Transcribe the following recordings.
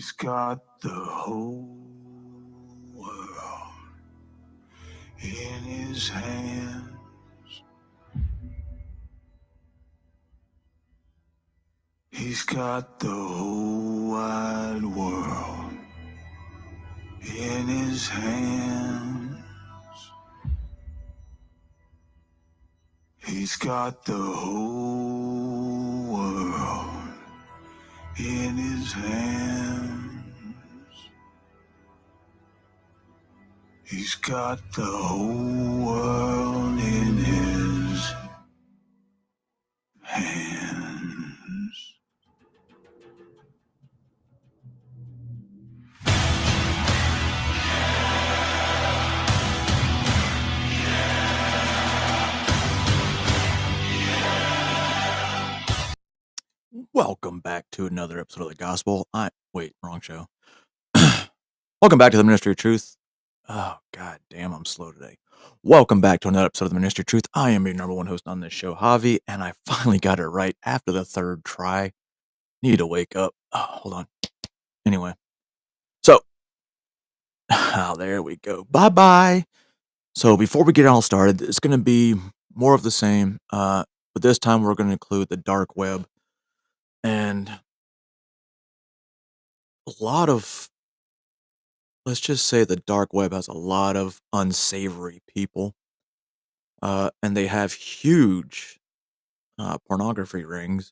He's got the whole world in his hands. He's got the whole wide world in his hands. He's got the whole world in his hands. He's got the whole world in his hands. Welcome back to another episode of The Gospel. Wrong show. Welcome back to the Ministry of Truth. Oh, god damn, I'm slow today. Welcome back to another episode of the Ministry of Truth. I am your number one host on this show, Javi, and I finally got it right after the third try. Need to wake up. Oh, hold on. Anyway. So, there we go. Bye-bye. So, before we get all started, it's going to be more of the same, but this time we're going to include the dark web. And a lot of, let's just say the dark web has a lot of unsavory people. And they have huge pornography rings.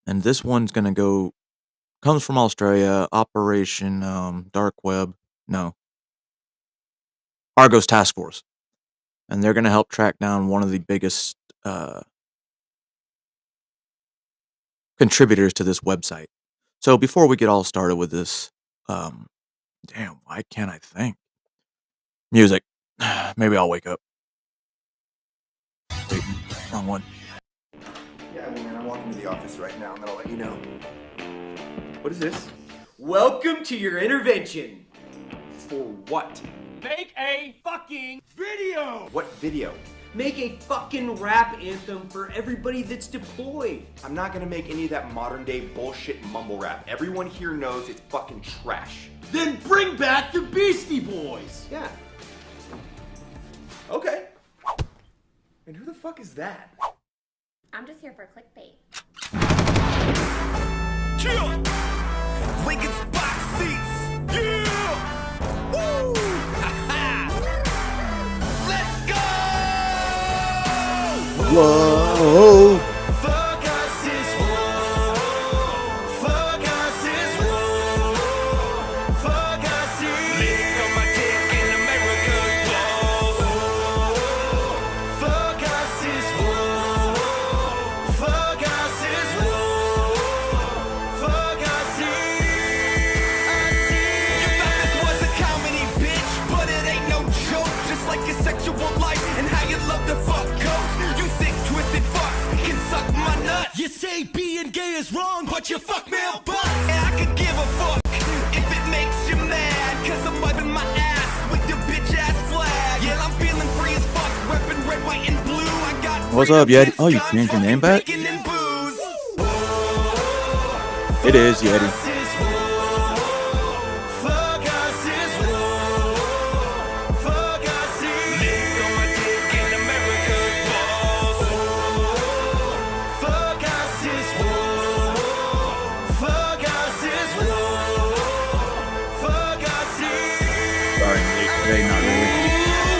And this one's going to comes from Australia, Operation Dark Web. No. Argos Task Force. And they're going to help track down one of the biggest contributors to this website. So before we get all started with this, damn, why can't I think? Music. Maybe I'll wake up. Wait, wrong one. Yeah, well, man, I'm walking to the office right now, and then I'll let you know. What is this? Welcome to your intervention. For what? Make a fucking video. What video? Make a fucking rap anthem for everybody that's deployed. I'm not gonna make any of that modern day bullshit mumble rap. Everyone here knows it's fucking trash. Then bring back the Beastie Boys. Yeah. Okay. And who the fuck is that? I'm just here for clickbait. Chill. Lincoln's box seats. Yeah. Woo. Let's go. Whoa. Fuck us is war. Fuck us is war. Fuck us is. Lick on my dick in America's balls. Fuck us is war. Fuck us is war. Fuck us is. You thought this was a comedy, bitch, but it ain't no joke. Just like your sexual life and how you love to fuck coach. You sick, twisted fucks can suck my nuts. You say being gay is wrong, but you fuck male butts. And I could give a fuck if it makes you mad, cause I'm wiping my ass with your bitch ass flag. Yeah, I'm feeling free as fuck, reppin' red, white, and blue. I got What's up, Yeti? Oh, you changed your name back? It is Yeti. Sorry, Nick. Today, not really.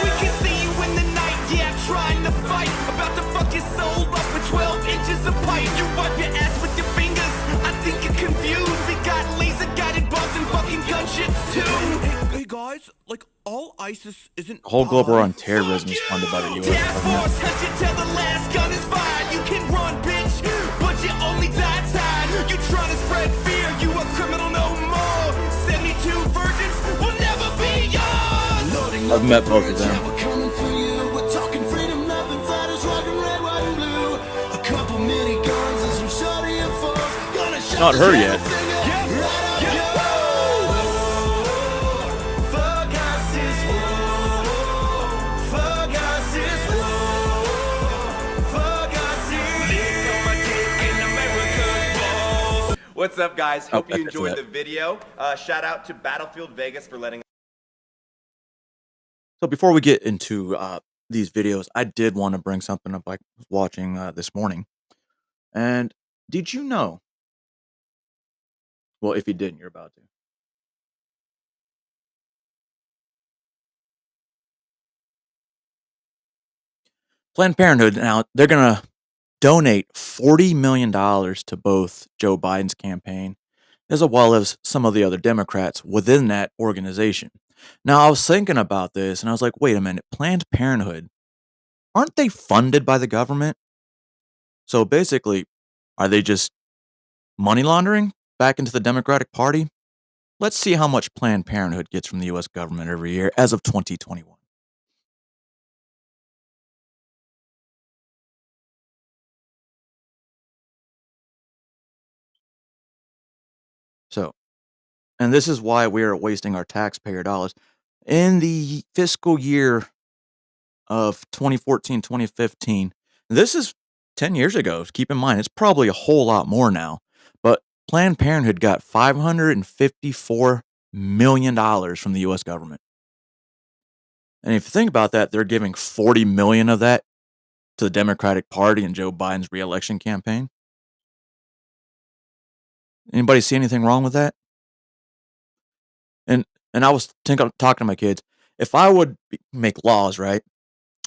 We can see you in the night, yeah, trying to fight. About to fuck your soul up with 12 inches of pipe. You wipe your ass with your fingers. I think you're confused. We got laser guided bombs and fucking gunships too. Hey guys, like all ISIS isn't. The whole global war on terrorism is funded by the U.S. Task government. force hunt you till the last gun is fired. You can run, bitch, but you only die tired. You trying to spread fear, you a criminal no more. 72 virgins will never be yours. Loading I've met both of them. we're coming for you. We're talking freedom, nothing fighters, rocking red, white, and blue. A couple mini guns and some shorty and foes. Gonna shut Not her this yet. finger right up your nose. Fuck us is war. Fuck us is war. Fuck us is. Lick on my dick in America's balls. What's up, guys? Oh, Hope you that's enjoyed it. the video. Shout out to Battlefield Vegas for letting So before we get into these videos, I did want to bring something up I was watching this morning. And did you know? Well, if you didn't, you're about to. Planned Parenthood, now they're going to donate $40 million to both Joe Biden's campaign as well as some of the other Democrats within that organization. Now, I was thinking about this and I was like, wait a minute, Planned Parenthood, aren't they funded by the government? So basically, are they just money laundering back into the Democratic Party? Let's see how much Planned Parenthood gets from the US government every year as of 2021. So, and this is why we are wasting our taxpayer dollars. In the fiscal year of 2014, 2015, this is 10 years ago. Keep in mind, it's probably a whole lot more now. But Planned Parenthood got $554 million from the US government. And if you think about that, they're giving 40 million of that to the Democratic Party and Joe Biden's reelection campaign. Anybody see anything wrong with that? And I was talking to my kids, if I would make laws, right?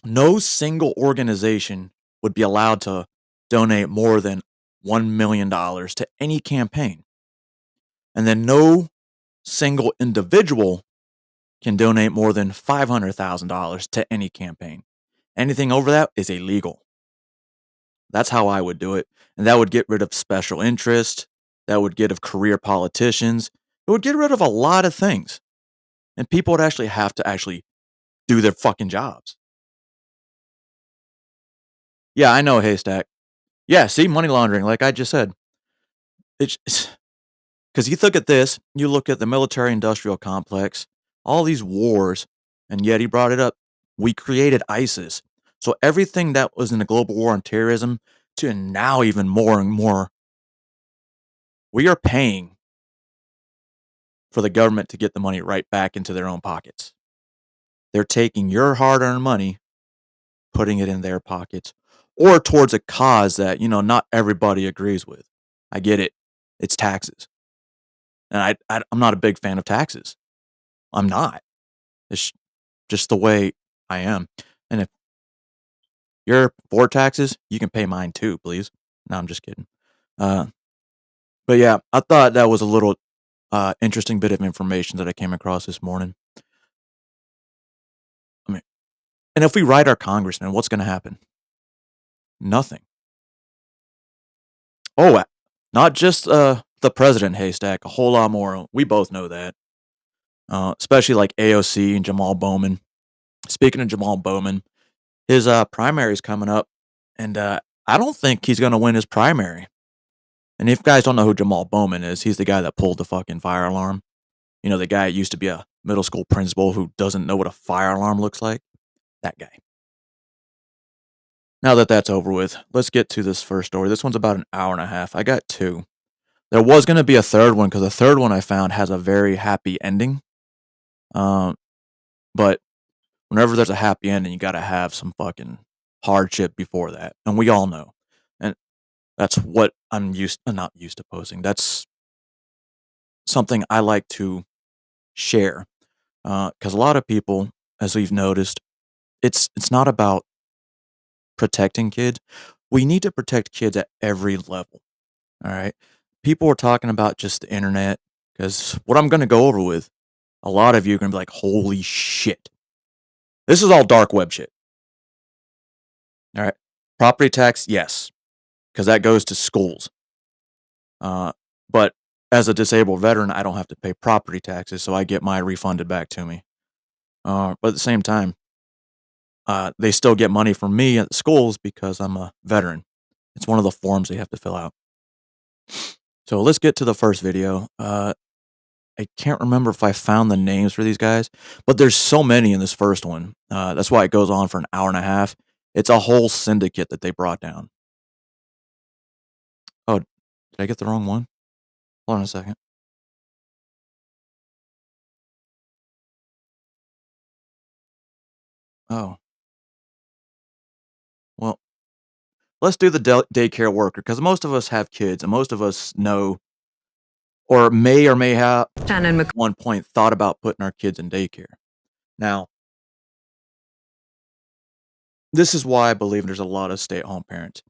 No single organization would be allowed to donate more than $1 million to any campaign. And then no single individual can donate more than $500,000 to any campaign. Anything over that is illegal. That's how I would do it. And that would get rid of special interest. That would get rid of career politicians. It would get rid of a lot of things. And people would actually have to actually do their fucking jobs. Yeah, I know, Haystack. Yeah, see, money laundering, like I just said. It's because you look at this, you look at the military-industrial complex, all these wars, and yet he brought it up. We created ISIS. So everything that was in the global war on terrorism to now even more and more, we are paying for the government to get the money right back into their own pockets. They're taking your hard-earned money, putting it in their pockets, or towards a cause that, not everybody agrees with. I get it. It's taxes. And I'm not a big fan of taxes. I'm not. It's just the way I am. And if you're for taxes, you can pay mine too, please. No, I'm just kidding. But yeah, I thought that was a little interesting bit of information that I came across this morning. I mean, and if we write our congressman, what's going to happen? Nothing. Oh, not just the president, Haystack, a whole lot more. We both know that. Especially like AOC and Jamal Bowman. Speaking of Jamal Bowman, his primary is coming up, and I don't think he's going to win his primary. And if you guys don't know who Jamal Bowman is, he's the guy that pulled the fucking fire alarm. The guy that used to be a middle school principal who doesn't know what a fire alarm looks like. That guy. Now that that's over with, let's get to this first story. This one's about an hour and a half. I got two. There was going to be a third one because the third one I found has a very happy ending. But whenever there's a happy ending, you got to have some fucking hardship before that. And we all know. And that's what I'm not used to posting. That's something I like to share. Because a lot of people, as we've noticed, it's not about protecting kids. We need to protect kids at every level. All right. People are talking about just the internet because what I'm going to go over with, a lot of you are going to be like, holy shit. This is all dark web shit. All right. Property tax, yes, because that goes to schools. But as a disabled veteran, I don't have to pay property taxes, so I get my refunded back to me. But at the same time, they still get money from me at the schools because I'm a veteran. It's one of the forms they have to fill out. So let's get to the first video. I can't remember if I found the names for these guys, but there's so many in this first one. That's why it goes on for an hour and a half. It's a whole syndicate that they brought down. Oh, did I get the wrong one? Hold on a second. Oh. Well, let's do the daycare worker, because most of us have kids, and most of us know, or may have Shannon at one point thought about putting our kids in daycare. Now, this is why I believe there's a lot of stay-at-home parents.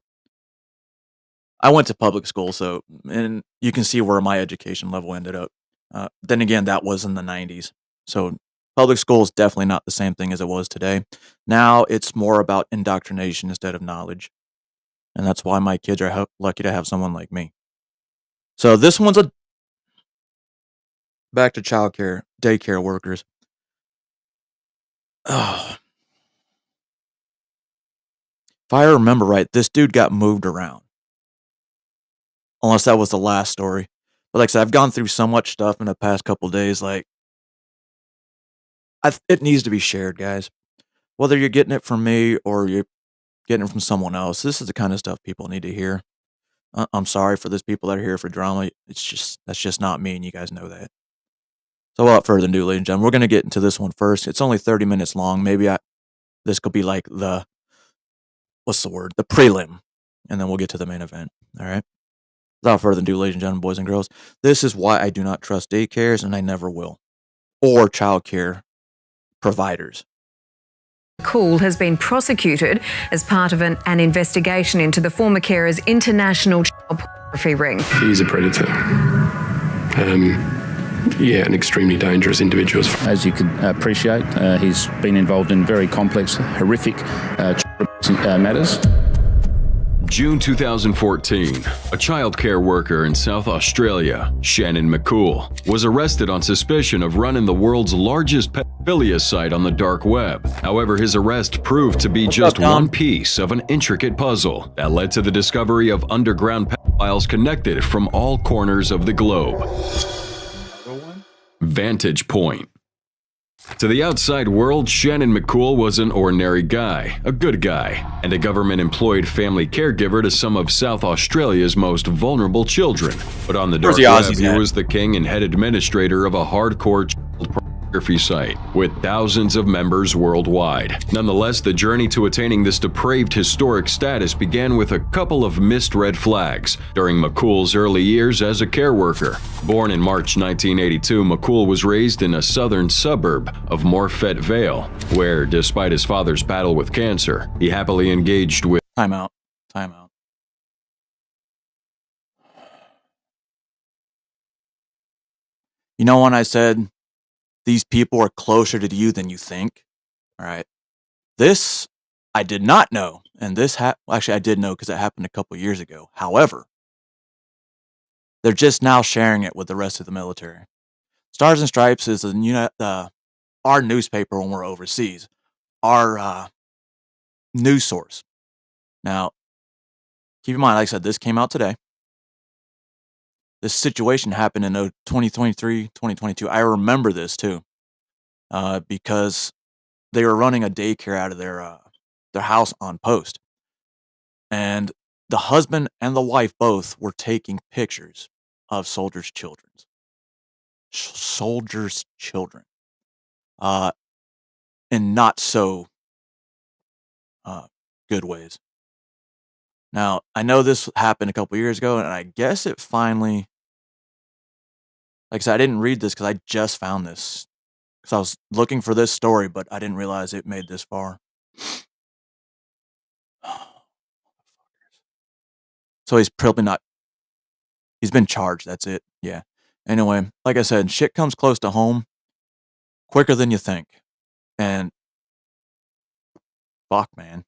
I went to public school, so, and you can see where my education level ended up. Then again, that was in the 90s. So public school is definitely not the same thing as it was today. Now it's more about indoctrination instead of knowledge. And that's why my kids are lucky to have someone like me. So this one's back to childcare, daycare workers. Oh. If I remember right, this dude got moved around. Unless that was the last story. But like I said, I've gone through so much stuff in the past couple days. Like, it needs to be shared, guys. Whether you're getting it from me or you're getting it from someone else, this is the kind of stuff people need to hear. I'm sorry for those people that are here for drama. That's just not me, and you guys know that. So without further ado, ladies and gentlemen, we're going to get into this one first. It's only 30 minutes long. Maybe this could be like the prelim, and then we'll get to the main event. All right. Without further ado, ladies and gentlemen, boys and girls, this is why I do not trust daycares, and I never will, or childcare providers. McCool has been prosecuted as part of an investigation into the former carer's international child pornography ring. He's a predator. An extremely dangerous individual. As you can appreciate, he's been involved in very complex, horrific matters. June 2014, a childcare worker in South Australia, Shannon McCool, was arrested on suspicion of running the world's largest pedophilia site on the dark web. However, his arrest proved to be just one piece of an intricate puzzle that led to the discovery of underground pedophiles connected from all corners of the globe. Vantage Point. To the outside world, Shannon McCool was an ordinary guy, a good guy, and a government-employed family caregiver to some of South Australia's most vulnerable children. But on the dark web, he was the king and head administrator of a hardcore child pornography site with thousands of members worldwide. Nonetheless, the journey to attaining this depraved historic status began with a couple of missed red flags during McCool's early years as a care worker. Born in March 1982, McCool was raised in a southern suburb of Morphett Vale, where, despite his father's battle with cancer, he happily engaged with... Time out. You know when I said these people are closer to you than you think? All right. This, I did not know. And this, actually, I did know because it happened a couple years ago. However, they're just now sharing it with the rest of the military. Stars and Stripes is our newspaper when we're overseas, our news source. Now, keep in mind, like I said, this came out today. This situation happened in 2023, 2022. I remember this too, because they were running a daycare out of their house on post, and the husband and the wife both were taking pictures of soldiers' children, in not so good ways. Now, I know this happened a couple years ago, and I guess it finally, like I said, I didn't read this because I just found this. Because I was looking for this story, but I didn't realize it made this far. So he's probably not, he's been charged, that's it. Yeah. Anyway, like I said, shit comes close to home quicker than you think. And fuck, man.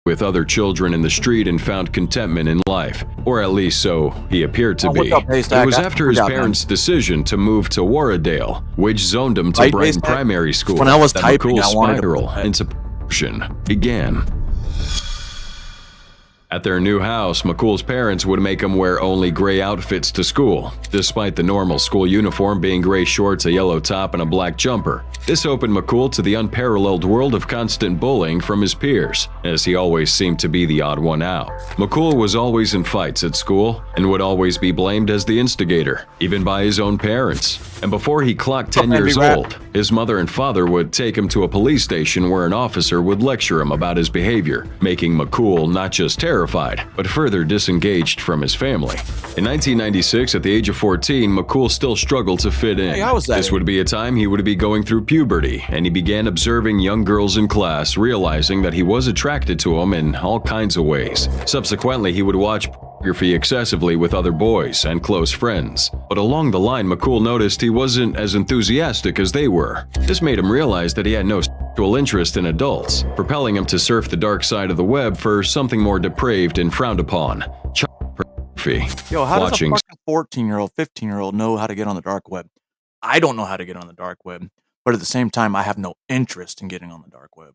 With other children in the street and found contentment in life, or at least so he appeared to be. It was after his parents' decision to move to Warradale, which zoned him to Brighton Primary School, when I was that typing, McCool's I wanted spiral into promotion began. At their new house, McCool's parents would make him wear only gray outfits to school, despite the normal school uniform being gray shorts, a yellow top, and a black jumper. This opened McCool to the unparalleled world of constant bullying from his peers, as he always seemed to be the odd one out. McCool was always in fights at school and would always be blamed as the instigator, even by his own parents. And before he clocked 10 years old, his mother and father would take him to a police station where an officer would lecture him about his behavior, making McCool not just terrified, but further disengaged from his family. In 1996, at the age of 14, McCool still struggled to fit in. Hey, how was that? This would be a time he would be going through puberty, and he began observing young girls in class, realizing that he was attracted to them in all kinds of ways. Subsequently, he would watch pornography excessively with other boys and close friends. But along the line, McCool noticed he wasn't as enthusiastic as they were. This made him realize that he had no sexual interest in adults, propelling him to surf the dark side of the web for something more depraved and frowned upon: child pornography. Yo, how does a Watching fucking 14-year-old, 15-year-old know how to get on the dark web? I don't know how to get on the dark web, but at the same time, I have no interest in getting on the dark web.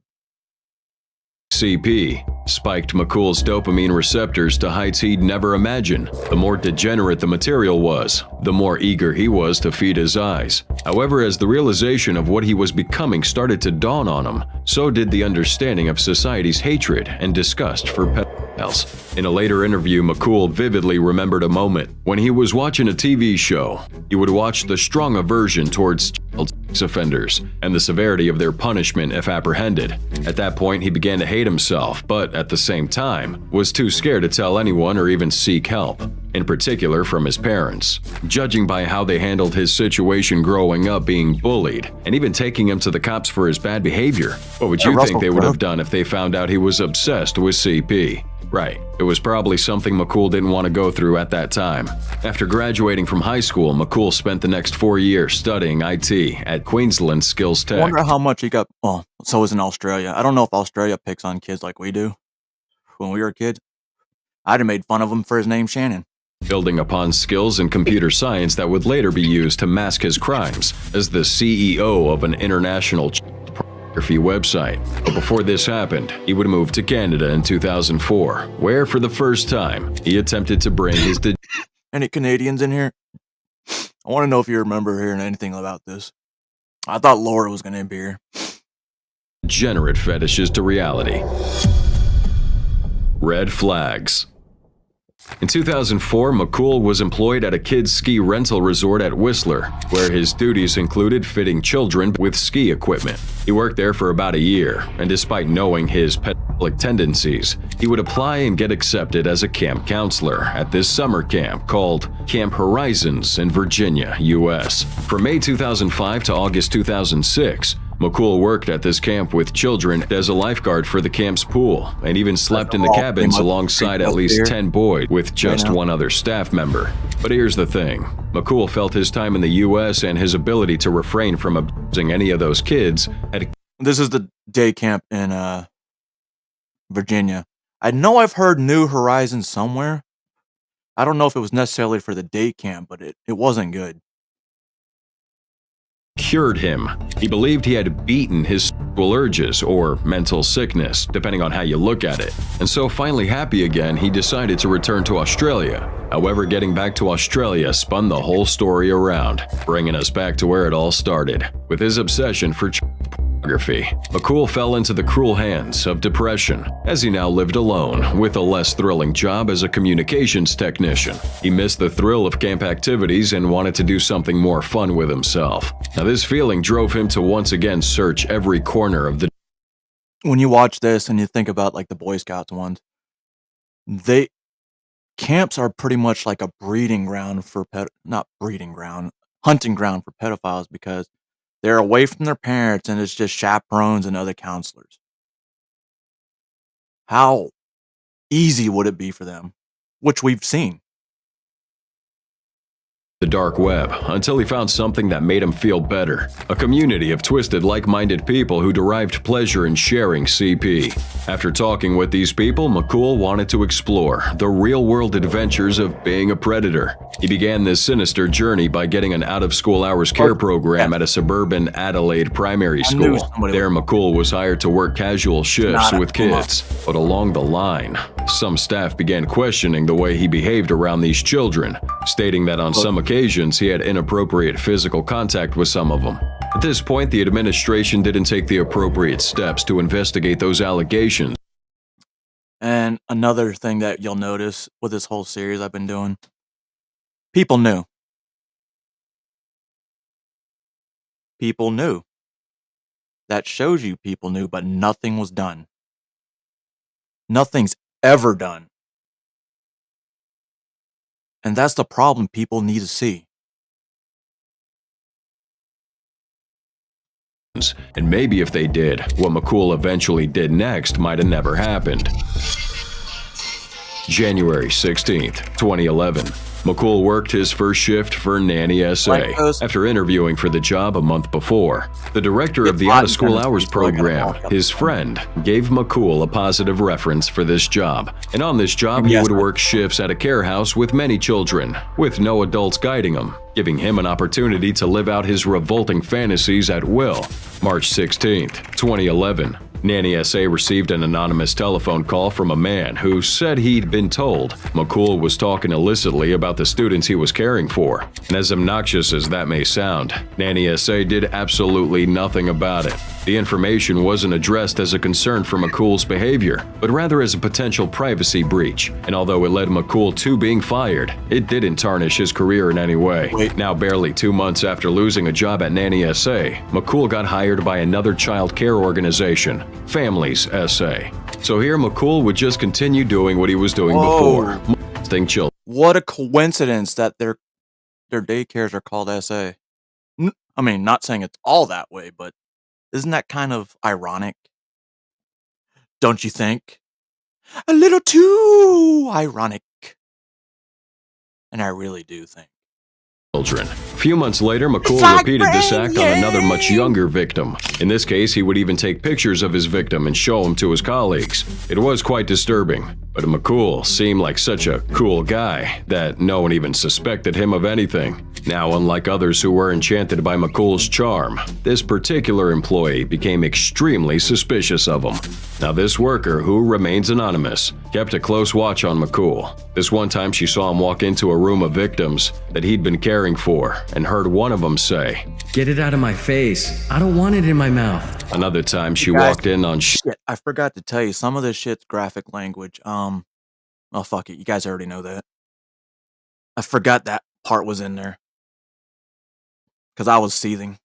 CP spiked McCool's dopamine receptors to heights he'd never imagined. The more degenerate the material was, the more eager he was to feed his eyes. However, as the realization of what he was becoming started to dawn on him, so did the understanding of society's hatred and disgust for pedophiles. In a later interview, McCool vividly remembered a moment when he was watching a TV show. He would watch the strong aversion towards child sex offenders and the severity of their punishment if apprehended. At that point, he began to hate himself, but at the same time, was too scared to tell anyone or even seek help, in particular from his parents. Judging by how they handled his situation growing up being bullied, and even taking him to the cops for his bad behavior, what would you think they would have done if they found out he was obsessed with CP? Right, it was probably something McCool didn't want to go through at that time. After graduating from high school, McCool spent the next 4 years studying IT at Queensland Skills I Tech. wonder how much he got. Well, so is in Australia. I don't know if Australia picks on kids like we do. When we were kids, I'd have made fun of him for his name Shannon. Building upon skills in computer science that would later be used to mask his crimes as the CEO of an international pornography website. But before this happened, he would move to Canada in 2004, where for the first time, he attempted to bring his Any Canadians in here? I want to know if you remember hearing anything about this. I thought Laura was going to be here. degenerate fetishes to reality. Red flags. In 2004, McCool was employed at a kids' ski rental resort at Whistler, where his duties included fitting children with ski equipment. He worked there for about a year, and despite knowing his pedophilic tendencies, he would apply and get accepted as a camp counselor at this summer camp called Camp Horizons in Virginia, U.S. From May 2005 to August 2006, McCool worked at this camp with children as a lifeguard for the camp's pool, and even slept in the cabins alongside at least 10 boys with just one other staff member. But here's the thing. McCool felt his time in the U.S. and his ability to refrain from abusing any of those kids had... This is the day camp in Virginia. I know I've heard New Horizons somewhere. I don't know if it was necessarily for the day camp, but it wasn't good. Cured him. He believed he had beaten his sexual urges or mental sickness, depending on how you look at it. And so finally happy again, he decided to return to Australia. However, getting back to Australia spun the whole story around, bringing us back to where it all started, with his obsession for pornography. McCool fell into the cruel hands of depression, as he now lived alone, with a less thrilling job as a communications technician. He missed the thrill of camp activities and wanted to do something more fun with himself. Now, this feeling drove him to once again search every corner of the... When you watch this and you think about like the Boy Scouts ones, camps are pretty much like a breeding ground for hunting ground for pedophiles, because they're away from their parents and it's just chaperones and other counselors. How easy would it be for them? Which we've seen. the dark web until he found something that made him feel better. A community of twisted, like-minded people who derived pleasure in sharing CP. After talking with these people, McCool wanted to explore the real-world adventures of being a predator. He began this sinister journey by getting an out-of-school hours care program at a suburban Adelaide primary school. There, McCool was hired to work casual shifts with kids. But along the line, some staff began questioning the way he behaved around these children, stating that on some occasions he had inappropriate physical contact with some of them. At this point, the administration didn't take the appropriate steps to investigate those allegations. And another thing that you'll notice with this whole series I've been doing, people knew. People knew. That shows you people knew, but nothing was done. Nothing's ever done. And that's the problem people need to see. And maybe if they did, what McCool eventually did next might have never happened. January 16th, 2011. McCool worked his first shift for Nanny SA after interviewing for the job a month before. The director of the out-of-school hours program, his friend, gave McCool a positive reference for this job. And on this job, he would work shifts at a care house with many children, with no adults guiding him, giving him an opportunity to live out his revolting fantasies at will. March 16th, 2011. Nanny SA received an anonymous telephone call from a man who said he'd been told McCool was talking illicitly about the students he was caring for. And as obnoxious as that may sound, Nanny SA did absolutely nothing about it. The information wasn't addressed as a concern for McCool's behavior, but rather as a potential privacy breach. And although it led McCool to being fired, it didn't tarnish his career in any way. Now, barely 2 months after losing a job at Nanny SA, McCool got hired by another child care organization, Families SA. So here McCool would just continue doing what he was doing before, molesting children. What a coincidence that their daycares are called SA. I mean, not saying it's all that way, but isn't that kind of ironic? Don't you think? A little too ironic. And I really do think. Children. A few months later, McCool repeated this act on another much younger victim. In this case, he would even take pictures of his victim and show them to his colleagues. It was quite disturbing, but McCool seemed like such a cool guy that no one even suspected him of anything. Now, unlike others who were enchanted by McCool's charm, this particular employee became extremely suspicious of him. Now, this worker, who remains anonymous, kept a close watch on McCool. This one time she saw him walk into a room of victims that he'd been caring for and heard one of them say, "Get it out of my face. I don't want it in my mouth." Another time she walked in on shit. I forgot to tell you, some of this shit's graphic language. Oh fuck it, you guys already know that. I forgot that part was in there. Because I was seething.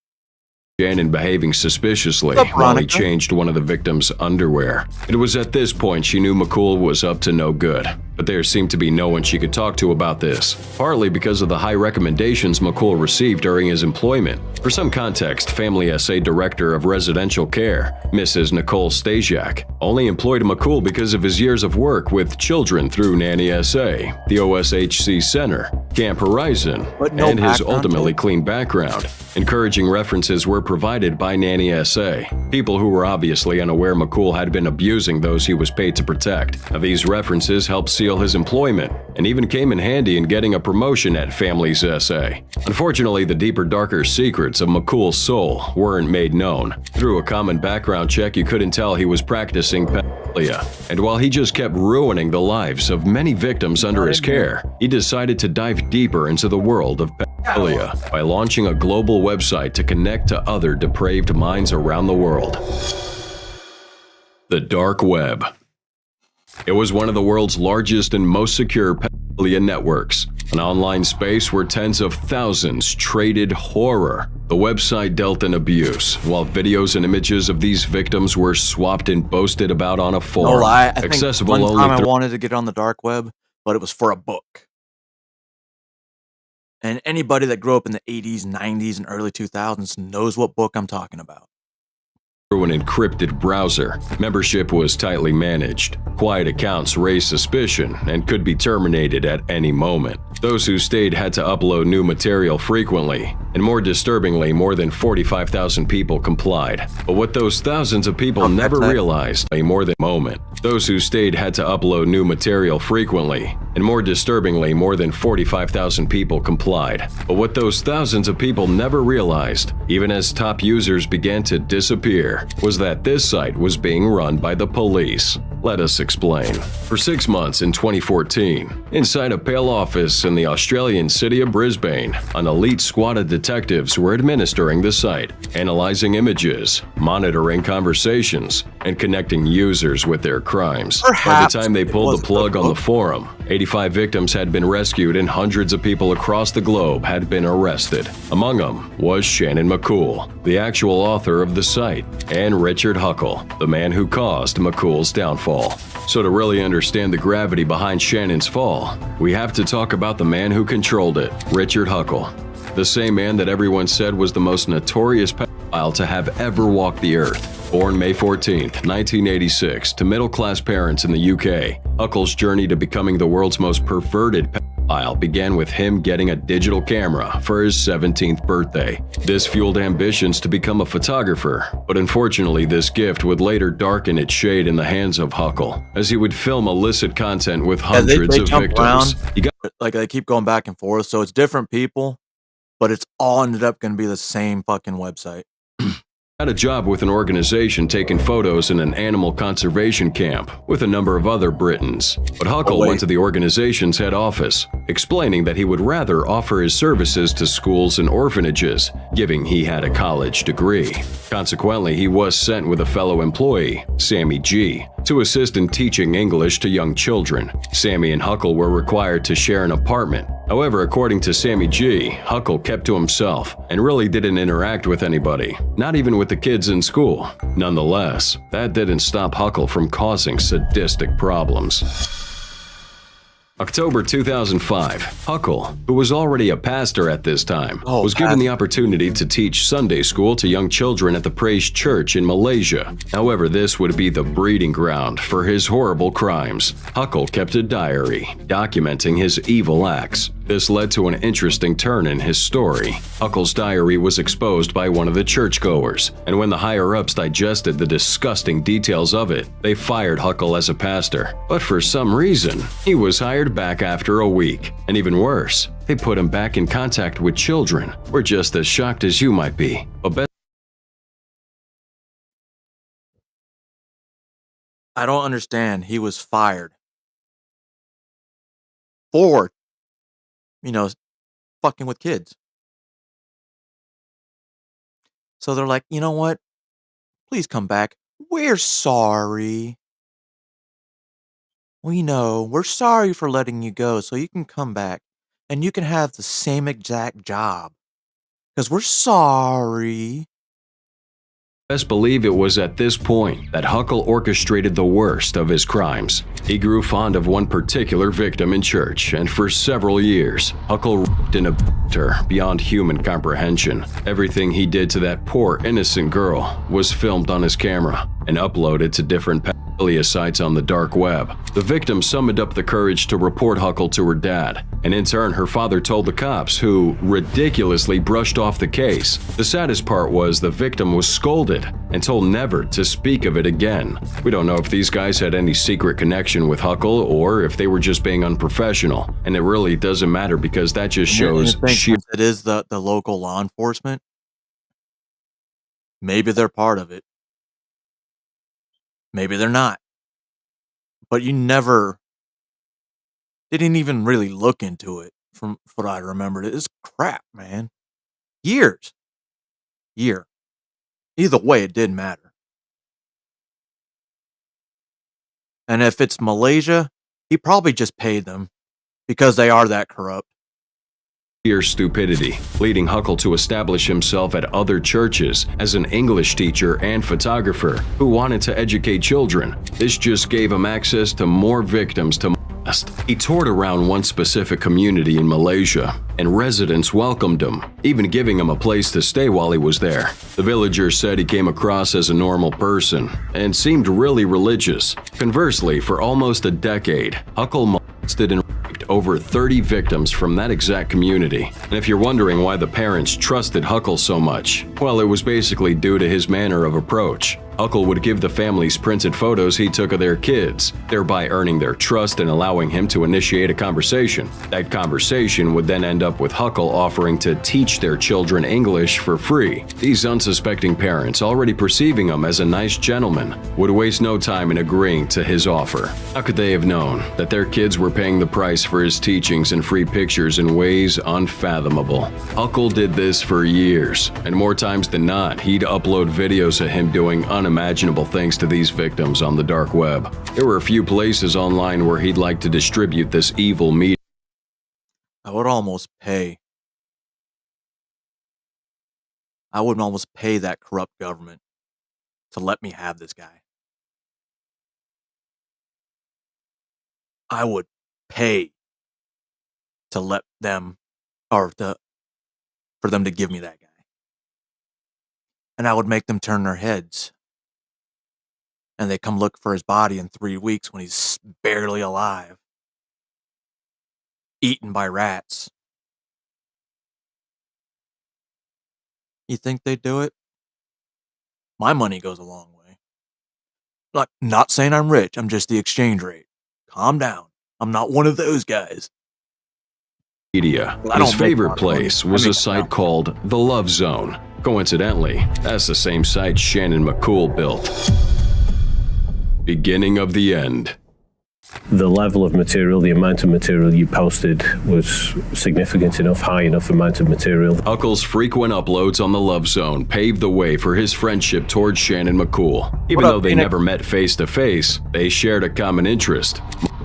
Shannon behaving suspiciously while he changed one of the victim's underwear. It was at this point she knew McCool was up to no good, but there seemed to be no one she could talk to about this, partly because of the high recommendations McCool received during his employment. For some context, Family SA Director of Residential Care, Mrs. Nicole Stasiak, only employed McCool because of his years of work with children through Nanny SA, the OSHC Center, Camp Horizon, and his ultimately clean background. Encouraging references were provided by Nanny SA, people who were obviously unaware McCool had been abusing those he was paid to protect. Now, these references helped seal his employment and even came in handy in getting a promotion at Families SA. Unfortunately, the deeper, darker secrets of McCool's soul weren't made known. Through a common background check, you couldn't tell he was practicing pedophilia. And while he just kept ruining the lives of many victims under his care, he decided to dive deeper into the world of pedophilia by launching a global website to connect to other depraved minds around the world. The Dark Web. It was one of the world's largest and most secure pedophilia networks, an online space where tens of thousands traded horror. The website dealt in abuse, while videos and images of these victims were swapped and boasted about on a forum. No lie, I think accessible one only time I through wanted to get on the dark web, but it was for a book. And anybody that grew up in the 80s, 90s, and early 2000s knows what book I'm talking about. through an encrypted browser. Membership was tightly managed. Quiet accounts raised suspicion and could be terminated at any moment. Those who stayed had to upload new material frequently, and more disturbingly, more than 45,000 people complied. But what those thousands of people never realized, those who stayed had to upload new material frequently, and more disturbingly, more than 45,000 people complied. But what those thousands of people never realized, even as top users began to disappear, was that this site was being run by the police. Let us explain. For 6 months in 2014, inside a pale office in the Australian city of Brisbane, an elite squad of detectives were administering the site, analyzing images, monitoring conversations, and connecting users with their crimes. By the time they pulled the plug on the forum, 85 victims had been rescued and hundreds of people across the globe had been arrested. Among them was Shannon McCool, the actual author of the site, and Richard Huckle, the man who caused McCool's downfall. So to really understand the gravity behind Shannon's fall, we have to talk about the man who controlled it, Richard Huckle. The same man that everyone said was the most notorious pedophile to have ever walked the earth. Born May 14, 1986, to middle-class parents in the UK, Huckle's journey to becoming the world's most perverted pedophile began with him getting a digital camera for his 17th birthday. This fueled ambitions to become a photographer, but unfortunately this gift would later darken its shade in the hands of Huckle, as he would film illicit content with hundreds of victims. They keep going back and forth, so it's different people, but it's all ended up going to be the same fucking website. Had a job with an organization taking photos in an animal conservation camp with a number of other Britons. But Huckle went to the organization's head office, explaining that he would rather offer his services to schools and orphanages, given he had a college degree. Consequently, he was sent with a fellow employee, Sammy G, to assist in teaching English to young children. Sammy and Huckle were required to share an apartment. However, according to Sammy G, Huckle kept to himself and really didn't interact with anybody, not even with the kids in school. Nonetheless, that didn't stop Huckle from causing sadistic problems. October 2005, Huckle, who was already a pastor at this time, was given the opportunity to teach Sunday school to young children at the Praise Church in Malaysia. However, this would be the breeding ground for his horrible crimes. Huckle kept a diary, documenting his evil acts. This led to an interesting turn in his story. Huckle's diary was exposed by one of the churchgoers, and when the higher-ups digested the disgusting details of it, they fired Huckle as a pastor. But for some reason, he was hired back after a week. And even worse, they put him back in contact with children. We're just as shocked as you might be. But I don't understand. He was fired for, fucking with kids. So they're like, you know what? Please come back. We're sorry. We're sorry for letting you go, so you can come back and you can have the same exact job. Because we're sorry. Best believe it was at this point that Huckle orchestrated the worst of his crimes. He grew fond of one particular victim in church, and for several years, Huckle raped and abused her beyond human comprehension. Everything he did to that poor innocent girl was filmed on his camera and uploaded to different pedophilia sites on the dark web. The victim summoned up the courage to report Huckle to her dad, and in turn her father told the cops, who ridiculously brushed off the case. The saddest part was the victim was scolded and told never to speak of it again. We don't know if these guys had any secret connection with Huckle or if they were just being unprofessional, and it really doesn't matter because that just shows it is the local law enforcement. Maybe they're part of it. Maybe they're not. But you didn't even really look into it from what I remembered. It's crap, man. Year. Either way, it didn't matter. And if it's Malaysia, he probably just paid them because they are that corrupt. Sheer stupidity, leading Huckle to establish himself at other churches as an English teacher and photographer who wanted to educate children. This just gave him access to more victims to He toured around one specific community in Malaysia, and residents welcomed him, even giving him a place to stay while he was there. The villagers said he came across as a normal person and seemed really religious. Conversely, for almost a decade, Huckle molested and raped over 30 victims from that exact community. And if you're wondering why the parents trusted Huckle so much, well, it was basically due to his manner of approach. Huckle would give the families printed photos he took of their kids, thereby earning their trust and allowing him to initiate a conversation. That conversation would then end up with Huckle offering to teach their children English for free. These unsuspecting parents, already perceiving him as a nice gentleman, would waste no time in agreeing to his offer. How could they have known that their kids were paying the price for his teachings and free pictures in ways unfathomable? Huckle did this for years, and more times than not, he'd upload videos of him doing unimaginable things to these victims on the dark web. There were a few places online where he'd like to distribute this evil media. I would almost pay that corrupt government to let me have this guy. I would pay to let them, for them to give me that guy. And I would make them turn their heads. And they come look for his body in 3 weeks when he's barely alive, eaten by rats. You think they'd do it? My money goes a long way. Not saying I'm rich, I'm just the exchange rate. Calm down. I'm not one of those guys. His favorite place was a site called The Love Zone. Coincidentally, that's the same site Shannon McCool built. Beginning of the end. The level of material, the amount of material you posted was significant enough, high enough amount of material. Huckle's frequent uploads on the Love Zone paved the way for his friendship towards Shannon McCool. Even though they never met face to face, they shared a common interest: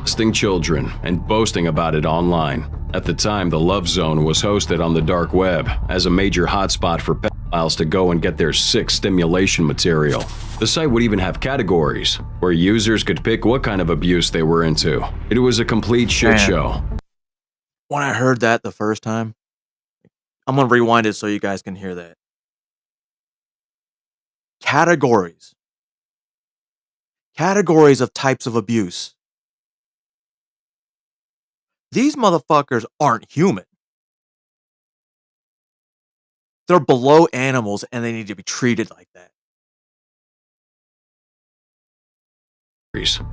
molesting children and boasting about it online. At the time, the Love Zone was hosted on the dark web as a major hotspot for pedophiles to go and get their sick stimulation material. The site would even have categories where users could pick what kind of abuse they were into. It was a complete shit show. When I heard that the first time, I'm going to rewind it so you guys can hear that. Categories. Categories of types of abuse. These motherfuckers aren't human. They're below animals and they need to be treated like that.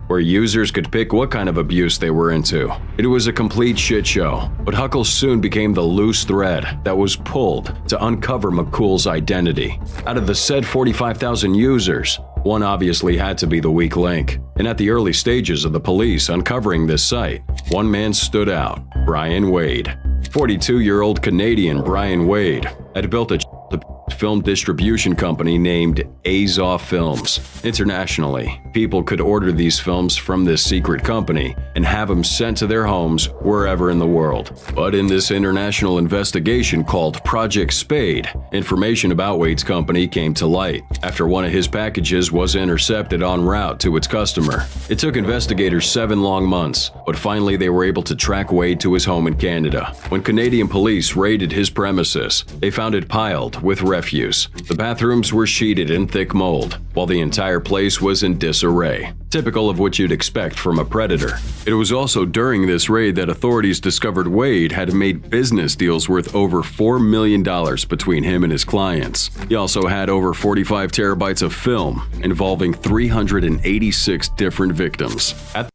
Where users could pick what kind of abuse they were into. It was a complete shit show, but Huckle soon became the loose thread that was pulled to uncover McCool's identity. Out of the said 45,000 users, one obviously had to be the weak link. And at the early stages of the police uncovering this site, one man stood out: Brian Wade. 42-year-old Canadian Brian Wade had built a film distribution company named Azov Films. Internationally, people could order these films from this secret company and have them sent to their homes wherever in the world. But in this international investigation called Project Spade, information about Wade's company came to light after one of his packages was intercepted en route to its customer. It took investigators 7 long months, but finally they were able to track Wade to his home in Canada. When Canadian police raided his premises, they found it piled with refuse. The bathrooms were sheeted in thick mold, while the entire place was in disarray, typical of what you'd expect from a predator. It was also during this raid that authorities discovered Wade had made business deals worth over $4 million between him and his clients. He also had over 45 terabytes of film involving 386 different victims. At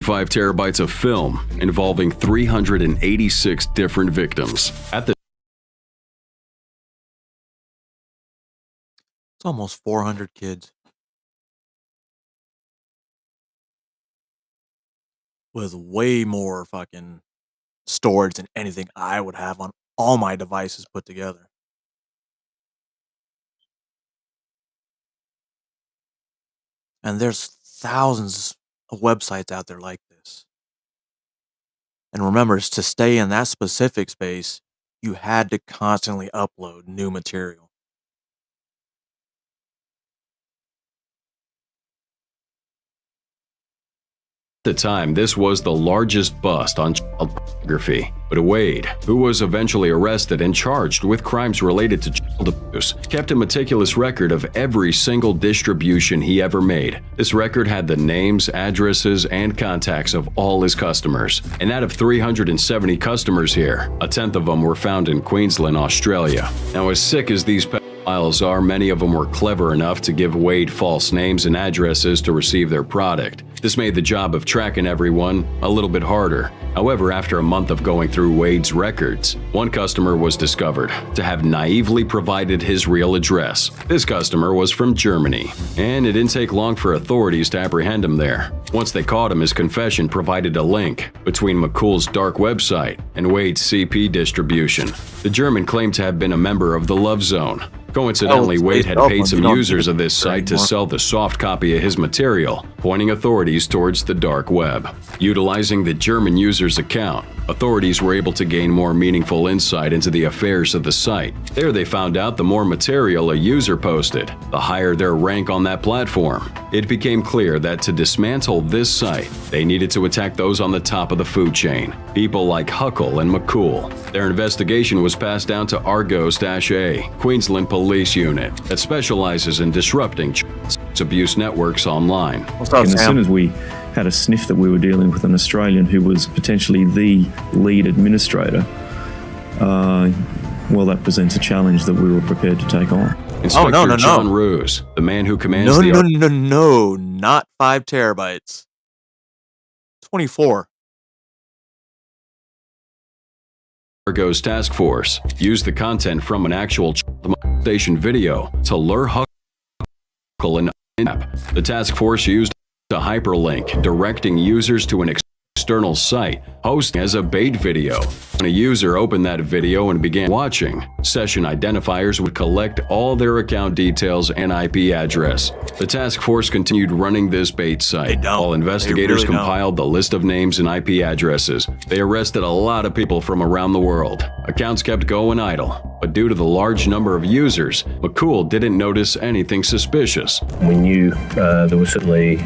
5 terabytes of film involving 386 different victims. It's almost 400 kids. With way more fucking storage than anything I would have on all my devices put together. And there's thousands of websites out there like this. And remember, to stay in that specific space, you had to constantly upload new material. At the time, this was the largest bust on child pornography. But Wade, who was eventually arrested and charged with crimes related to child abuse, kept a meticulous record of every single distribution he ever made. This record had the names, addresses, and contacts of all his customers. And out of 370 customers here, a tenth of them were found in Queensland, Australia. Now, as sick as these pedophiles are, many of them were clever enough to give Wade false names and addresses to receive their product. This made the job of tracking everyone a little bit harder. However, after a month of going through Wade's records, one customer was discovered to have naively provided his real address. This customer was from Germany, and it didn't take long for authorities to apprehend him there. Once they caught him, his confession provided a link between McCool's dark website and Wade's CP distribution. The German claimed to have been a member of the Love Zone. Coincidentally, Wade had paid some users of this site to sell the soft copy of his material, pointing authorities towards the dark web. Utilizing the German user's account, authorities were able to gain more meaningful insight into the affairs of the site. There they found out the more material a user posted, the higher their rank on that platform. It became clear that to dismantle this site, they needed to attack those on the top of the food chain, people like Huckle and McCool. Their investigation was passed down to Argos-A, Queensland Police Unit, that specializes in disrupting child abuse networks online. And as soon as we had a sniff that we were dealing with an Australian who was potentially the lead administrator, well, that presents a challenge that we were prepared to take on. Inspector John Roos, the man who commands No, not 5 terabytes. 24. Argos Task Force used the content from an actual child molestation video to lure Huckle and the task force used a hyperlink directing users to an external site posting as a bait video. When a user opened that video and began watching, session identifiers would collect all their account details and IP address. The task force continued running this bait site while investigators compiled the list of names and IP addresses. They arrested a lot of people from around the world. Accounts kept going idle, but due to the large number of users, McCool didn't notice anything suspicious. We knew there were certainly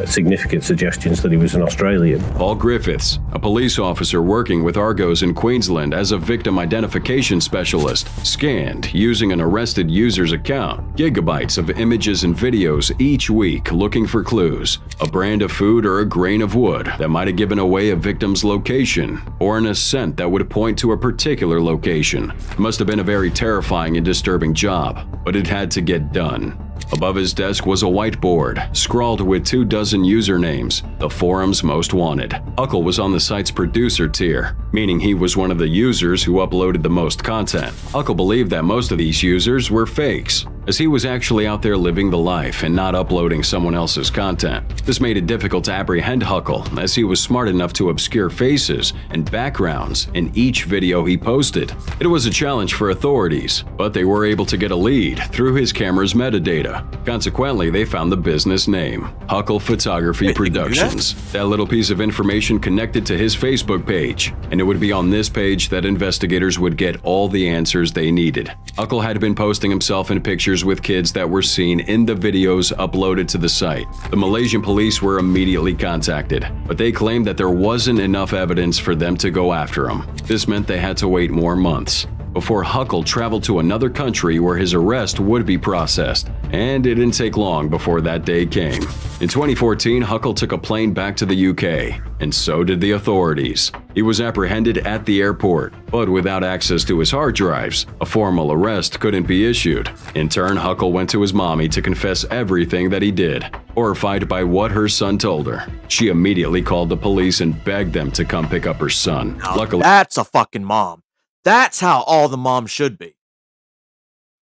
significant suggestions that he was an Australian. Paul Griffiths, a police officer working with Argos in Queensland as a victim identification specialist, scanned, using an arrested user's account, gigabytes of images and videos each week looking for clues, a brand of food or a grain of wood that might have given away a victim's location, or an ascent that would point to a particular location. It must have been a very terrifying and disturbing job, but it had to get done. Above his desk was a whiteboard, scrawled with 24 usernames, the forum's most wanted. Huckle was on the site's producer tier, meaning he was one of the users who uploaded the most content. Huckle believed that most of these users were fakes, as he was actually out there living the life and not uploading someone else's content. This made it difficult to apprehend Huckle, as he was smart enough to obscure faces and backgrounds in each video he posted. It was a challenge for authorities, but they were able to get a lead through his camera's metadata. Consequently, they found the business name, Huckle Photography Productions. That little piece of information connected to his Facebook page, and it would be on this page that investigators would get all the answers they needed. Huckle had been posting himself in pictures with kids that were seen in the videos uploaded to the site. The Malaysian police were immediately contacted, but they claimed that there wasn't enough evidence for them to go after him. This meant they had to wait more months before Huckle traveled to another country where his arrest would be processed, and it didn't take long before that day came. In 2014, Huckle took a plane back to the UK, and so did the authorities. He was apprehended at the airport, but without access to his hard drives, a formal arrest couldn't be issued. In turn, Huckle went to his mommy to confess everything that he did. Horrified by what her son told her, she immediately called the police and begged them to come pick up her son. Luckily, that's a fucking mom. That's how all the moms should be.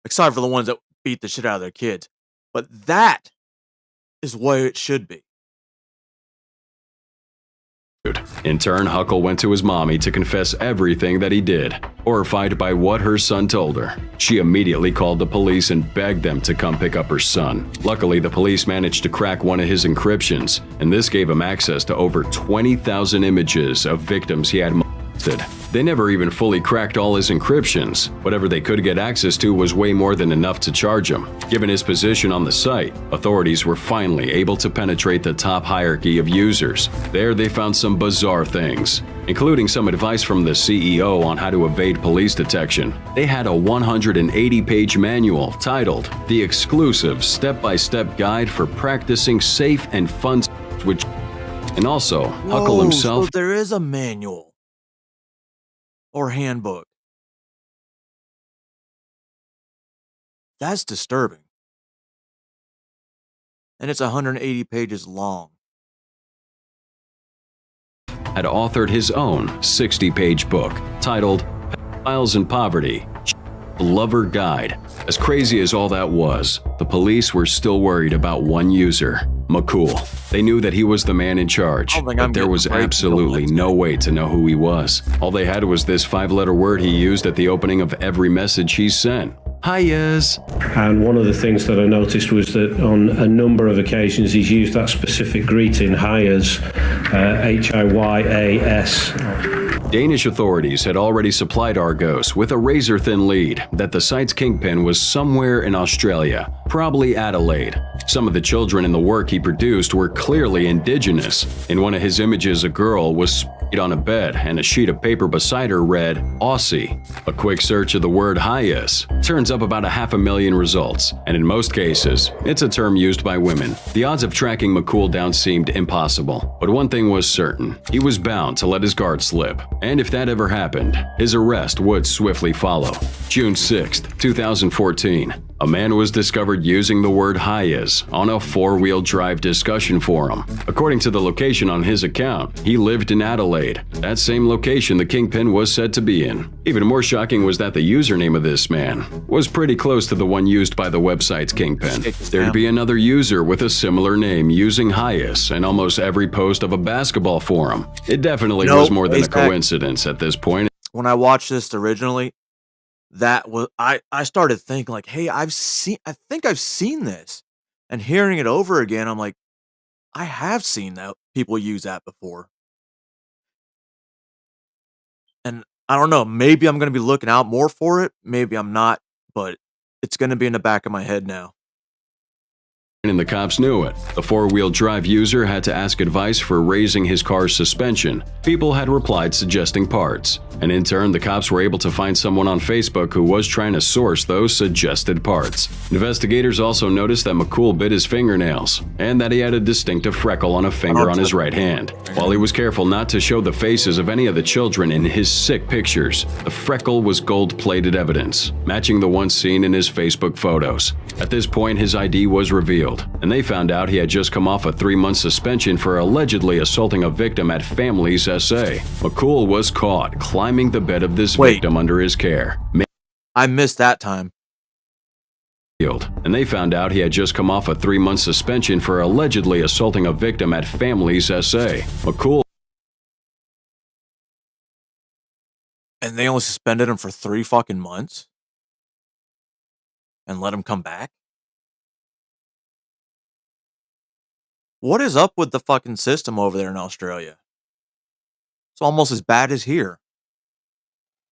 Except for the ones that beat the shit out of their kids. But that is what it should be. In turn, Huckle went to his mommy to confess everything that he did. Horrified by what her son told her, she immediately called the police and begged them to come pick up her son. Luckily, the police managed to crack one of his encryptions, and this gave him access to over 20,000 images of victims he had molested. They never even fully cracked all his encryptions. Whatever they could get access to was way more than enough to charge him. Given his position on the site, authorities were finally able to penetrate the top hierarchy of users. There they found some bizarre things, including some advice from the CEO on how to evade police detection. They had a 180-page manual titled The Exclusive Step-by-Step Guide for Practicing Safe and Fun which and also Huckle himself. So there is a manual or handbook. That's disturbing. And it's 180 pages long. Had authored his own 60-page book titled Pedophiles and Poverty, Lover Guide. As crazy as all that was, the police were still worried about one user, McCool. They knew that he was the man in charge, but there was absolutely no way to know who he was. All they had was this 5-letter word he used at the opening of every message he sent. Highas. And one of the things that I noticed was that on a number of occasions he's used that specific greeting, Highas, H-I-Y-A-S. Danish authorities had already supplied Argos with a razor-thin lead that the site's kingpin was somewhere in Australia, probably Adelaide. Some of the children in the work he produced were clearly indigenous. In one of his images, a girl was sprayed on a bed and a sheet of paper beside her read Aussie. A quick search of the word Highas turns up about 500,000 results, and in most cases, it's a term used by women. The odds of tracking McCool down seemed impossible, but one thing was certain. He was bound to let his guard slip. And if that ever happened, his arrest would swiftly follow. June 6, 2014, a man was discovered using the word Highas on a 4-wheel drive discussion forum. According to the location on his account, he lived in Adelaide, that same location the kingpin was said to be in. Even more shocking was that the username of this man was pretty close to the one used by the website's kingpin. There'd be another user with a similar name using Highas in almost every post of a basketball forum. It definitely was more than a coincidence at this point. When I watched this originally, that was I started thinking like, hey, I think I've seen this. And hearing it over again, I'm like, I have seen that people use that before. And I don't know, maybe I'm going to be looking out more for it, maybe I'm not, but it's going to be in the back of my head now. And the cops knew it. The 4-wheel drive user had to ask advice for raising his car's suspension. People had replied suggesting parts, and in turn the cops were able to find someone on Facebook who was trying to source those suggested parts. Investigators also noticed that McCool bit his fingernails, and that he had a distinctive freckle on a finger on his right hand. While he was careful not to show the faces of any of the children in his sick pictures, the freckle was gold-plated evidence, matching the one seen in his Facebook photos. At this point, his ID was revealed, and they found out he had just come off a 3-month suspension for allegedly assaulting a victim at Families SA. McCool was caught climbing the bed of this victim under his care. I missed that time. And they found out he had just come off a 3-month suspension for allegedly assaulting a victim at Families SA. McCool. And they only suspended him for 3 fucking months? And let him come back? What is up with the fucking system over there in Australia? It's almost as bad as here.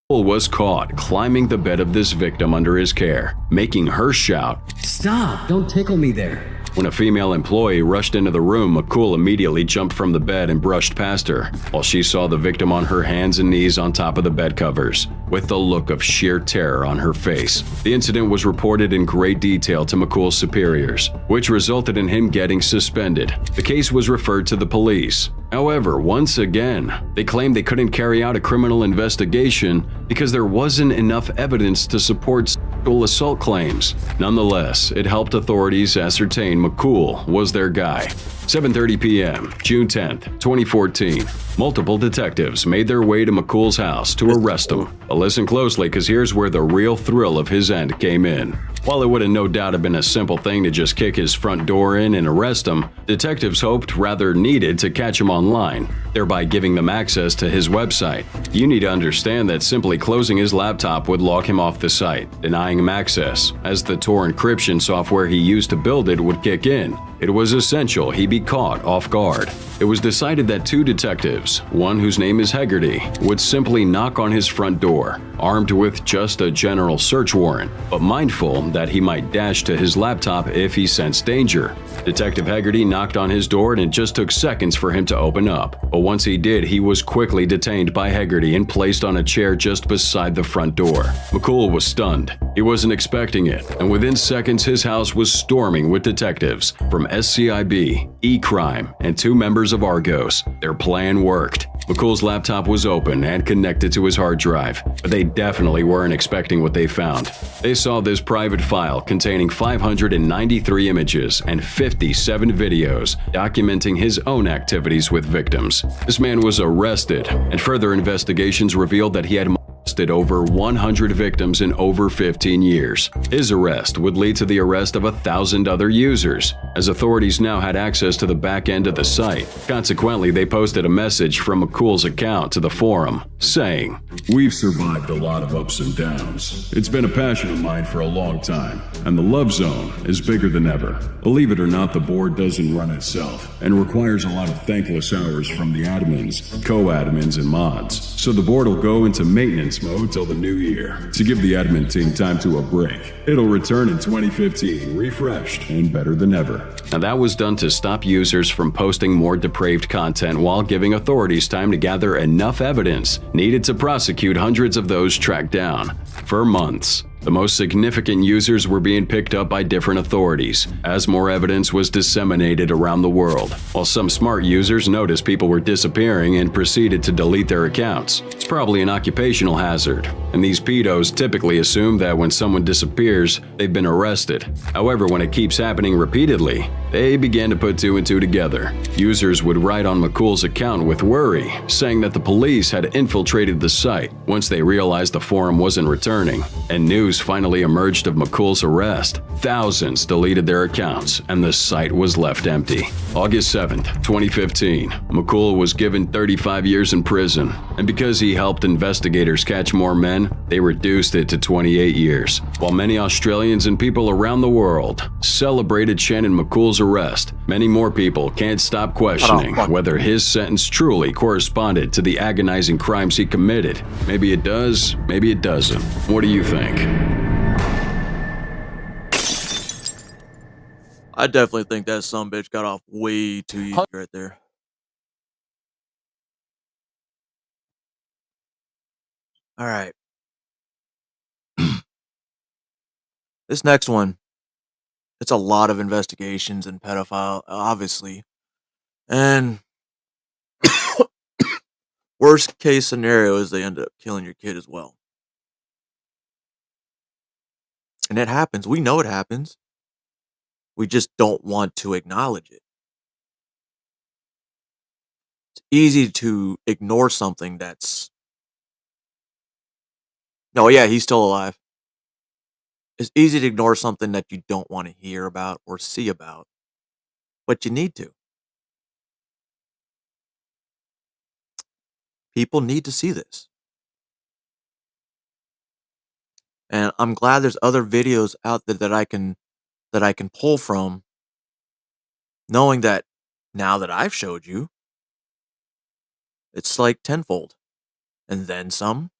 Was caught climbing the bed of this victim under his care, making her shout, "Stop! Don't tickle me there." When a female employee rushed into the room, McCool immediately jumped from the bed and brushed past her, while she saw the victim on her hands and knees on top of the bed covers, with the look of sheer terror on her face. The incident was reported in great detail to McCool's superiors, which resulted in him getting suspended. The case was referred to the police. However, once again, they claimed they couldn't carry out a criminal investigation because there wasn't enough evidence to support sexual assault claims. Nonetheless, it helped authorities ascertain McCool was their guy. 7:30 p.m., June 10th, 2014. Multiple detectives made their way to McCool's house to arrest him. But listen closely, because here's where the real thrill of his end came in. While it would have no doubt have been a simple thing to just kick his front door in and arrest him, detectives hoped, rather needed, to catch him online, thereby giving them access to his website. You need to understand that simply closing his laptop would lock him off the site, denying him access, as the Tor encryption software he used to build it would kick in. it was essential he be caught off guard. It was decided that 2 detectives, one whose name is Hegarty, would simply knock on his front door, armed with just a general search warrant, but mindful that he might dash to his laptop if he sensed danger. Detective Hegarty knocked on his door and it just took seconds for him to open up. But once he did, he was quickly detained by Hegarty and placed on a chair just beside the front door. McCool was stunned. He wasn't expecting it, and within seconds his house was storming with detectives from SCIB, E-Crime, and 2 members of Argos. Their plan worked. McCool's laptop was open and connected to his hard drive, but they definitely weren't expecting what they found. They saw this private file containing 593 images and 57 videos documenting his own activities with victims. This man was arrested, and further investigations revealed that he had molested over 100 victims in over 15 years. His arrest would lead to the arrest of 1,000 other users, as authorities now had access to the back end of the site. Consequently, they posted a message from McCool's account to the forum, saying, "We've survived a lot of ups and downs. It's been a passion of mine for a long time, and the Love Zone is bigger than ever. Believe it or not, the board doesn't run itself, and requires a lot of thankless hours from the admins, co-admins, and mods. So the board will go into maintenance mode till the new year, to give the admin team time to a break. It'll return in 2015, refreshed and better than ever." Now that was done to stop users from posting more depraved content while giving authorities time to gather enough evidence needed to prosecute hundreds of those tracked down. For months, the most significant users were being picked up by different authorities as more evidence was disseminated around the world, while some smart users noticed people were disappearing and proceeded to delete their accounts. It's probably an occupational hazard, and these pedos typically assume that when someone disappears, they've been arrested. However, when it keeps happening repeatedly, they began to put 2 and 2 together. Users would write on McCool's account with worry, saying that the police had infiltrated the site once they realized the forum wasn't returning, and news finally emerged of McCool's arrest. Thousands deleted their accounts, and the site was left empty. August 7th, 2015, McCool was given 35 years in prison, and because he helped investigators catch more men, they reduced it to 28 years. While many Australians and people around the world celebrated Shannon McCool's arrest, many more people can't stop questioning whether his sentence truly corresponded to the agonizing crimes he committed. Maybe it does, maybe it doesn't. What do you think? I definitely think that sumbitch got off way too easy right there. All right. This next one, it's a lot of investigations and pedophile, obviously. And worst case scenario is they end up killing your kid as well. And it happens. We know it happens. We just don't want to acknowledge it. It's easy to ignore something that's... No, yeah, he's still alive. It's easy to ignore something that you don't want to hear about or see about, but you need to. People need to see this. And I'm glad there's other videos out there that I can pull from, knowing that now that I've showed you, it's like tenfold. And then some,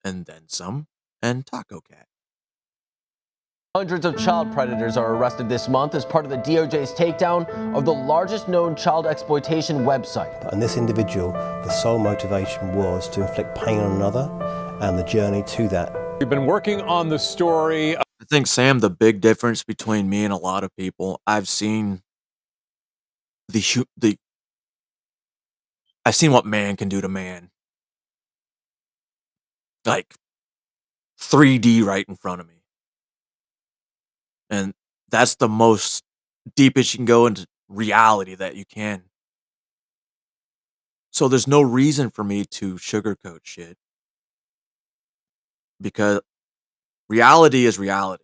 and then some, and Taco Cat. Hundreds of child predators are arrested this month as part of the DOJ's takedown of the largest known child exploitation website. And this individual, the sole motivation was to inflict pain on another, and the journey to that. We've been working on the story. I think, Sam, the big difference between me and a lot of people, I've seen I've seen what man can do to man. Like 3D right in front of me. And that's the most deepest you can go into reality that you can. So there's no reason for me to sugarcoat shit. Because reality is reality.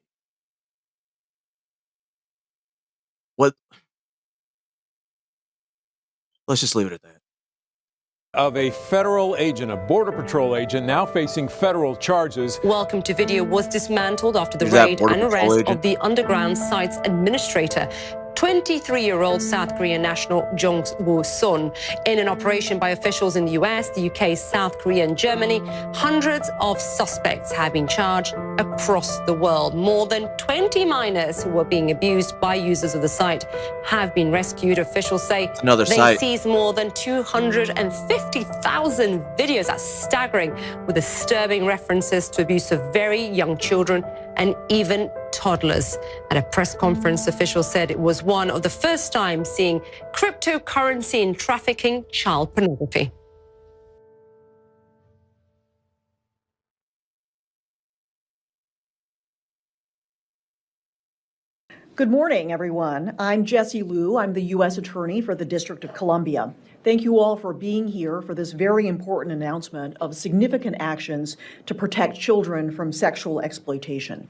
Let's just leave it at that. Of a federal agent, a Border Patrol agent, now facing federal charges. Welcome to Video was dismantled after the raid and arrest of the underground site's administrator. 23-year-old South Korean national Jung Woo-sun. In an operation by officials in the US, the UK, South Korea and Germany, hundreds of suspects have been charged across the world. More than 20 minors who were being abused by users of the site have been rescued. Officials say they seized more than 250,000 videos. That's staggering, with disturbing references to abuse of very young children and even toddlers. At a press conference, officials said it was one of the first times seeing cryptocurrency in trafficking child pornography. Good morning, everyone. I'm Jessie Liu. I'm the U.S. Attorney for the District of Columbia. Thank you all for being here for this very important announcement of significant actions to protect children from sexual exploitation.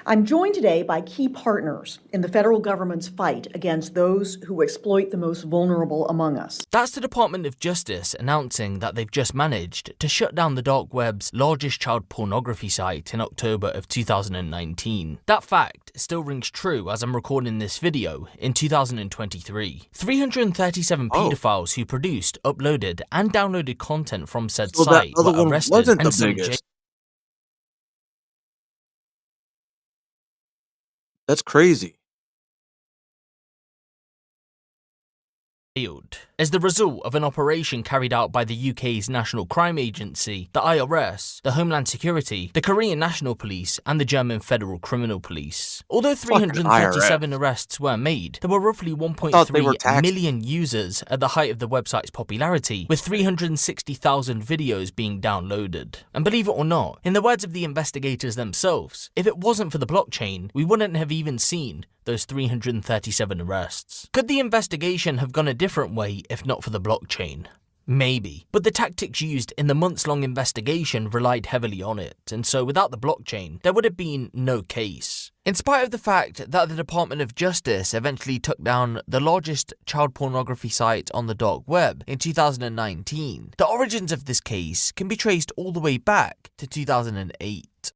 I'm joined today by key partners in the federal government's fight against those who exploit the most vulnerable among us. That's the Department of Justice announcing that they've just managed to shut down the dark web's largest child pornography site in October of 2019. That fact still rings true as I'm recording this video in 2023. 337 pedophiles who produced, uploaded, and downloaded content from said site were arrested and sent That's crazy. as the result of an operation carried out by the UK's National Crime Agency, the IRS, the Homeland Security, the Korean National Police, and the German Federal Criminal Police. Although 337 arrests were made, there were roughly 1.3 million users at the height of the website's popularity, with 360,000 videos being downloaded. And believe it or not, in the words of the investigators themselves, if it wasn't for the blockchain, we wouldn't have even seen those 337 arrests. Could the investigation have gone a different way if not for the blockchain? Maybe. But the tactics used in the months-long investigation relied heavily on it, and so without the blockchain, there would have been no case. In spite of the fact that the Department of Justice eventually took down the largest child pornography site on the dark web in 2019, the origins of this case can be traced all the way back to 2008.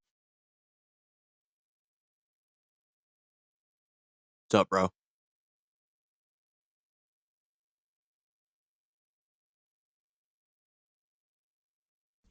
What's up, bro?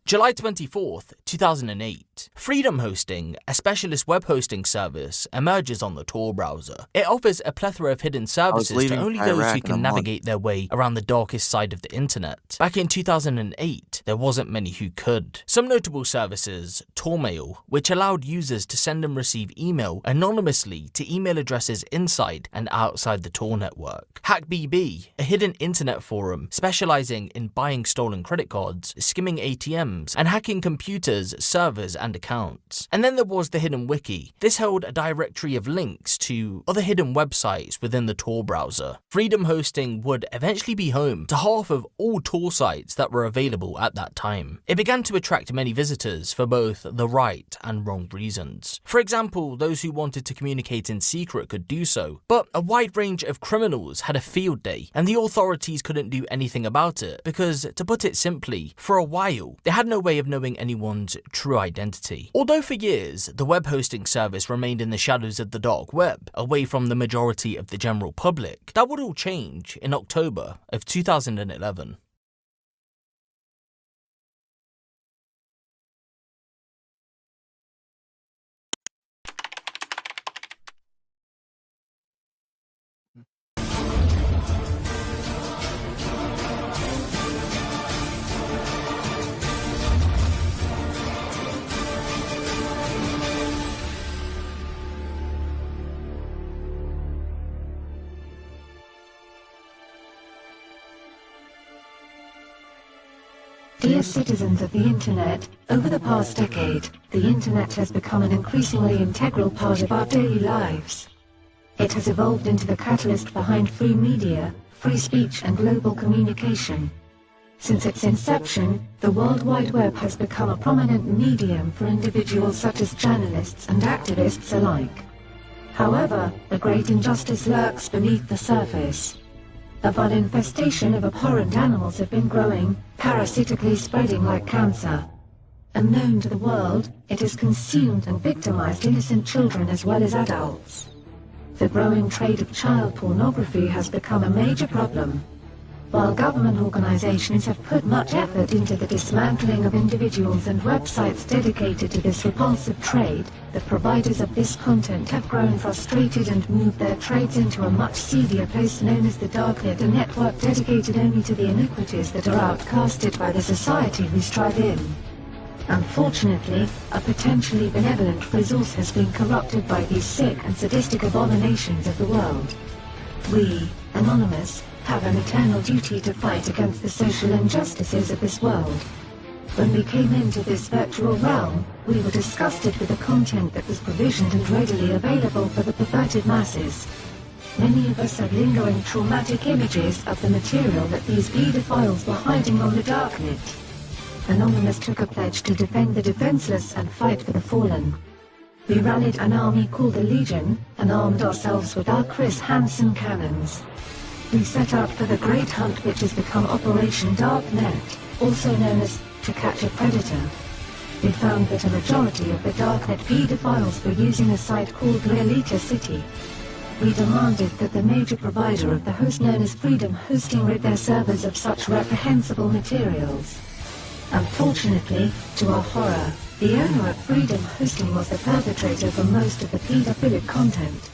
July 24th, 2008. Freedom Hosting, a specialist web hosting service, emerges on the Tor browser. It offers a plethora of hidden services to only those who can navigate their way around the darkest side of the internet. Back in 2008, there wasn't many who could. Some notable services: Tormail, which allowed users to send and receive email anonymously to email addresses inside and outside the Tor network. HackBB, a hidden internet forum specializing in buying stolen credit cards, skimming ATMs, and hacking computers, servers, and accounts. And then there was the Hidden Wiki. This held a directory of links to other hidden websites within the Tor browser. Freedom Hosting would eventually be home to half of all Tor sites that were available at that time. It began to attract many visitors for both the right and wrong reasons. For example, those who wanted to communicate in secret could do so, but a wide range of criminals had a field day, and the authorities couldn't do anything about it because, to put it simply, for a while, they had no way of knowing anyone's true identity. Although for years, the web hosting service remained in the shadows of the dark web, away from the majority of the general public, that would all change in October of 2011. Dear citizens of the Internet, over the past decade, the Internet has become an increasingly integral part of our daily lives. It has evolved into the catalyst behind free media, free speech, and global communication. Since its inception, the World Wide Web has become a prominent medium for individuals such as journalists and activists alike. However, a great injustice lurks beneath the surface. A vile infestation of abhorrent animals have been growing, parasitically spreading like cancer. Unknown to the world, it has consumed and victimized innocent children as well as adults. The growing trade of child pornography has become a major problem. While government organizations have put much effort into the dismantling of individuals and websites dedicated to this repulsive trade, the providers of this content have grown frustrated and moved their trades into a much seedier place known as the Darknet, a network dedicated only to the iniquities that are outcasted by the society we strive in. Unfortunately, a potentially benevolent resource has been corrupted by these sick and sadistic abominations of the world. We, Anonymous, have an eternal duty to fight against the social injustices of this world. When we came into this virtual realm, we were disgusted with the content that was provisioned and readily available for the perverted masses. Many of us had lingering traumatic images of the material that these pedophiles were hiding on the Darknet. Anonymous took a pledge to defend the defenseless and fight for the fallen. We rallied an army called the Legion and armed ourselves with our Chris Hansen cannons. We set out for the great hunt which has become Operation Darknet, also known as To Catch a Predator. We found that a majority of the Darknet pedophiles were using a site called Realita City. We demanded that the major provider of the host known as Freedom Hosting rid their servers of such reprehensible materials. Unfortunately, to our horror, the owner of Freedom Hosting was the perpetrator for most of the pedophilic content.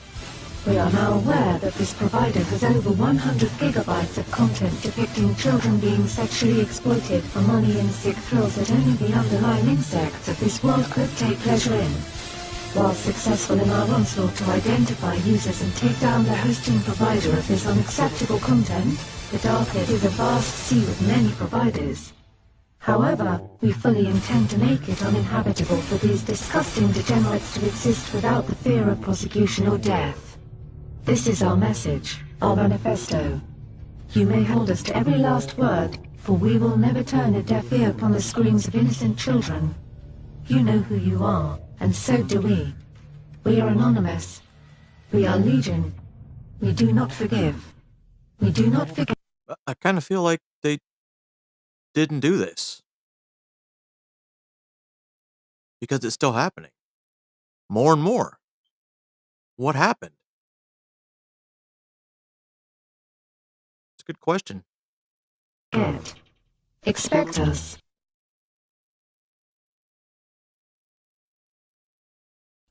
We are now aware that this provider has over 100 gigabytes of content depicting children being sexually exploited for money and sick thrills that only the underlying insects of this world could take pleasure in. While successful in our onslaught to identify users and take down the hosting provider of this unacceptable content, the Darknet is a vast sea with many providers. However, we fully intend to make it uninhabitable for these disgusting degenerates to exist without the fear of prosecution or death. This is our message, our manifesto. You may hold us to every last word, for we will never turn a deaf ear upon the screams of innocent children. You know who you are, and so do we. We are Anonymous. We are Legion. We do not forgive. We do not forget. I kind of feel like they didn't do this. Because it's still happening. More and more. What happened? It's a good question. Expect us.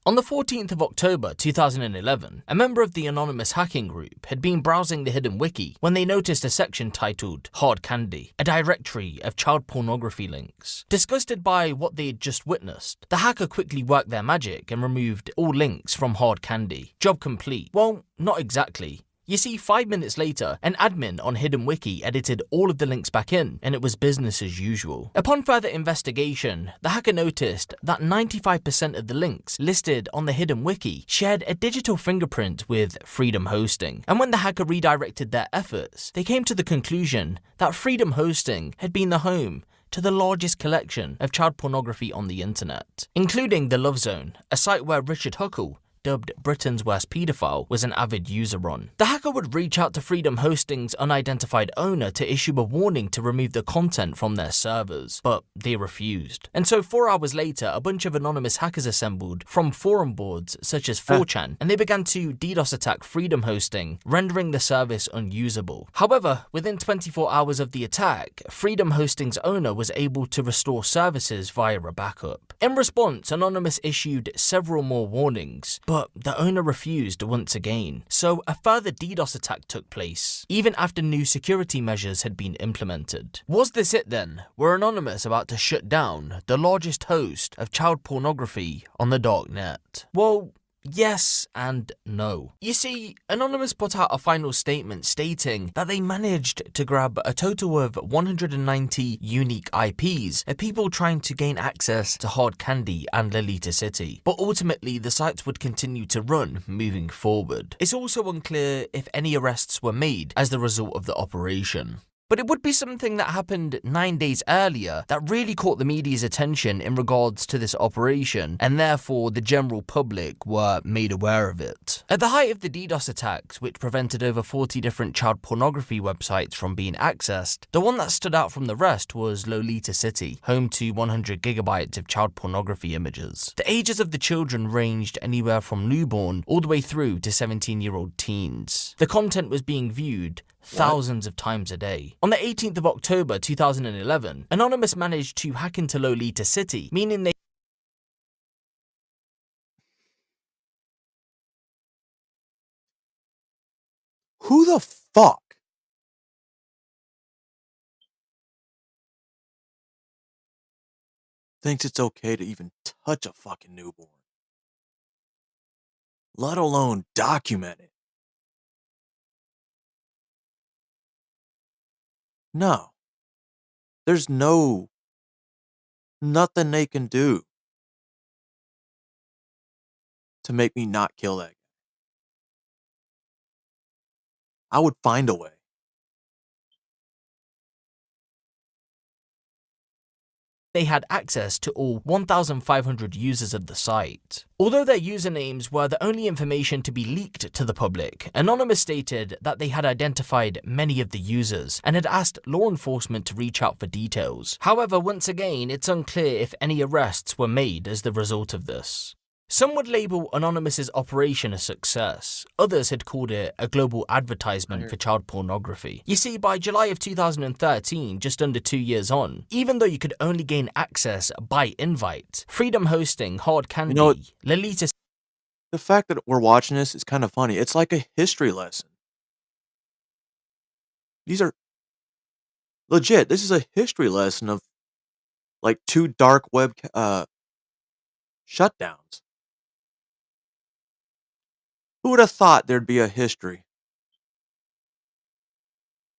On the 14th of October 2011, a member of the anonymous hacking group had been browsing the hidden wiki when they noticed a section titled Hard Candy, a directory of child pornography links. Disgusted by what they had just witnessed, the hacker quickly worked their magic and removed all links from Hard Candy. Job complete. Well, not exactly. You see, 5 minutes later, an admin on Hidden Wiki edited all of the links back in, and it was business as usual. Upon further investigation, the hacker noticed that 95% of the links listed on the Hidden Wiki shared a digital fingerprint with Freedom Hosting. And when the hacker redirected their efforts, they came to the conclusion that Freedom Hosting had been the home to the largest collection of child pornography on the internet, including the Love Zone, a site where Richard Huckle, dubbed Britain's worst paedophile, was an avid user on. The hacker would reach out to Freedom Hosting's unidentified owner to issue a warning to remove the content from their servers, but they refused. And so 4 hours later, a bunch of anonymous hackers assembled from forum boards such as 4chan, and they began to DDoS attack Freedom Hosting, rendering the service unusable. However, within 24 hours of the attack, Freedom Hosting's owner was able to restore services via a backup. In response, Anonymous issued several more warnings, but the owner refused once again, so a further DDoS attack took place, even after new security measures had been implemented. Was this it then? Were Anonymous about to shut down the largest host of child pornography on the darknet? Well, yes and no. You see, Anonymous put out a final statement stating that they managed to grab a total of 190 unique IPs of people trying to gain access to Hard Candy and Lolita City, but ultimately the sites would continue to run moving forward. It's also unclear if any arrests were made as the result of the operation. But it would be something that happened 9 days earlier that really caught the media's attention in regards to this operation, and therefore the general public were made aware of it. At the height of the DDoS attacks, which prevented over 40 different child pornography websites from being accessed, the one that stood out from the rest was Lolita City, home to 100 gigabytes of child pornography images. The ages of the children ranged anywhere from newborn all the way through to 17-year-old teens. The content was being viewed thousands of times a day. On the 18th of October 2011, Anonymous managed to hack into Lolita City, meaning they Who the fuck thinks it's okay to even touch a fucking newborn? Let alone document it. No. There's nothing they can do to make me not kill that guy. I would find a way. They had access to all 1,500 users of the site. Although their usernames were the only information to be leaked to the public, Anonymous stated that they had identified many of the users and had asked law enforcement to reach out for details. However, once again, it's unclear if any arrests were made as the result of this. Some would label Anonymous's operation a success. Others had called it a global advertisement for child pornography. You see, by July of 2013, just under 2 years on, even though you could only gain access by invite, Freedom Hosting, Hard Candy, Lolita... The fact that we're watching this is kind of funny. It's like a history lesson. These are... Legit, this is a history lesson of, like, 2 dark web shutdowns. Who would have thought there'd be a history?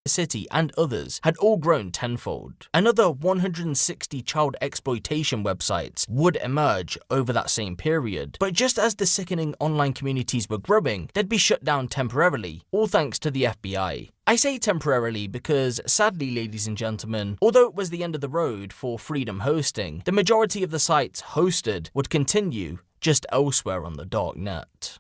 City and others had all grown tenfold. Another 160 child exploitation websites would emerge over that same period. But just as the sickening online communities were growing, they'd be shut down temporarily, all thanks to the FBI. I say temporarily because, sadly, ladies and gentlemen, although it was the end of the road for Freedom Hosting, the majority of the sites hosted would continue just elsewhere on the dark net.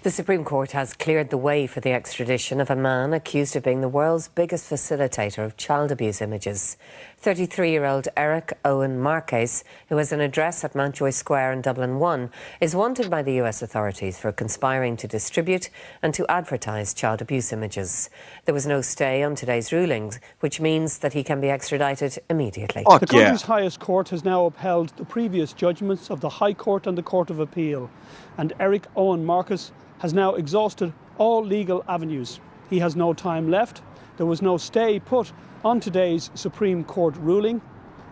The Supreme Court has cleared the way for the extradition of a man accused of being the world's biggest facilitator of child abuse images. 33-year-old Eric Owen Marquez, who has an address at Mountjoy Square in Dublin 1, is wanted by the US authorities for conspiring to distribute and to advertise child abuse images. There was no stay on today's rulings, which means that he can be extradited immediately. The country's highest court has now upheld the previous judgments of the High Court and the Court of Appeal, and Eric Owen Marquez has now exhausted all legal avenues. He has no time left. There was no stay put on today's Supreme Court ruling,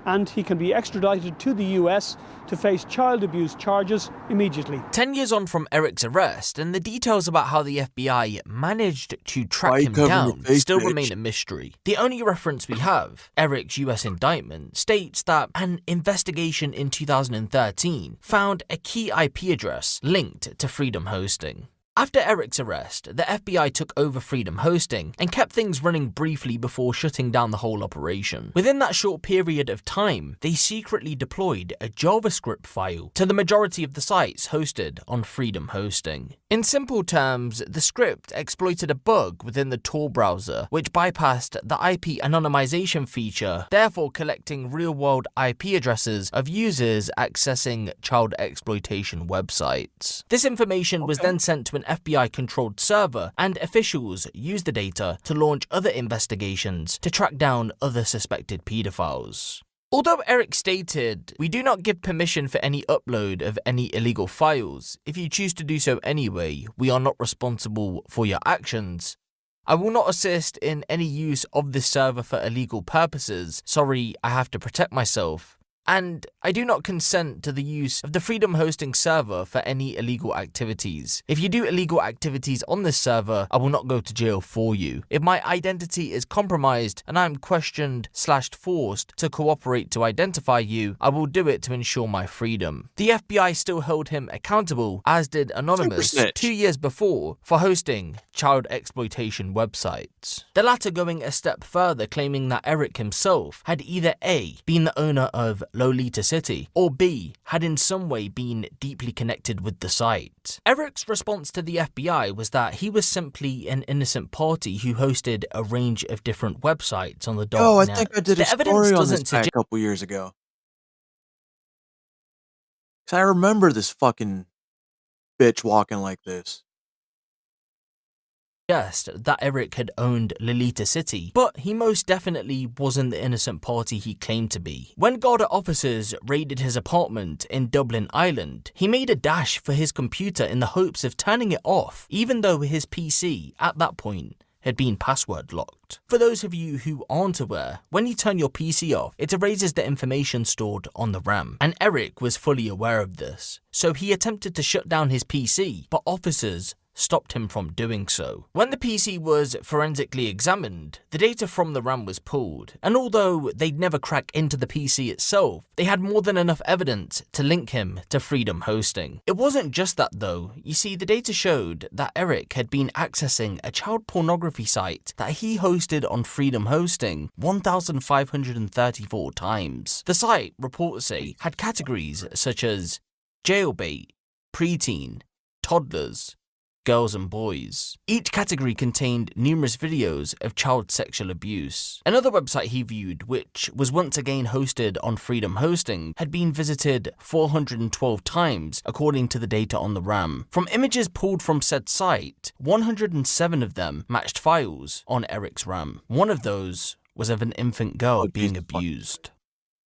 and he can be extradited to the US to face child abuse charges immediately. 10 years on from Eric's arrest, and the details about how the FBI managed to track him down still remain a mystery. The only reference we have, Eric's US indictment, states that an investigation in 2013 found a key IP address linked to Freedom Hosting. After Eric's arrest, the FBI took over Freedom Hosting and kept things running briefly before shutting down the whole operation. Within that short period of time, they secretly deployed a JavaScript file to the majority of the sites hosted on Freedom Hosting. In simple terms, the script exploited a bug within the Tor browser, which bypassed the IP anonymization feature, therefore collecting real-world IP addresses of users accessing child exploitation websites. This information was then sent to an FBI-controlled server, and officials used the data to launch other investigations to track down other suspected pedophiles. Although Eric stated, "We do not give permission for any upload of any illegal files. If you choose to do so anyway, we are not responsible for your actions. I will not assist in any use of this server for illegal purposes. Sorry, I have to protect myself." and I do not consent to the use of the Freedom Hosting server for any illegal activities. If you do illegal activities on this server, I will not go to jail for you. If my identity is compromised and I am questioned/forced to cooperate to identify you, I will do it to ensure my freedom. The FBI still held him accountable, as did Anonymous 2 years before, for hosting child exploitation websites. The latter going a step further, claiming that Eric himself had either A, been the owner of Lolita City, or B, had in some way been deeply connected with the site. Eric's response to the FBI was that he was simply an innocent party who hosted a range of different websites on the dark Oh, I net. think I did a story on this guy a couple years ago. 'Cause I remember this fucking bitch walking like this. That Eric had owned Lolita City, but he most definitely wasn't the innocent party he claimed to be. When Garda officers raided his apartment in Dublin, Ireland, he made a dash for his computer in the hopes of turning it off, even though his PC, at that point, had been password locked. For those of you who aren't aware, when you turn your PC off, it erases the information stored on the RAM, and Eric was fully aware of this, so he attempted to shut down his PC, but officers stopped him from doing so. When the PC was forensically examined, the data from the RAM was pulled, and although they'd never crack into the PC itself, they had more than enough evidence to link him to Freedom Hosting. It wasn't just that though. You see, the data showed that Eric had been accessing a child pornography site that he hosted on Freedom Hosting 1,534 times. The site, reports say, had categories such as jailbait, preteen, toddlers, girls and boys. Each category contained numerous videos of child sexual abuse. Another website he viewed, which was once again hosted on Freedom Hosting, had been visited 412 times according to the data on the RAM. From images pulled from said site, 107 of them matched files on Eric's RAM. One of those was of an infant girl being abused.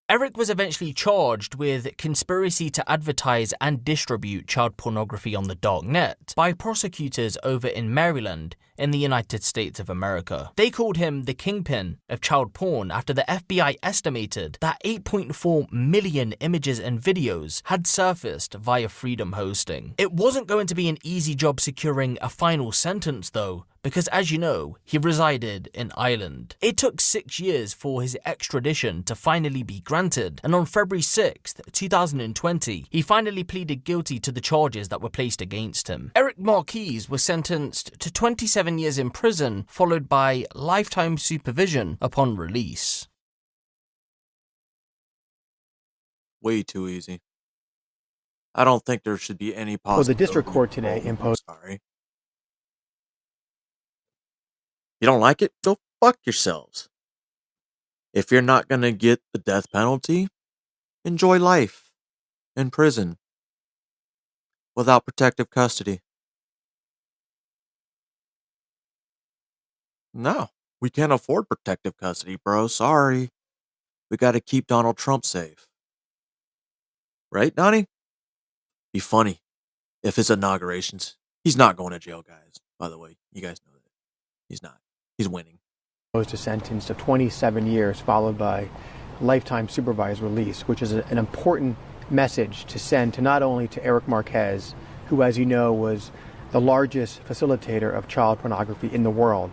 Eric was eventually charged with conspiracy to advertise and distribute child pornography on the dark net by prosecutors over in Maryland in the United States of America. They called him the kingpin of child porn after the FBI estimated that 8.4 million images and videos had surfaced via Freedom Hosting. It wasn't going to be an easy job securing a final sentence though, because as you know, he resided in Ireland. It took 6 years for his extradition to finally be granted, and on February 6th, 2020, he finally pleaded guilty to the charges that were placed against him. Eric Marquez was sentenced to 27 years in prison, followed by lifetime supervision upon release. Way too easy. I don't think there should be any possibility. Well, the district court today imposed... Sorry. You don't like it? Go fuck yourselves. If you're not going to get the death penalty, enjoy life in prison without protective custody. No, we can't afford protective custody, bro. Sorry. We got to keep Donald Trump safe. Right, Donnie? Be funny if his inaugurations. He's not going to jail, guys. By the way, you guys know that. He's not. He's winning. Imposed a sentence of 27 years followed by lifetime supervised release, which is an important message to send to not only to Eric Marquez, who, as you know, was the largest facilitator of child pornography in the world,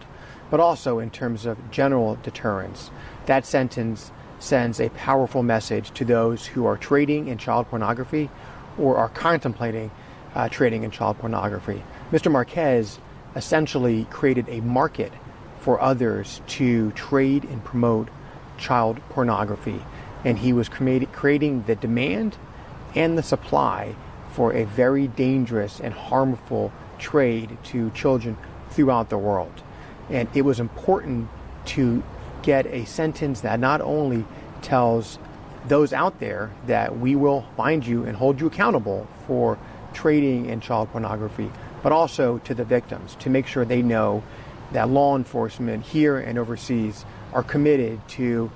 but also in terms of general deterrence. That sentence sends a powerful message to those who are trading in child pornography or are contemplating trading in child pornography. Mr. Marquez essentially created a market for others to trade and promote child pornography. And he was creating the demand and the supply for a very dangerous and harmful trade to children throughout the world. And it was important to get a sentence that not only tells those out there that we will find you and hold you accountable for trading in child pornography, but also to the victims to make sure they know that law enforcement here and overseas are committed to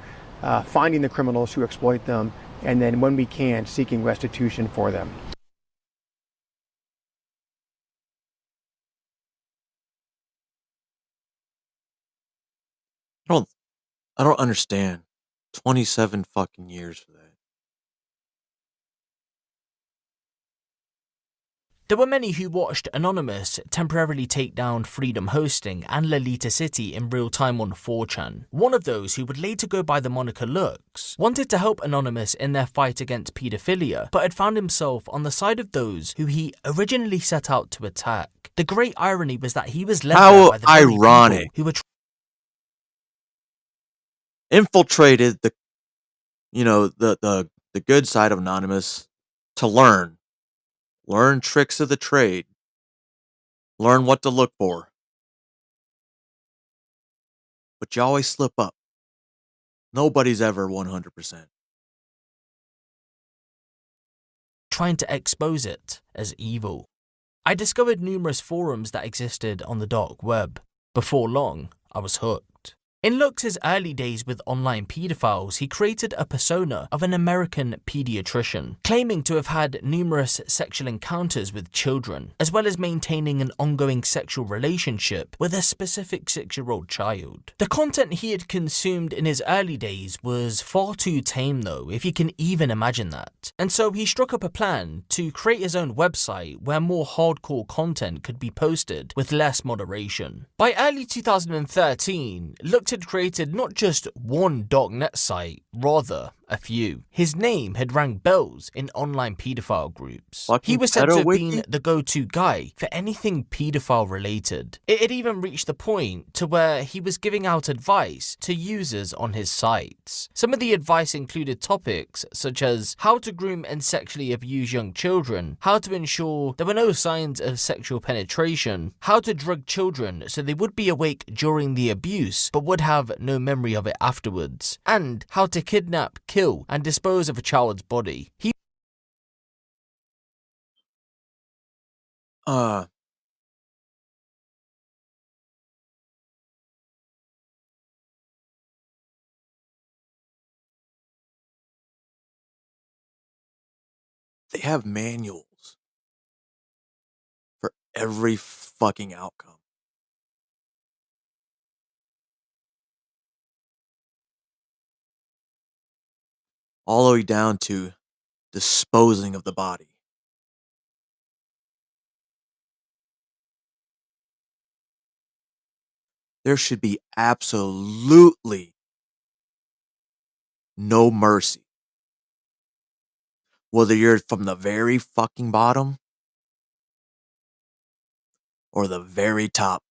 finding the criminals who exploit them, and then when we can, seeking restitution for them. I don't understand. 27 fucking years for that. There were many who watched Anonymous temporarily take down Freedom Hosting and Lolita City in real time on 4chan. One of those, who would later go by the moniker Lux, wanted to help Anonymous in their fight against paedophilia, but had found himself on the side of those who he originally set out to attack. The great irony was that he was led there by the very ironic. people who were Infiltrated the good side of Anonymous to learn tricks of the trade, learn what to look for. But you always slip up. Nobody's ever 100%. trying to expose it as evil. I discovered numerous forums that existed on the dark web. Before long, I was hooked. In Lux's early days with online pedophiles, he created a persona of an American pediatrician, claiming to have had numerous sexual encounters with children, as well as maintaining an ongoing sexual relationship with a specific 6-year-old child. The content he had consumed in his early days was far too tame though, if you can even imagine that. And so he struck up a plan to create his own website where more hardcore content could be posted with less moderation. By early 2013, Lux had created not just one darknet site, rather a few. His name had rang bells in online pedophile groups. He was said to have been the go-to guy for anything pedophile related. It had even reached the point to where he was giving out advice to users on his sites. Some of the advice included topics such as how to groom and sexually abuse young children, how to ensure there were no signs of sexual penetration, how to drug children so they would be awake during the abuse but would have no memory of it afterwards, and how to kidnap, kill, and dispose of a child's body. They have manuals for every fucking outcome. All the way down to disposing of the body. There should be absolutely no mercy. Whether you're from the very fucking bottom or the very top.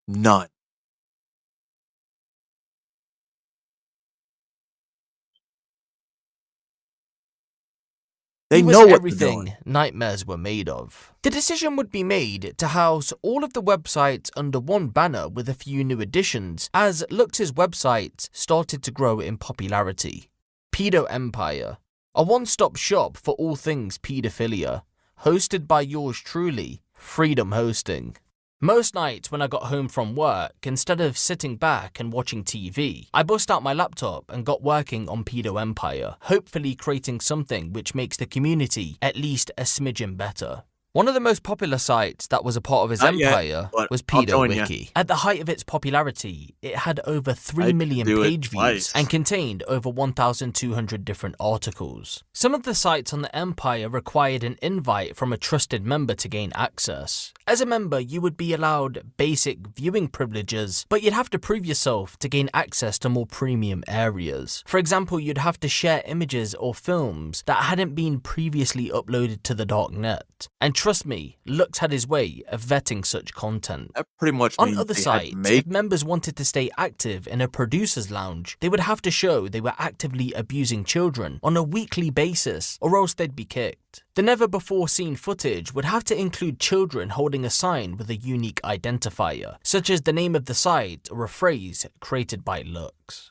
None. They know what everything nightmares were made of. The decision would be made to house all of the websites under one banner with a few new additions as Lux's website started to grow in popularity. Pedo Empire, a one-stop shop for all things pedophilia, hosted by yours truly, Freedom Hosting. Most nights when I got home from work, instead of sitting back and watching TV, I bust out my laptop and got working on Pedo Empire, hopefully creating something which makes the community at least a smidgen better. One of the most popular sites that was a part of his empire was PedoWiki. At the height of its popularity, it had over 3 million page views and contained over 1,200 different articles. Some of the sites on the empire required an invite from a trusted member to gain access. As a member, you would be allowed basic viewing privileges, but you'd have to prove yourself to gain access to more premium areas. For example, you'd have to share images or films that hadn't been previously uploaded to the darknet. And trust me, Lux had his way of vetting such content. That pretty much on other sites, if members wanted to stay active in a producer's lounge, they would have to show they were actively abusing children on a weekly basis, or else they'd be kicked. The never-before-seen footage would have to include children holding a sign with a unique identifier, such as the name of the site or a phrase created by Lux.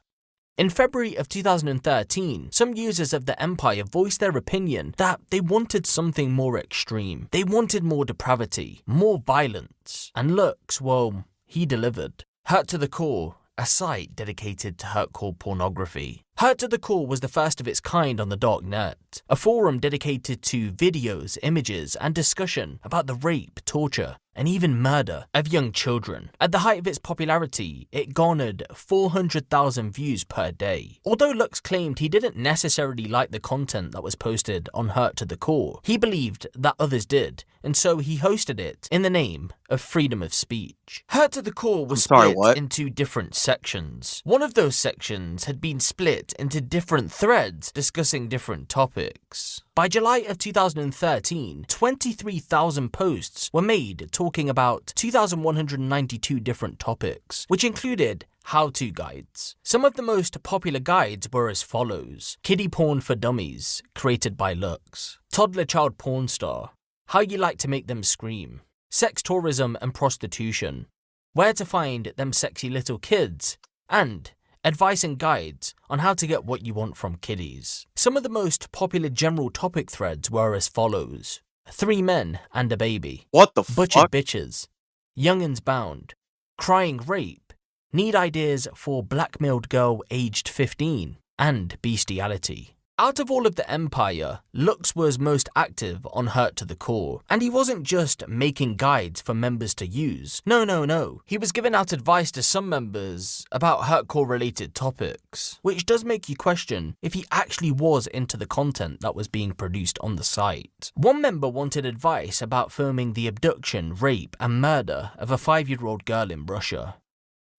In February of 2013, some users of the Empire voiced their opinion that they wanted something more extreme. They wanted more depravity, more violence, and Lux, well, he delivered. Hurt to the Core, a site dedicated to hardcore pornography. Hurt to the Core was the first of its kind on the darknet, a forum dedicated to videos, images, and discussion about the rape, torture, and even murder of young children. At the height of its popularity, it garnered 400,000 views per day. Although Lux claimed he didn't necessarily like the content that was posted on Hurt to the Core, he believed that others did, and so he hosted it in the name of freedom of speech. Hurt to the Core was split into different sections. One of those sections had been split into different threads discussing different topics. By July of 2013, 23,000 posts were made talking about 2,192 different topics, which included how-to guides. Some of the most popular guides were as follows: kiddie porn for dummies, created by Lux; toddler child porn star, how you like to make them scream; sex tourism and prostitution, where to find them sexy little kids, and advice and guides on how to get what you want from kiddies. Some of the most popular general topic threads were as follows: 3 men and a baby. What the Butchered fuck? bitches. Young'uns bound. Crying rape. Need ideas for blackmailed girl aged 15. And bestiality. Out of all of the Empire, Lux was most active on Hurt to the Core, and he wasn't just making guides for members to use. No. He was giving out advice to some members about Hurtcore related topics, which does make you question if he actually was into the content that was being produced on the site. One member wanted advice about filming the abduction, rape, and murder of a 5-year-old girl in Russia.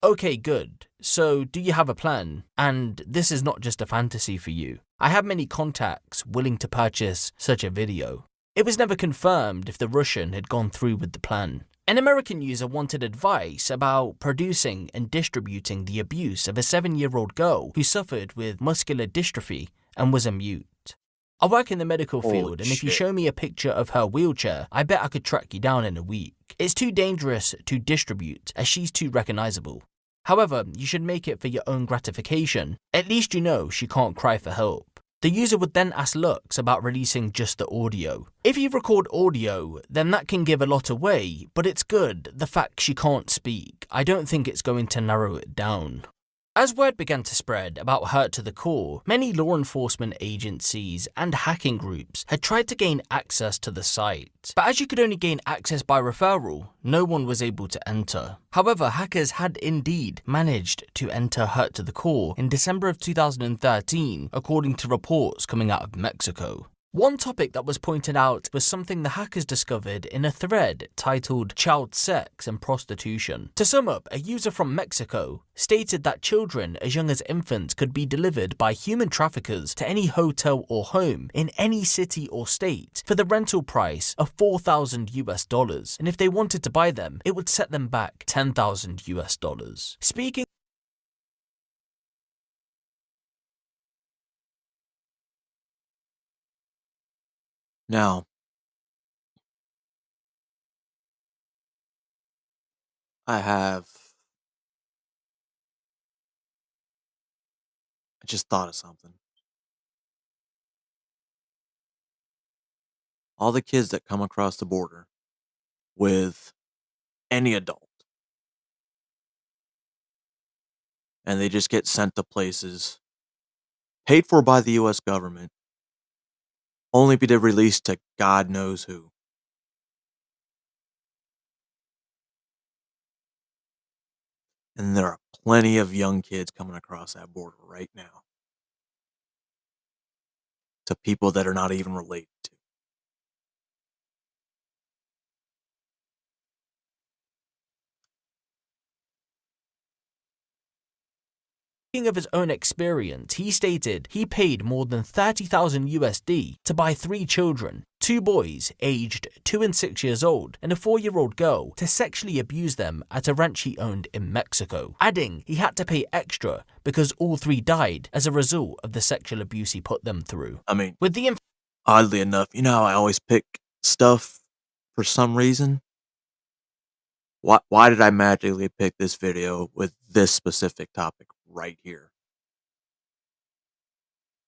Okay, good. So, do you have a plan? And this is not just a fantasy for you. I have many contacts willing to purchase such a video. It was never confirmed if the Russian had gone through with the plan. An American user wanted advice about producing and distributing the abuse of a 7-year-old girl who suffered with muscular dystrophy and was a mute. I work in the medical field, and if you show me a picture of her wheelchair, I bet I could track you down in a week. It's too dangerous to distribute, as she's too recognizable. However, you should make it for your own gratification. At least you know she can't cry for help. The user would then ask Lux about releasing just the audio. If you record audio, then that can give a lot away, but it's good, the fact she can't speak. I don't think it's going to narrow it down. As word began to spread about Hurt to the Core, many law enforcement agencies and hacking groups had tried to gain access to the site. But as you could only gain access by referral, no one was able to enter. However, hackers had indeed managed to enter Hurt to the Core in December of 2013, according to reports coming out of Mexico. One topic that was pointed out was something the hackers discovered in a thread titled Child Sex and Prostitution. To sum up, a user from Mexico stated that children as young as infants could be delivered by human traffickers to any hotel or home in any city or state for the rental price of $4,000 US, and if they wanted to buy them, it would set them back $10,000 US. Speaking Now, I just thought of something. All the kids that come across the border with any adult, and they just get sent to places paid for by the US government, only be released to God knows who. And there are plenty of young kids coming across that border right now to people that are not even related to. of his own experience, he stated he paid more than $30,000 USD to buy 3 children, 2 boys aged 2 and 6 years old and a 4-year-old girl, to sexually abuse them at a ranch he owned in Mexico, adding he had to pay extra because all 3 died as a result of the sexual abuse he put them through. I mean, with the oddly enough, you know how I always pick stuff for some reason? Why did I magically pick this video with this specific topic right here?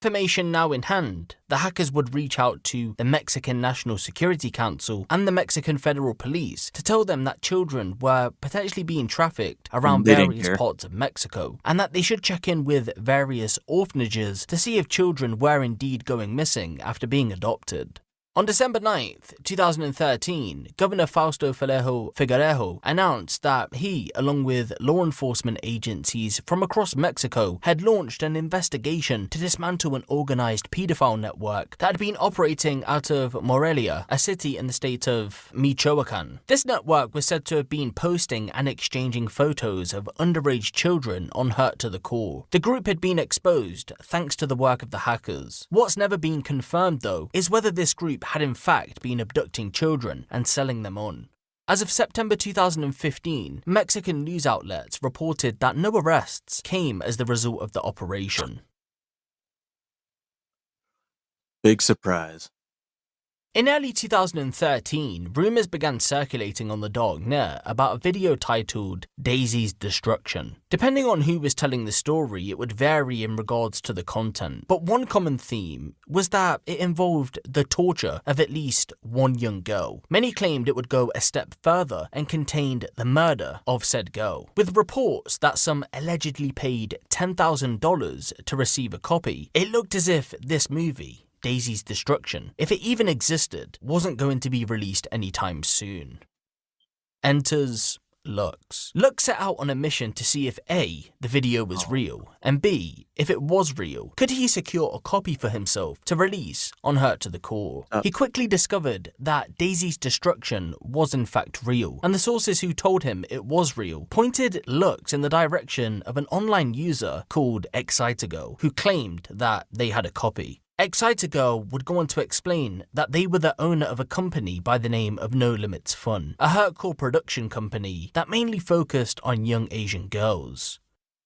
Information now in hand, the hackers would reach out to the Mexican National Security Council and the Mexican Federal Police to tell them that children were potentially being trafficked around various parts of Mexico, and that they should check in with various orphanages to see if children were indeed going missing after being adopted. On December 9th, 2013, Governor Fausto Figueiredo announced that he, along with law enforcement agencies from across Mexico, had launched an investigation to dismantle an organized pedophile network that had been operating out of Morelia, a city in the state of Michoacan. This network was said to have been posting and exchanging photos of underage children on Hurt to the Core. The group had been exposed thanks to the work of the hackers. What's never been confirmed, though, is whether this group had in fact been abducting children and selling them on. As of September 2015, Mexican news outlets reported that no arrests came as the result of the operation. Big surprise. In early 2013, rumors began circulating on the darknet about a video titled Daisy's Destruction. Depending on who was telling the story, it would vary in regards to the content, but one common theme was that it involved the torture of at least one young girl. Many claimed it would go a step further and contained the murder of said girl, with reports that some allegedly paid $10,000 to receive a copy. It looked as if this movie, Daisy's Destruction, if it even existed, wasn't going to be released anytime soon. Enters Lux. Lux set out on a mission to see if A, the video was real, and B, if it was real, could he secure a copy for himself to release on Hurt to the Core. He quickly discovered that Daisy's Destruction was in fact real, and the sources who told him it was real pointed Lux in the direction of an online user called Excitagirl, who claimed that they had a copy. Excitagirl would go on to explain that they were the owner of a company by the name of No Limits Fun, a hardcore production company that mainly focused on young Asian girls.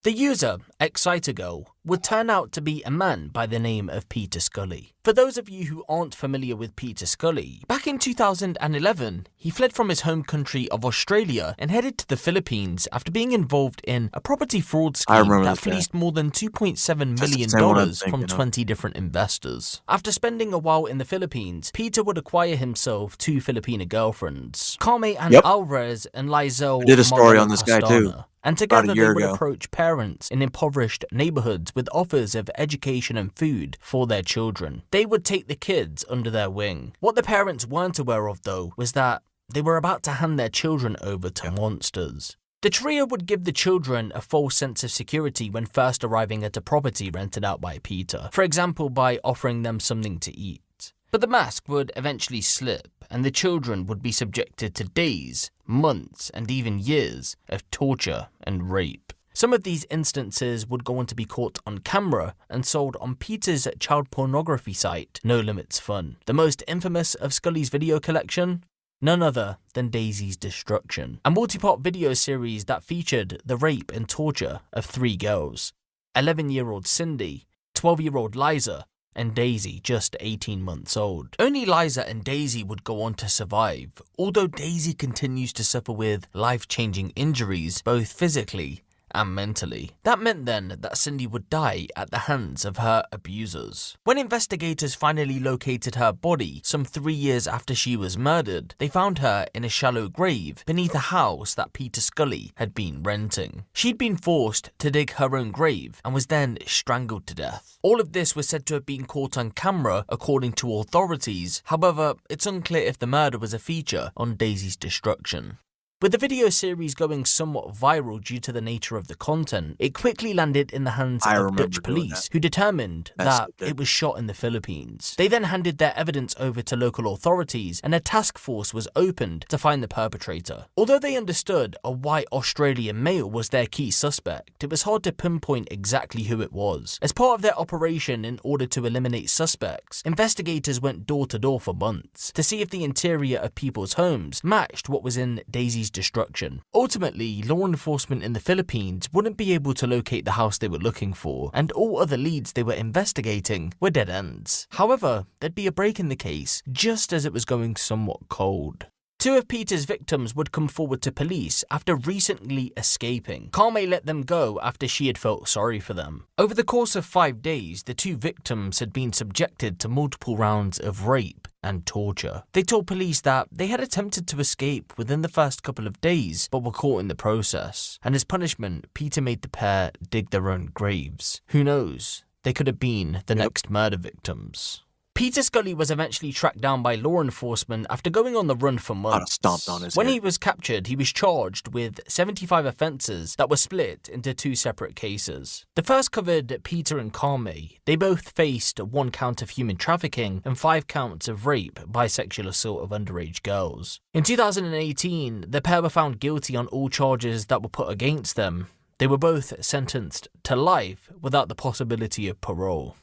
The user, Excitagirl, would turn out to be a man by the name of Peter Scully. For those of you who aren't familiar with Peter Scully, back in 2011, he fled from his home country of Australia and headed to the Philippines after being involved in a property fraud scheme that fleeced more than $2.7 million from 20 different investors. After spending a while in the Philippines, Peter would acquire himself 2 Filipino girlfriends, Carme Ann Alvarez and Lizelle. I did a story on this guy too. And together they would approach parents in impoverished neighborhoods with offers of education and food for their children. They would take the kids under their wing. What the parents weren't aware of, though, was that they were about to hand their children over to monsters. The trio would give the children a false sense of security when first arriving at a property rented out by Peter, for example by offering them something to eat. But the mask would eventually slip, and the children would be subjected to days, months, and even years of torture and rape. Some of these instances would go on to be caught on camera and sold on Peter's child pornography site, No Limits Fun. The most infamous of Scully's video collection? None other than Daisy's Destruction, a multi-part video series that featured the rape and torture of 3 girls, 11-year-old Cindy, 12-year-old Liza, and Daisy, just 18 months old. Only Liza and Daisy would go on to survive, although Daisy continues to suffer with life-changing injuries, both physically and mentally. That meant then that Cindy would die at the hands of her abusers. When investigators finally located her body some 3 years after she was murdered, they found her in a shallow grave beneath a house that Peter Scully had been renting. She'd been forced to dig her own grave and was then strangled to death. All of this was said to have been caught on camera according to authorities. However, it's unclear if the murder was a feature on Daisy's Destruction. With the video series going somewhat viral due to the nature of the content, it quickly landed in the hands of Dutch police, who determined that it was shot in the Philippines. They then handed their evidence over to local authorities, and a task force was opened to find the perpetrator. Although they understood a white Australian male was their key suspect, it was hard to pinpoint exactly who it was. As part of their operation in order to eliminate suspects, investigators went door to door for months to see if the interior of people's homes matched what was in Daisy's Destruction. Ultimately, law enforcement in the Philippines wouldn't be able to locate the house they were looking for, and all other leads they were investigating were dead ends. However, there'd be a break in the case just as it was going somewhat cold. 2 of Peter's victims would come forward to police after recently escaping. Carme let them go after she had felt sorry for them. Over the course of 5 days, the 2 victims had been subjected to multiple rounds of rape and torture. They told police that they had attempted to escape within the first couple of days, but were caught in the process. And as punishment, Peter made the pair dig their own graves. Who knows? They could have been the next murder victims. Peter Scully was eventually tracked down by law enforcement after going on the run for months. Stomped on his When head. he was captured, he was charged with 75 offences that were split into 2 separate cases. The first covered Peter and Carme. They both faced 1 count of human trafficking and 5 counts of rape by sexual assault of underage girls. In 2018, the pair were found guilty on all charges that were put against them. They were both sentenced to life without the possibility of parole.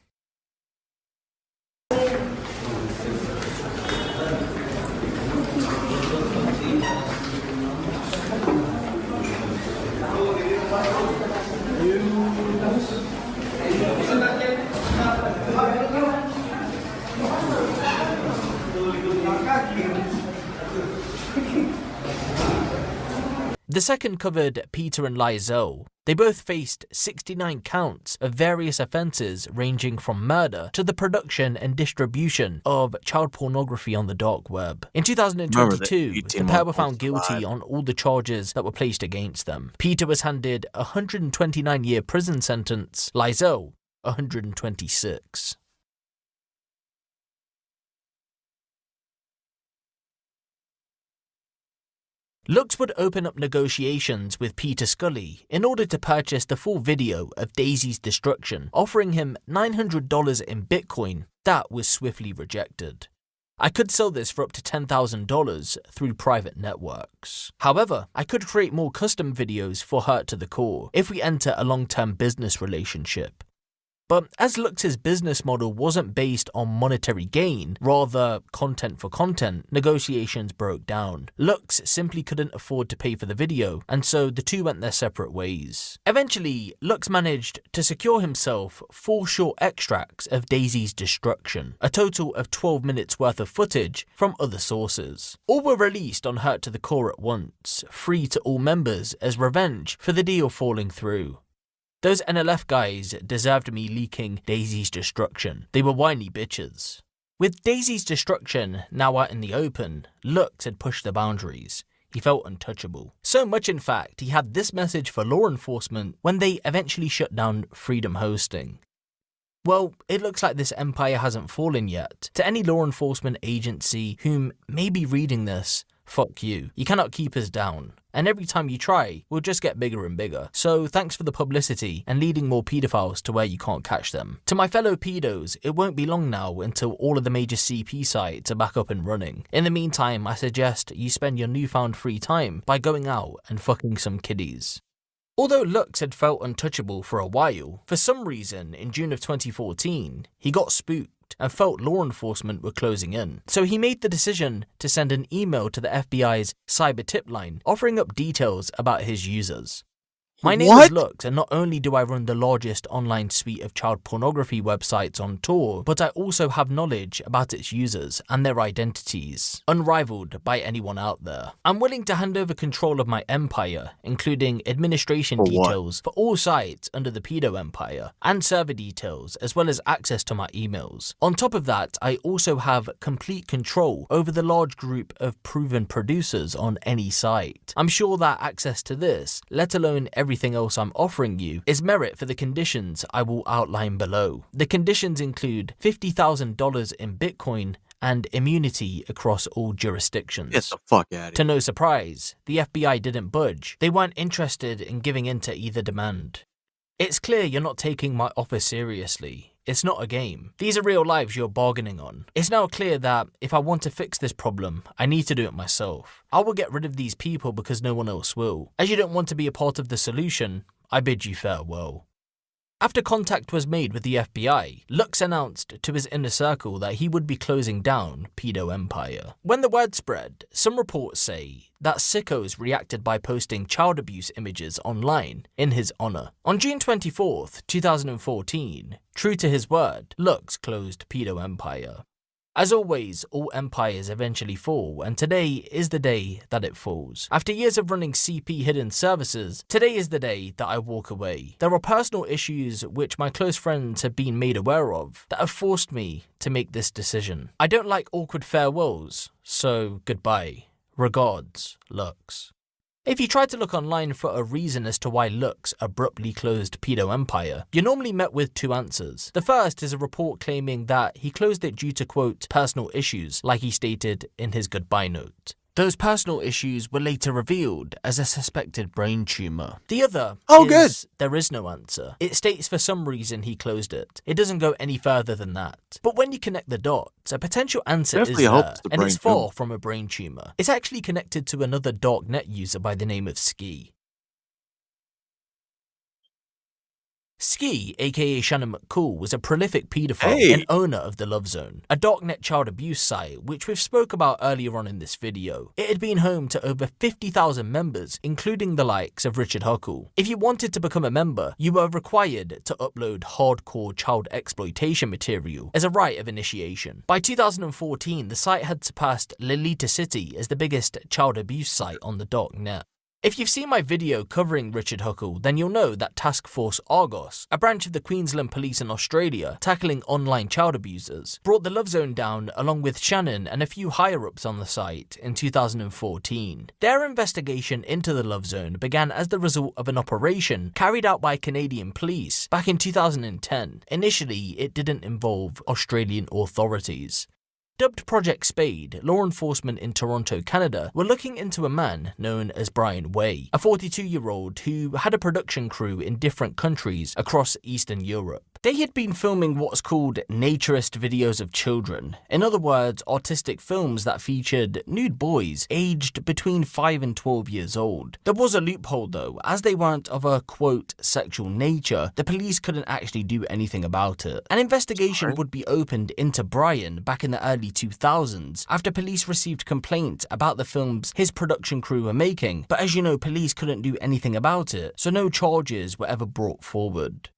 The second covered Peter and Lizelle. They both faced 69 counts of various offences ranging from murder to the production and distribution of child pornography on the dark web. In 2022, the pair were found guilty on all the charges that were placed against them. Peter was handed a 129-year prison sentence, Lizelle 126. Lux would open up negotiations with Peter Scully in order to purchase the full video of Daisy's destruction, offering him $900 in Bitcoin. That was swiftly rejected. I could sell this for up to $10,000 through private networks. However, I could create more custom videos for Hurt to the Core if we enter a long-term business relationship. But as Lux's business model wasn't based on monetary gain, rather content for content, negotiations broke down. Lux simply couldn't afford to pay for the video, and so the two went their separate ways. Eventually, Lux managed to secure himself 4 short extracts of Daisy's destruction, a total of 12 minutes worth of footage from other sources. All were released on Hurt to the Core at once, free to all members as revenge for the deal falling through. Those NLF guys deserved me leaking Daisy's destruction. They were whiny bitches. With Daisy's destruction now out in the open, Lux had pushed the boundaries. He felt untouchable. So much, in fact, he had this message for law enforcement when they eventually shut down Freedom Hosting. Well, it looks like this empire hasn't fallen yet. To any law enforcement agency whom may be reading this, fuck you. You cannot keep us down. And every time you try, we'll just get bigger and bigger. So thanks for the publicity and leading more pedophiles to where you can't catch them. To my fellow pedos, it won't be long now until all of the major CP sites are back up and running. In the meantime, I suggest you spend your newfound free time by going out and fucking some kiddies. Although Lux had felt untouchable for a while, for some reason in June of 2014, he got spooked and felt law enforcement were closing in. So he made the decision to send an email to the FBI's cyber tip line offering up details about his users. My name is Lux, and not only do I run the largest online suite of child pornography websites on Tor, but I also have knowledge about its users and their identities, unrivaled by anyone out there. I'm willing to hand over control of my empire, including administration details for all sites under the Pedo Empire, and server details, as well as access to my emails. On top of that, I also have complete control over the large group of proven producers on any site. I'm sure that access to this, let alone everything else I'm offering you, is merit for the conditions I will outline below. The conditions include $50,000 in Bitcoin and immunity across all jurisdictions. Get the fuck out of here. To no surprise, the FBI didn't budge. They weren't interested in giving in to either demand. It's clear you're not taking my offer seriously. It's not a game. These are real lives you're bargaining on. It's now clear that if I want to fix this problem, I need to do it myself. I will get rid of these people because no one else will. As you don't want to be a part of the solution, I bid you farewell. After contact was made with the FBI, Lux announced to his inner circle that he would be closing down Pedo Empire. When the word spread, some reports say that sickos reacted by posting child abuse images online in his honor. On June 24th, 2014, true to his word, Lux closed Pedo Empire. As always, all empires eventually fall, and today is the day that it falls. After years of running CP hidden services, today is the day that I walk away. There are personal issues which my close friends have been made aware of that have forced me to make this decision. I don't like awkward farewells, so goodbye. Regards, Lux. If you try to look online for a reason as to why Lux abruptly closed Pedo Empire, you're normally met with two answers. The first is a report claiming that he closed it due to, quote, personal issues, like he stated in his goodbye note. Those personal issues were later revealed as a suspected brain tumor. The other is there is no answer. It states for some reason he closed it. It doesn't go any further than that. But when you connect the dots, a potential answer is there, and it's far from a brain tumor. It's actually connected to another darknet user by the name of Ski. Ski, aka Shannon McCool, was a prolific paedophile and owner of the Love Zone, a darknet child abuse site which we've spoke about earlier on in this video. It had been home to over 50,000 members, including the likes of Richard Huckle. If you wanted to become a member, you were required to upload hardcore child exploitation material as a rite of initiation. By 2014, the site had surpassed Lolita City as the biggest child abuse site on the darknet. If you've seen my video covering Richard Huckle, then you'll know that Task Force Argos, a branch of the Queensland Police in Australia tackling online child abusers, brought the Love Zone down along with Shannon and a few higher-ups on the site in 2014. Their investigation into the Love Zone began as the result of an operation carried out by Canadian police back in 2010. Initially, it didn't involve Australian authorities. Dubbed Project Spade, law enforcement in Toronto, Canada, were looking into a man known as Brian Way, a 42-year-old who had a production crew in different countries across Eastern Europe. They had been filming what's called naturist videos of children, in other words, artistic films that featured nude boys aged between 5 and 12 years old. There was a loophole though, as they weren't of a, quote, sexual nature, the police couldn't actually do anything about it. An investigation would be opened into Brian back in the early 2000s after police received complaints about the films his production crew were making, but as you know, police couldn't do anything about it, so no charges were ever brought forward.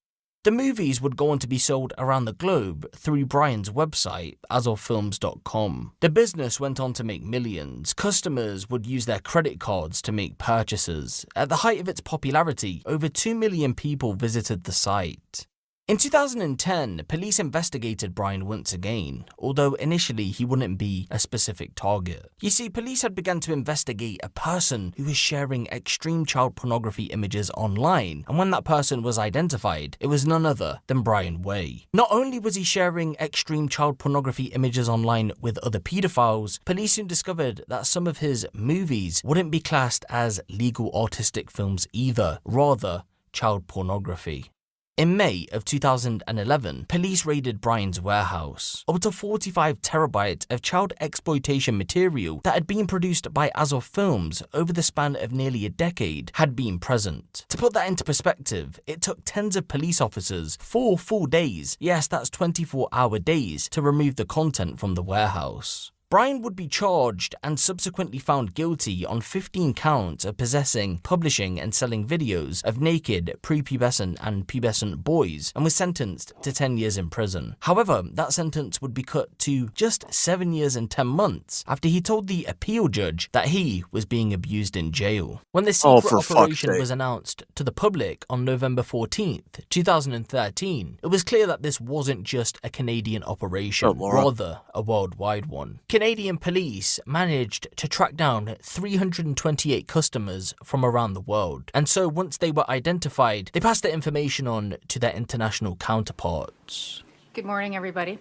The movies would go on to be sold around the globe through Brian's website, AzovFilms.com. The business went on to make millions. Customers would use their credit cards to make purchases. At the height of its popularity, over 2 million people visited the site. In 2010, police investigated Brian once again, although initially he wouldn't be a specific target. You see, police had begun to investigate a person who was sharing extreme child pornography images online, and when that person was identified, it was none other than Brian Way. Not only was he sharing extreme child pornography images online with other pedophiles, police soon discovered that some of his movies wouldn't be classed as legal artistic films either, rather child pornography. In May of 2011, police raided Brian's warehouse. Up to 45 terabytes of child exploitation material that had been produced by Azov Films over the span of nearly a decade had been present. To put that into perspective, it took tens of police officers 4 full days, yes, that's 24-hour days, to remove the content from the warehouse. Brian would be charged and subsequently found guilty on 15 counts of possessing, publishing and selling videos of naked, prepubescent and pubescent boys and was sentenced to 10 years in prison. However, that sentence would be cut to just 7 years and 10 months after he told the appeal judge that he was being abused in jail. When the secret operation was announced to the public on November 14th, 2013, it was clear that this wasn't just a Canadian operation, rather a worldwide one. Canadian police managed to track down 328 customers from around the world, and so once they were identified, they passed the information on to their international counterparts. Good morning, everybody.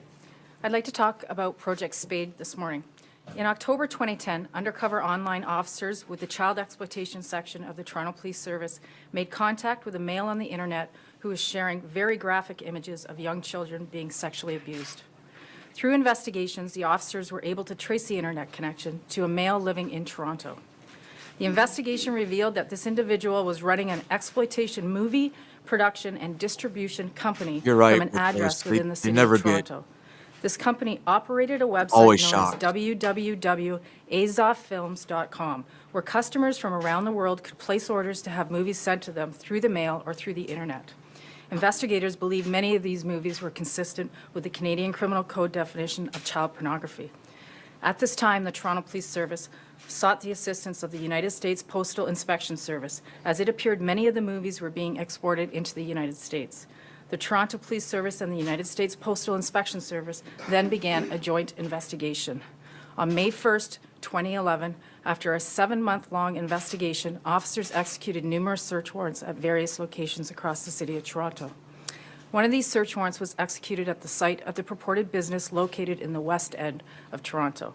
I'd like to talk about Project Spade this morning. In October 2010, undercover online officers with the Child Exploitation Section of the Toronto Police Service made contact with a male on the internet who was sharing very graphic images of young children being sexually abused. Through investigations, the officers were able to trace the internet connection to a male living in Toronto. The investigation revealed that this individual was running an exploitation movie, production, and distribution company from an address within the city of Toronto. This company operated a website known as www.azoffilms.com, where customers from around the world could place orders to have movies sent to them through the mail or through the internet. Investigators believe many of these movies were consistent with the Canadian Criminal Code definition of child pornography. At this time, the Toronto Police Service sought the assistance of the United States Postal Inspection Service, as it appeared many of the movies were being exported into the United States. The Toronto Police Service and the United States Postal Inspection Service then began a joint investigation. On May 1st, 2011, After a 7-month-long investigation, officers executed numerous search warrants at various locations across the city of Toronto. One of these search warrants was executed at the site of the purported business located in the West End of Toronto.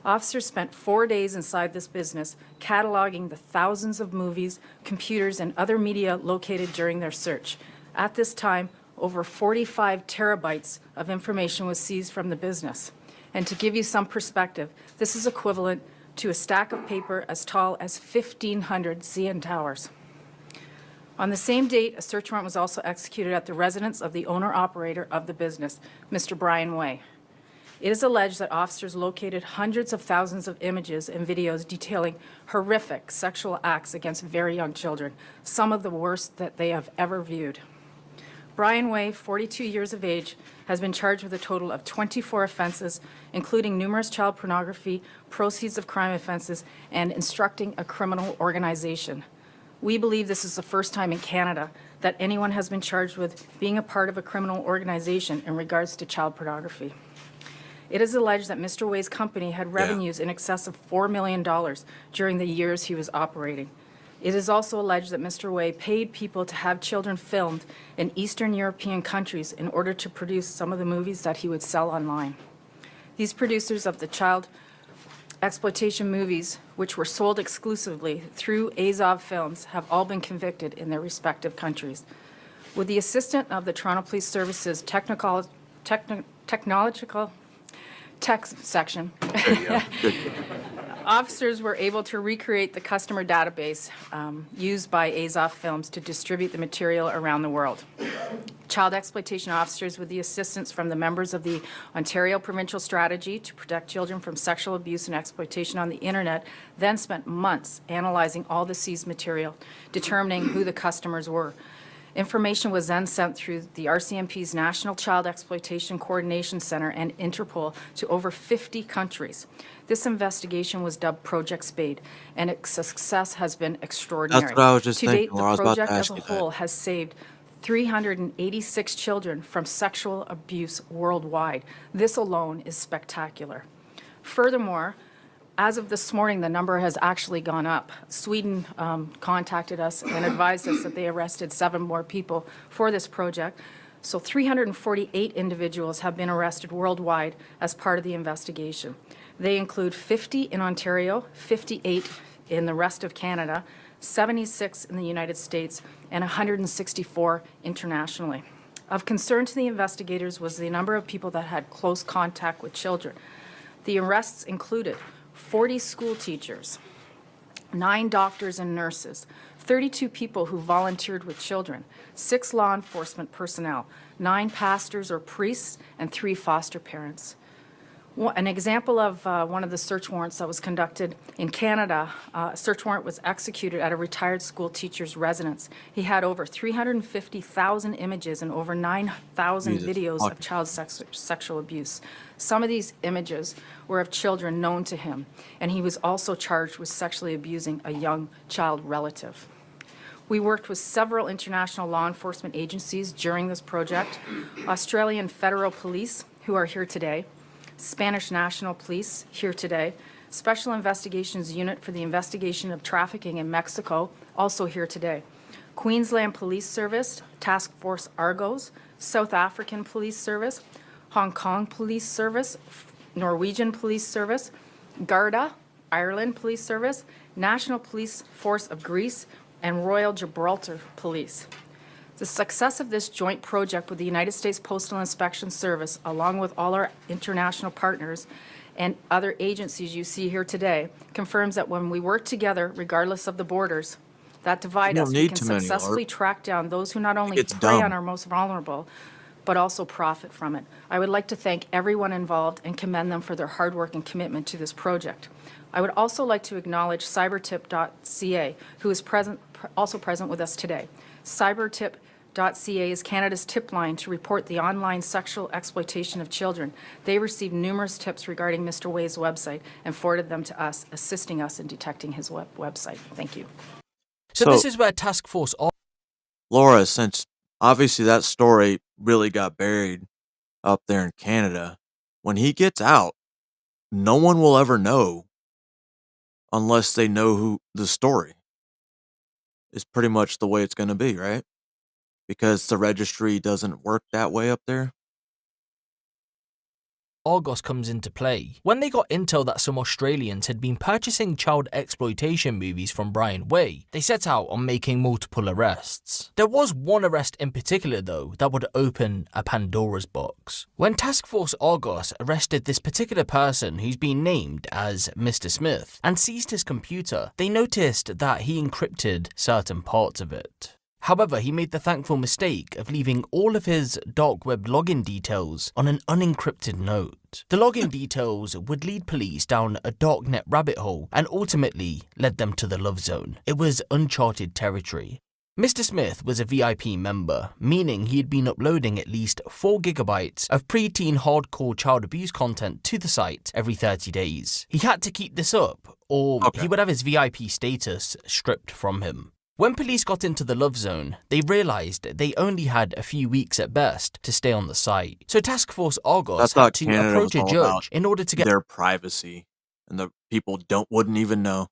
Officers spent 4 days inside this business, cataloging the thousands of movies, computers, and other media located during their search. At this time, over 45 terabytes of information was seized from the business. And to give you some perspective, this is equivalent to a stack of paper as tall as 1,500 CN Towers. On the same date, a search warrant was also executed at the residence of the owner-operator of the business, Mr. Brian Way. It is alleged that officers located hundreds of thousands of images and videos detailing horrific sexual acts against very young children, some of the worst that they have ever viewed. Brian Way, 42 years of age, has been charged with a total of 24 offenses, including numerous child pornography, proceeds of crime offenses, and instructing a criminal organization. We believe this is the first time in Canada that anyone has been charged with being a part of a criminal organization in regards to child pornography. It is alleged that Mr. Way's company had revenues in excess of $4 million during the years he was operating. It is also alleged that Mr. Way paid people to have children filmed in Eastern European countries in order to produce some of the movies that he would sell online. These producers of the child exploitation movies, which were sold exclusively through Azov Films, have all been convicted in their respective countries. With the assistance of the Toronto Police Service's technological tech section, officers were able to recreate the customer database used by Azov Films to distribute the material around the world. Child exploitation officers, with the assistance from the members of the Ontario Provincial Strategy to Protect Children from Sexual Abuse and Exploitation on the Internet, then spent months analyzing all the seized material, determining who the customers were. Information was then sent through the RCMP's National Child Exploitation Coordination Center and Interpol to over 50 countries. This investigation was dubbed Project Spade, and its success has been extraordinary. That's what I was just to thinking, date, Laura. I was the about to project as ask a you whole that. has saved 386 children from sexual abuse worldwide. This alone is spectacular. Furthermore, as of this morning, the number has actually gone up. Sweden contacted us and advised us that they arrested 7 more people for this project. So 348 individuals have been arrested worldwide as part of the investigation. They include 50 in Ontario, 58 in the rest of Canada, 76 in the United States, and 164 internationally. Of concern to the investigators was the number of people that had close contact with children. The arrests included 40 school teachers, 9 doctors and nurses, 32 people who volunteered with children, 6 law enforcement personnel, 9 pastors or priests, and 3 foster parents. An example of one of the search warrants that was conducted in Canada, a search warrant was executed at a retired school teacher's residence. He had over 350,000 images and over 9,000 videos of child sexual abuse. Some of these images were of children known to him, and he was also charged with sexually abusing a young child relative. We worked with several international law enforcement agencies during this project: Australian Federal Police, who are here today, Spanish National Police, here today, Special Investigations Unit for the Investigation of Trafficking in Mexico, also here today, Queensland Police Service, Task Force Argos, South African Police Service, Hong Kong Police Service, Norwegian Police Service, Garda, Ireland Police Service, National Police Force of Greece, and Royal Gibraltar Police. The success of this joint project with the United States Postal Inspection Service, along with all our international partners and other agencies you see here today, confirms that when we work together, regardless of the borders that divide us, we can successfully track down those who not only prey on our most vulnerable, but also profit from it. I would like to thank everyone involved and commend them for their hard work and commitment to this project. I would also like to acknowledge cybertip.ca, who is also present with us today. Cybertip.ca is Canada's tip line to report the online sexual exploitation of children. They received numerous tips regarding Mr. Way's website and forwarded them to us, assisting us in detecting his website. Thank you. So this is where Task Force... Laura, since obviously that story really got buried up there in Canada, when he gets out, no one will ever know unless they know who the story. Is pretty much the way it's going to be, right? Because the registry doesn't work that way up there. Argos comes into play. When they got intel that some Australians had been purchasing child exploitation movies from Brian Way, they set out on making multiple arrests. There was one arrest in particular though that would open a Pandora's box. When Task Force Argos arrested this particular person who's been named as Mr. Smith and seized his computer, they noticed that he encrypted certain parts of it. However, he made the thankful mistake of leaving all of his dark web login details on an unencrypted note. The login details would lead police down a darknet rabbit hole and ultimately led them to the Love Zone. It was uncharted territory. Mr. Smith was a VIP member, meaning he had been uploading at least 4 gigabytes of preteen hardcore child abuse content to the site every 30 days. He had to keep this up, or he would have his VIP status stripped from him. When police got into the Love Zone, they realised they only had a few weeks at best to stay on the site. So Task Force Argos had to approach a judge in order to get their privacy, and the people wouldn't even know.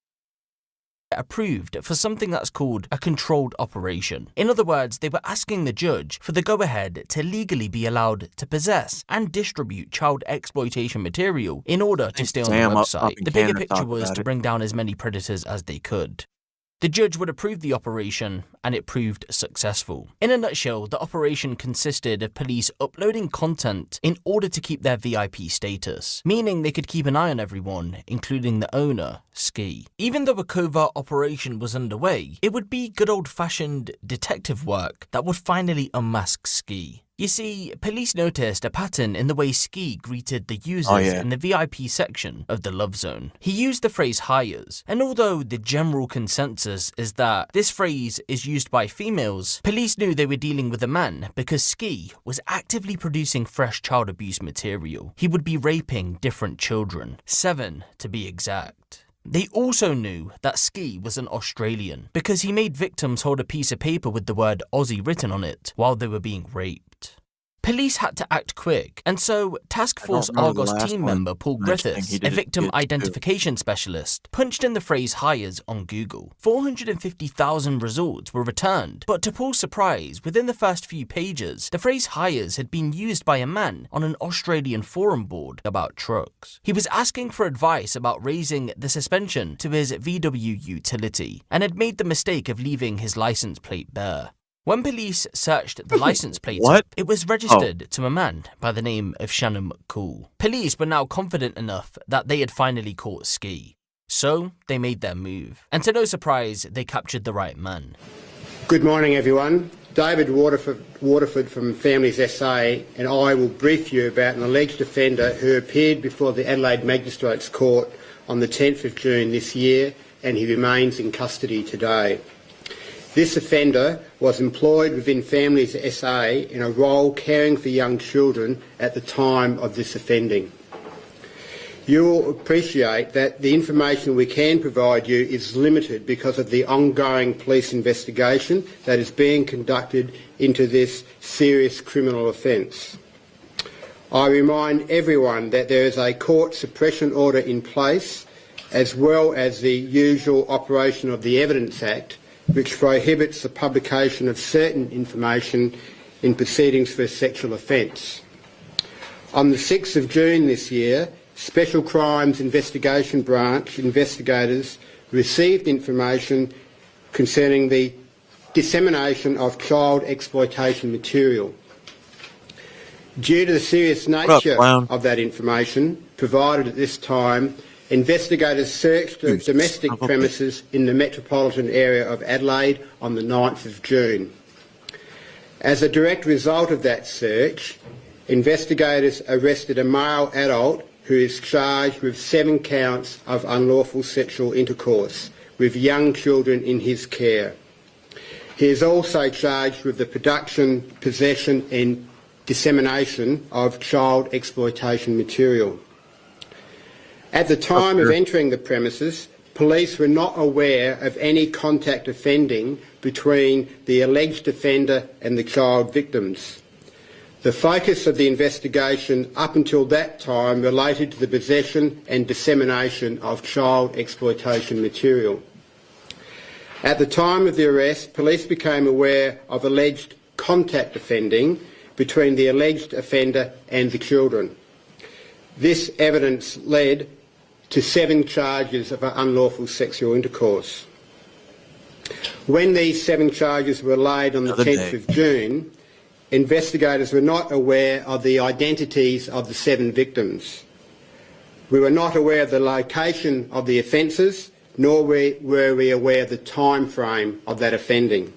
Approved for something that's called a controlled operation. In other words, they were asking the judge for the go-ahead to legally be allowed to possess and distribute child exploitation material in order to stay on the website. The bigger picture was to bring down as many predators as they could. The judge would approve the operation, and it proved successful. In a nutshell, the operation consisted of police uploading content in order to keep their VIP status, meaning they could keep an eye on everyone, including the owner, Ski. Even though a covert operation was underway, it would be good old-fashioned detective work that would finally unmask Ski. You see, police noticed a pattern in the way Ski greeted the users in the VIP section of the Love Zone. He used the phrase hires, and although the general consensus is that this phrase is used by females, police knew they were dealing with a man because Ski was actively producing fresh child abuse material. He would be raping different children, 7 to be exact. They also knew that Ski was an Australian because he made victims hold a piece of paper with the word Aussie written on it while they were being raped. Police had to act quick, and so Task Force Argos team member Paul Griffiths, a victim identification specialist, punched in the phrase hires on Google. 450,000 results were returned, but to Paul's surprise, within the first few pages, the phrase hires had been used by a man on an Australian forum board about trucks. He was asking for advice about raising the suspension to his VW utility, and had made the mistake of leaving his license plate bare. When police searched the license plate, it was registered to a man by the name of Shannon McCool. Police were now confident enough that they had finally caught Ski. So they made their move. And to no surprise, they captured the right man. Good morning, everyone. David Waterford from Families SA and I will brief you about an alleged offender who appeared before the Adelaide Magistrates Court on the 10th of June this year, and he remains in custody today. This offender was employed within Families SA in a role caring for young children at the time of this offending. You will appreciate that the information we can provide you is limited because of the ongoing police investigation that is being conducted into this serious criminal offence. I remind everyone that there is a court suppression order in place, as well as the usual operation of the Evidence Act, which prohibits the publication of certain information in proceedings for a sexual offence. On the 6th of June this year, Special Crimes Investigation Branch investigators received information concerning the dissemination of child exploitation material. Due to the serious nature of that information provided at this time, investigators searched the domestic premises in the metropolitan area of Adelaide on the 9th of June. As a direct result of that search, investigators arrested a male adult who is charged with 7 counts of unlawful sexual intercourse with young children in his care. He is also charged with the production, possession and dissemination of child exploitation material. At the time of entering the premises, police were not aware of any contact offending between the alleged offender and the child victims. The focus of the investigation up until that time related to the possession and dissemination of child exploitation material. At the time of the arrest, police became aware of alleged contact offending between the alleged offender and the children. This evidence led to 7 charges of unlawful sexual intercourse. When these 7 charges were laid on the 10th of June, investigators were not aware of the identities of the 7 victims. We were not aware of the location of the offences, nor were we aware of the time frame of that offending.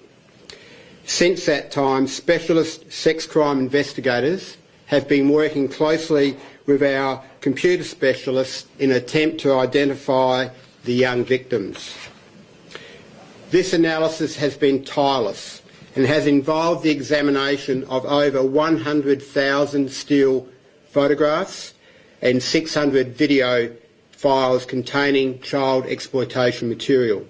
Since that time, specialist sex crime investigators have been working closely with our computer specialists in an attempt to identify the young victims. This analysis has been tireless and has involved the examination of over 100,000 still photographs and 600 video files containing child exploitation material.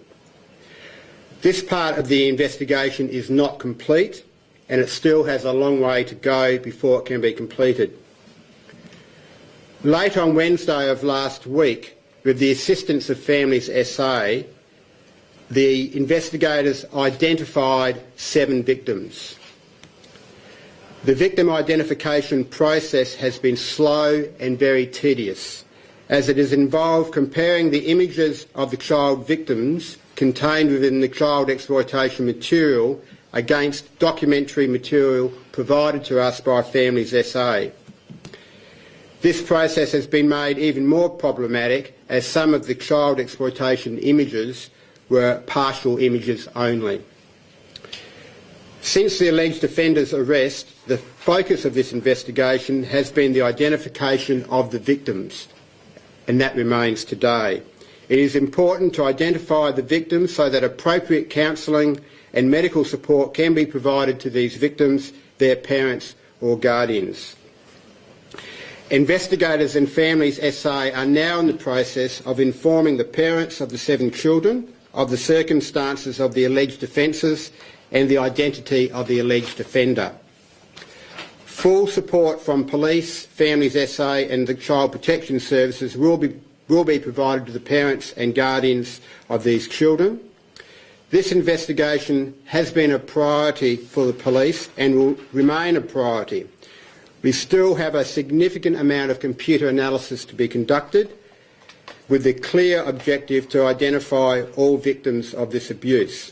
This part of the investigation is not complete, and it still has a long way to go before it can be completed. Late on Wednesday of last week, with the assistance of Families SA, the investigators identified 7 victims. The victim identification process has been slow and very tedious, as it has involved comparing the images of the child victims contained within the child exploitation material against documentary material provided to us by Families SA. This process has been made even more problematic as some of the child exploitation images were partial images only. Since the alleged offender's arrest, the focus of this investigation has been the identification of the victims, and that remains today. It is important to identify the victims so that appropriate counselling and medical support can be provided to these victims, their parents or guardians. Investigators and Families SA are now in the process of informing the parents of the 7 children of the circumstances of the alleged offences and the identity of the alleged offender. Full support from police, Families SA and the Child Protection Services will be provided to the parents and guardians of these children. This investigation has been a priority for the police and will remain a priority. We still have a significant amount of computer analysis to be conducted with the clear objective to identify all victims of this abuse.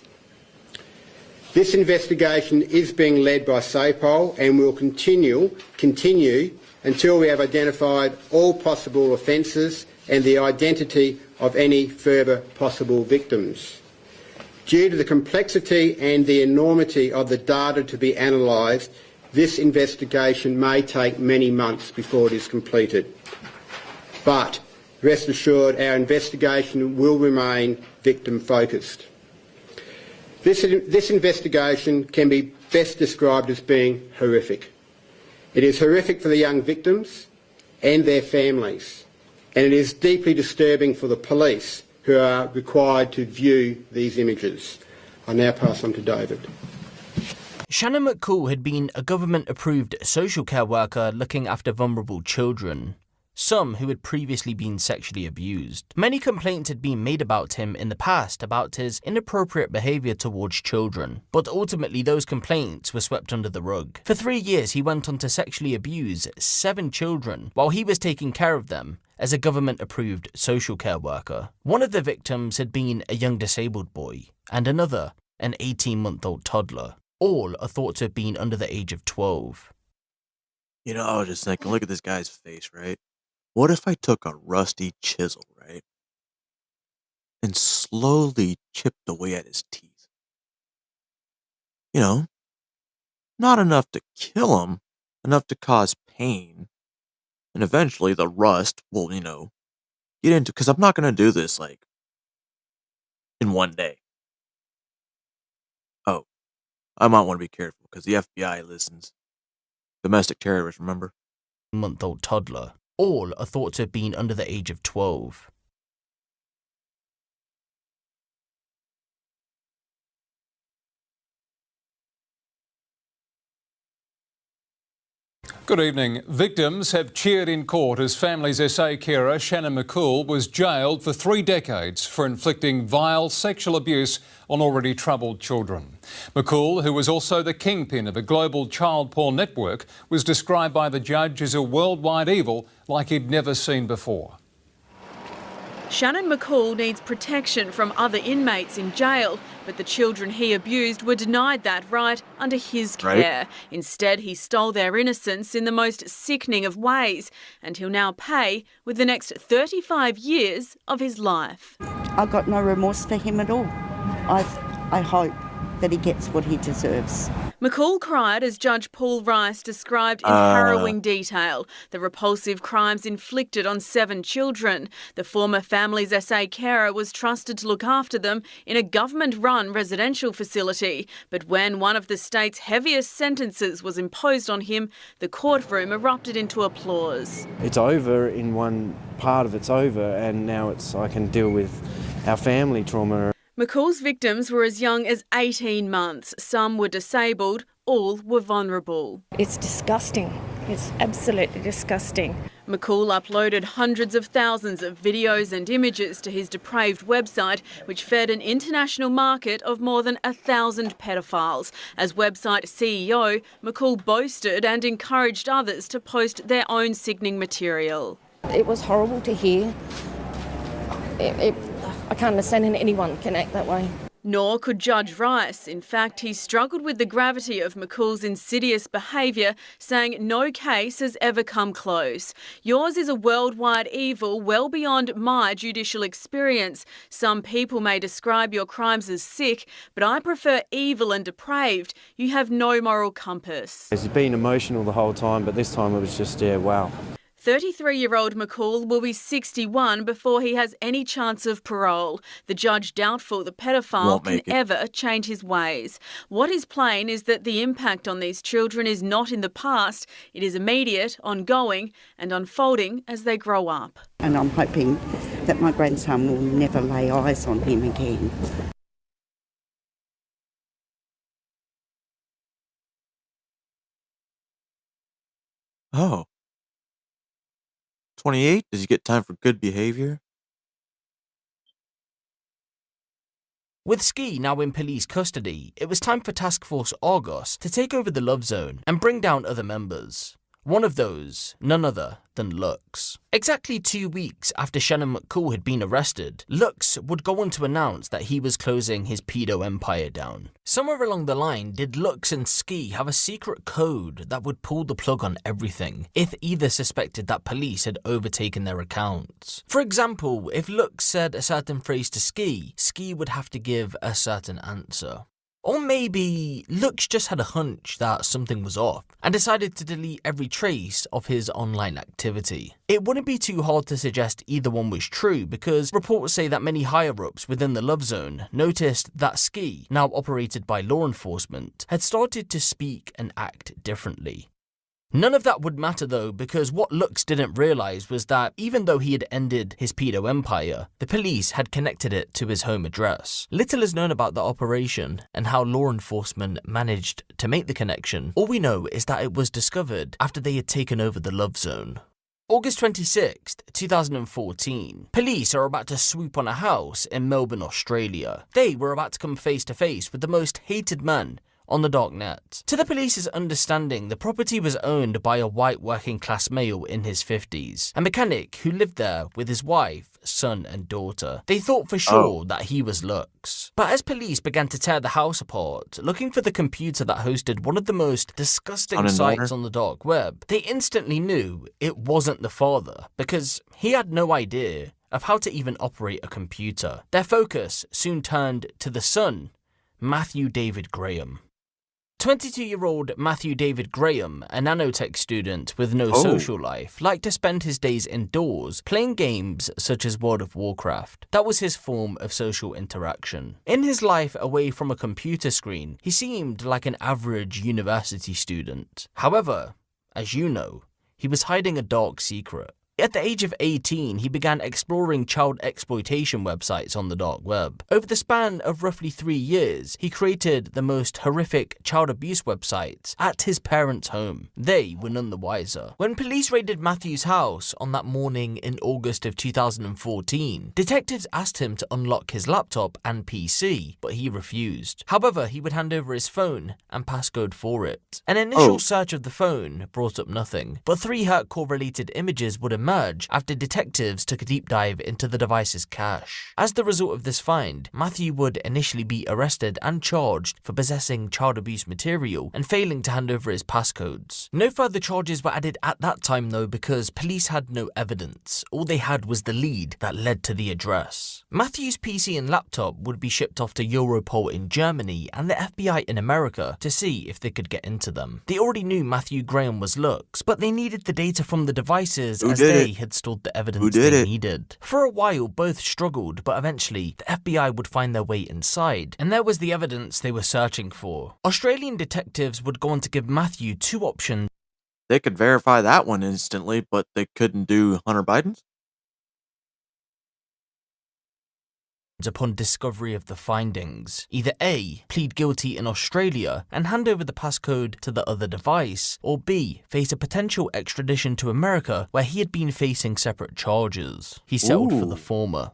This investigation is being led by SAPOL and will continue until we have identified all possible offences and the identity of any further possible victims. Due to the complexity and the enormity of the data to be analysed, this investigation may take many months before it is completed. But rest assured, our investigation will remain victim-focused. This investigation can be best described as being horrific. It is horrific for the young victims and their families, and it is deeply disturbing for the police who are required to view these images. I now pass on to David. Shannon McCool had been a government-approved social care worker looking after vulnerable children, some who had previously been sexually abused. Many complaints had been made about him in the past about his inappropriate behaviour towards children, but ultimately those complaints were swept under the rug. For 3 years he went on to sexually abuse 7 children while he was taking care of them as a government-approved social care worker. One of the victims had been a young disabled boy, and another an 18-month-old toddler. All are thought to have been under the age of 12. You know, I was just thinking, look at this guy's face, right? What if I took a rusty chisel, right, and slowly chipped away at his teeth? You know, not enough to kill him, enough to cause pain. And eventually the rust will, get into, because I'm not going to do this, in one day. Oh, I might want to be careful, because the FBI listens. Domestic terrorists, remember? Month-old toddler. All are thought to have been under the age of 12. Good evening. Victims have cheered in court as Family's SA carer Shannon McCool was jailed for 3 decades for inflicting vile sexual abuse on already troubled children. McCool, who was also the kingpin of a global child porn network, was described by the judge as a worldwide evil like he'd never seen before. Shannon McCool needs protection from other inmates in jail, but the children he abused were denied that right under his care. Instead, he stole their innocence in the most sickening of ways, and he'll now pay with the next 35 years of his life. I've got no remorse for him at all. I hope that he gets what he deserves. McCool cried as Judge Paul Rice described in harrowing detail the repulsive crimes inflicted on 7 children. The former Family's SA carer was trusted to look after them in a government-run residential facility. But when one of the state's heaviest sentences was imposed on him, the courtroom erupted into applause. It's over in one part of it's over, and now I can deal with our family trauma. McCool's victims were as young as 18 months. Some were disabled, all were vulnerable. It's disgusting. It's absolutely disgusting. McCool uploaded hundreds of thousands of videos and images to his depraved website, which fed an international market of more than 1,000 pedophiles. As website CEO, McCool boasted and encouraged others to post their own sickening material. It was horrible to hear. I can't understand how anyone can act that way. Nor could Judge Rice. In fact, he struggled with the gravity of McCool's insidious behaviour, saying no case has ever come close. Yours is a worldwide evil well beyond my judicial experience. Some people may describe your crimes as sick, but I prefer evil and depraved. You have no moral compass. He's been emotional the whole time, but this time it was just, wow. 33-year-old McCool will be 61 before he has any chance of parole. The judge doubtful the pedophile can ever change his ways. What is plain is that the impact on these children is not in the past. It is immediate, ongoing and unfolding as they grow up. And I'm hoping that my grandson will never lay eyes on him again. Oh. 28? Does he get time for good behavior? With Ski now in police custody, it was time for Task Force Argos to take over the Love Zone and bring down other members. One of those, none other than Lux. Exactly 2 weeks after Shannon McCool had been arrested, Lux would go on to announce that he was closing his pedo empire down. Somewhere along the line, did Lux and Ski have a secret code that would pull the plug on everything if either suspected that police had overtaken their accounts? For example, if Lux said a certain phrase to Ski, Ski would have to give a certain answer. Or maybe Lux just had a hunch that something was off and decided to delete every trace of his online activity. It wouldn't be too hard to suggest either one was true, because reports say that many higher-ups within the Love Zone noticed that Ski, now operated by law enforcement, had started to speak and act differently. None of that would matter though, because what Lux didn't realise was that even though he had ended his pedo empire, the police had connected it to his home address. Little is known about the operation and how law enforcement managed to make the connection. All we know is that it was discovered after they had taken over the Love Zone. August 26th, 2014. Police are about to swoop on a house in Melbourne, Australia. They were about to come face to face with the most hated man on the dark net. To the police's understanding, the property was owned by a white working class male in his 50s, a mechanic who lived there with his wife, son and daughter. They thought for sure that he was Lux. But as police began to tear the house apart, looking for the computer that hosted one of the most disgusting sites on the dark web, they instantly knew it wasn't the father, because he had no idea of how to even operate a computer. Their focus soon turned to the son, Matthew David Graham. 22-year-old Matthew David Graham, a nanotech student with no social life, liked to spend his days indoors playing games such as World of Warcraft. That was his form of social interaction. In his life away from a computer screen, he seemed like an average university student. However, as you know, he was hiding a dark secret. At the age of 18, he began exploring child exploitation websites on the dark web. Over the span of roughly 3 years, he created the most horrific child abuse websites at his parents' home. They were none the wiser. When police raided Matthew's house on that morning in August of 2014, detectives asked him to unlock his laptop and PC, but he refused. However, he would hand over his phone and passcode for it. An initial search of the phone brought up nothing, but 3 hardcore-related images would emerge after detectives took a deep dive into the device's cache. As the result of this find, Matthew would initially be arrested and charged for possessing child abuse material and failing to hand over his passcodes. No further charges were added at that time though, because police had no evidence. All they had was the lead that led to the address. Matthew's PC and laptop would be shipped off to Europol in Germany and the FBI in America to see if they could get into them. They already knew Matthew Graham was Lux, but they needed the data from the devices as they had stored the evidence they needed. For a while, both struggled, but eventually the FBI would find their way inside, and there was the evidence they were searching for. Australian detectives would go on to give Matthew 2 options. They could verify that one instantly, but they couldn't do Hunter Biden's? Upon discovery of the findings. Either A, plead guilty in Australia and hand over the passcode to the other device, or B, face a potential extradition to America where he had been facing separate charges. He settled for the former.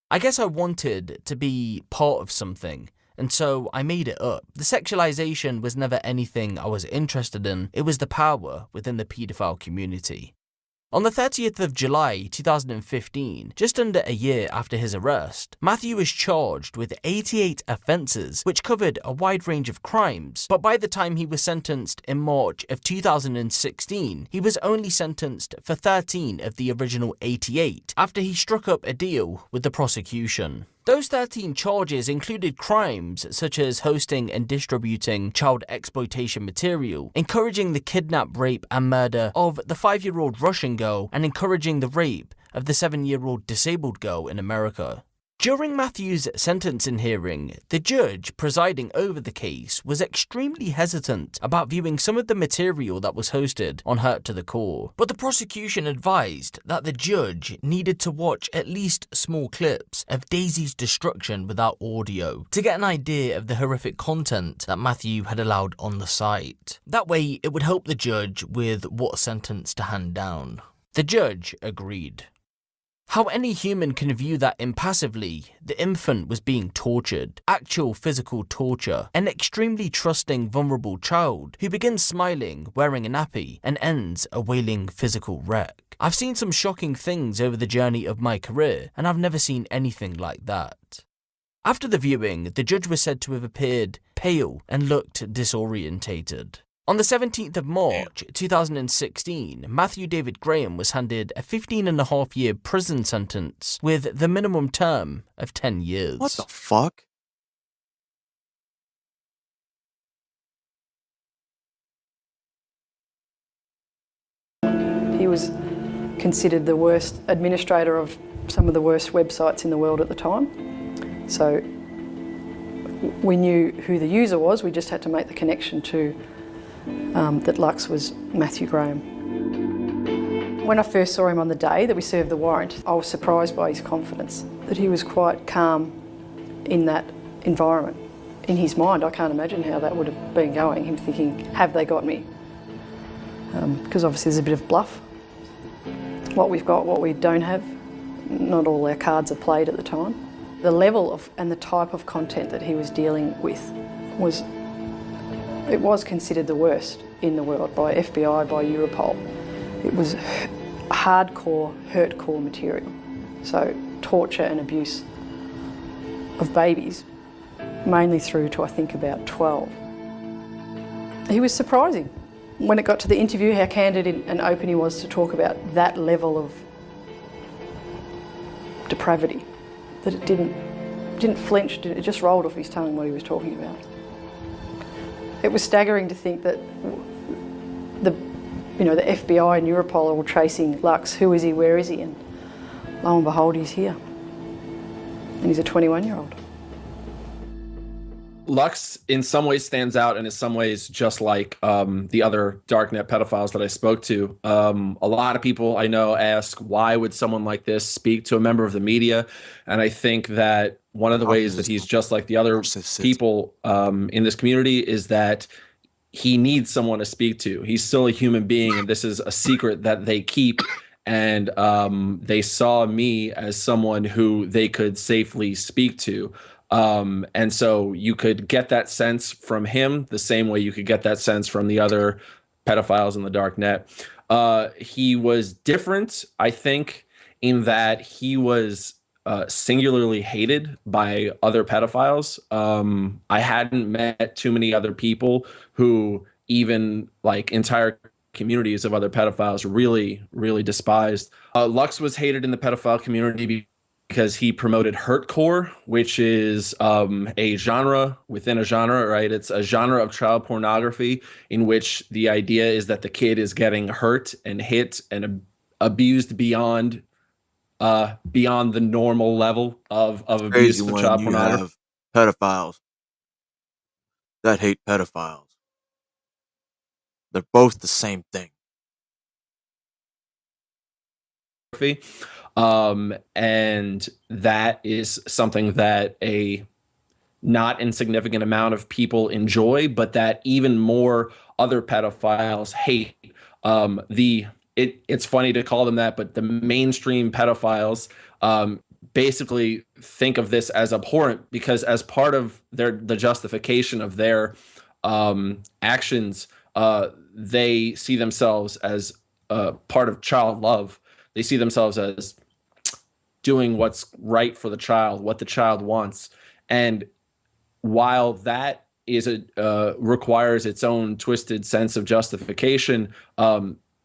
I guess I wanted to be part of something, and so I made it up. The sexualization was never anything I was interested in, it was the power within the paedophile community. On the 30th of July 2015, just under a year after his arrest, Matthew was charged with 88 offences, which covered a wide range of crimes, but by the time he was sentenced in March of 2016, he was only sentenced for 13 of the original 88, after he struck up a deal with the prosecution. Those 13 charges included crimes such as hosting and distributing child exploitation material, encouraging the kidnap, rape and murder of the 5-year-old Russian girl, and encouraging the rape of the 7-year-old disabled girl in America. During Matthew's sentencing hearing, the judge presiding over the case was extremely hesitant about viewing some of the material that was hosted on Hurt to the Core, but the prosecution advised that the judge needed to watch at least small clips of Daisy's destruction without audio to get an idea of the horrific content that Matthew had allowed on the site. That way, it would help the judge with what sentence to hand down. The judge agreed. How any human can view that impassively, the infant was being tortured, actual physical torture, an extremely trusting, vulnerable child who begins smiling, wearing a nappy, and ends a wailing physical wreck. I've seen some shocking things over the journey of my career, and I've never seen anything like that. After the viewing, the judge was said to have appeared pale and looked disorientated. On the 17th of March 2016, Matthew David Graham was handed a 15.5-year prison sentence with the minimum term of 10 years. What the fuck? He was considered the worst administrator of some of the worst websites in the world at the time. So we knew who the user was, we just had to make the connection to that Lux was Matthew Graham. When I first saw him on the day that we served the warrant, I was surprised by his confidence, that he was quite calm in that environment. In his mind, I can't imagine how that would have been going, him thinking, have they got me? Because obviously there's a bit of bluff. What we've got, what we don't have, not all our cards are played at the time. The level of and the type of content that he was dealing with was considered the worst in the world by FBI, by Europol. It was hardcore, hurtcore material. So torture and abuse of babies, mainly through to I think about 12. He was surprising. When it got to the interview, how candid and open he was to talk about that level of depravity, that it didn't flinch, it just rolled off his tongue what he was talking about. It was staggering to think that the FBI and Europol are all chasing Lux. Who is he? Where is he? And lo and behold, he's here. And he's a 21-year-old. Lux in some ways stands out and in some ways just like the other darknet pedophiles that I spoke to. A lot of people I know ask, why would someone like this speak to a member of the media? And I think that one of the ways that he's just like the other people in this community is that he needs someone to speak to. He's still a human being, and this is a secret that they keep. And they saw me as someone who they could safely speak to. And so you could get that sense from him the same way you could get that sense from the other pedophiles in the dark net. He was different, I think, in that he was singularly hated by other pedophiles. I hadn't met too many other people who even like entire communities of other pedophiles really, really despised. Lux was hated in the pedophile community because he promoted hurtcore, which is a genre within a genre, right? It's a genre of child pornography in which the idea is that the kid is getting hurt and hit and abused beyond the normal level of abuse of child pornography. Have pedophiles that hate pedophiles. They're both the same thing. And that is something that a not insignificant amount of people enjoy, but that even more other pedophiles hate. It's funny to call them that, but the mainstream pedophiles basically think of this as abhorrent because as part of the justification of their actions, they see themselves as part of child love. They see themselves as doing what's right for the child, what the child wants. And while that is requires its own twisted sense of justification,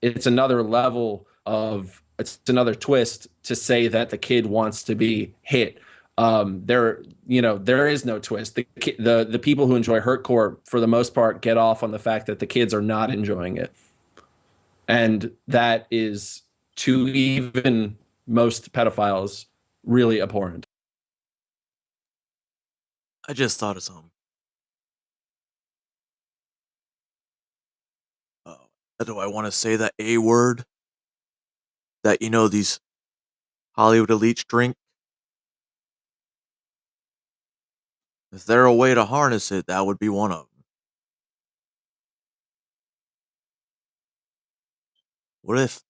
it's another level of, it's another twist to say that the kid wants to be hit. There is no twist. The people who enjoy hurtcore, for the most part, get off on the fact that the kids are not enjoying it. And that is, to even most pedophiles, really abhorrent. I just thought of something. Do I want to say that A word that, these Hollywood elites drink? If there a way to harness it, that would be one of them. What if?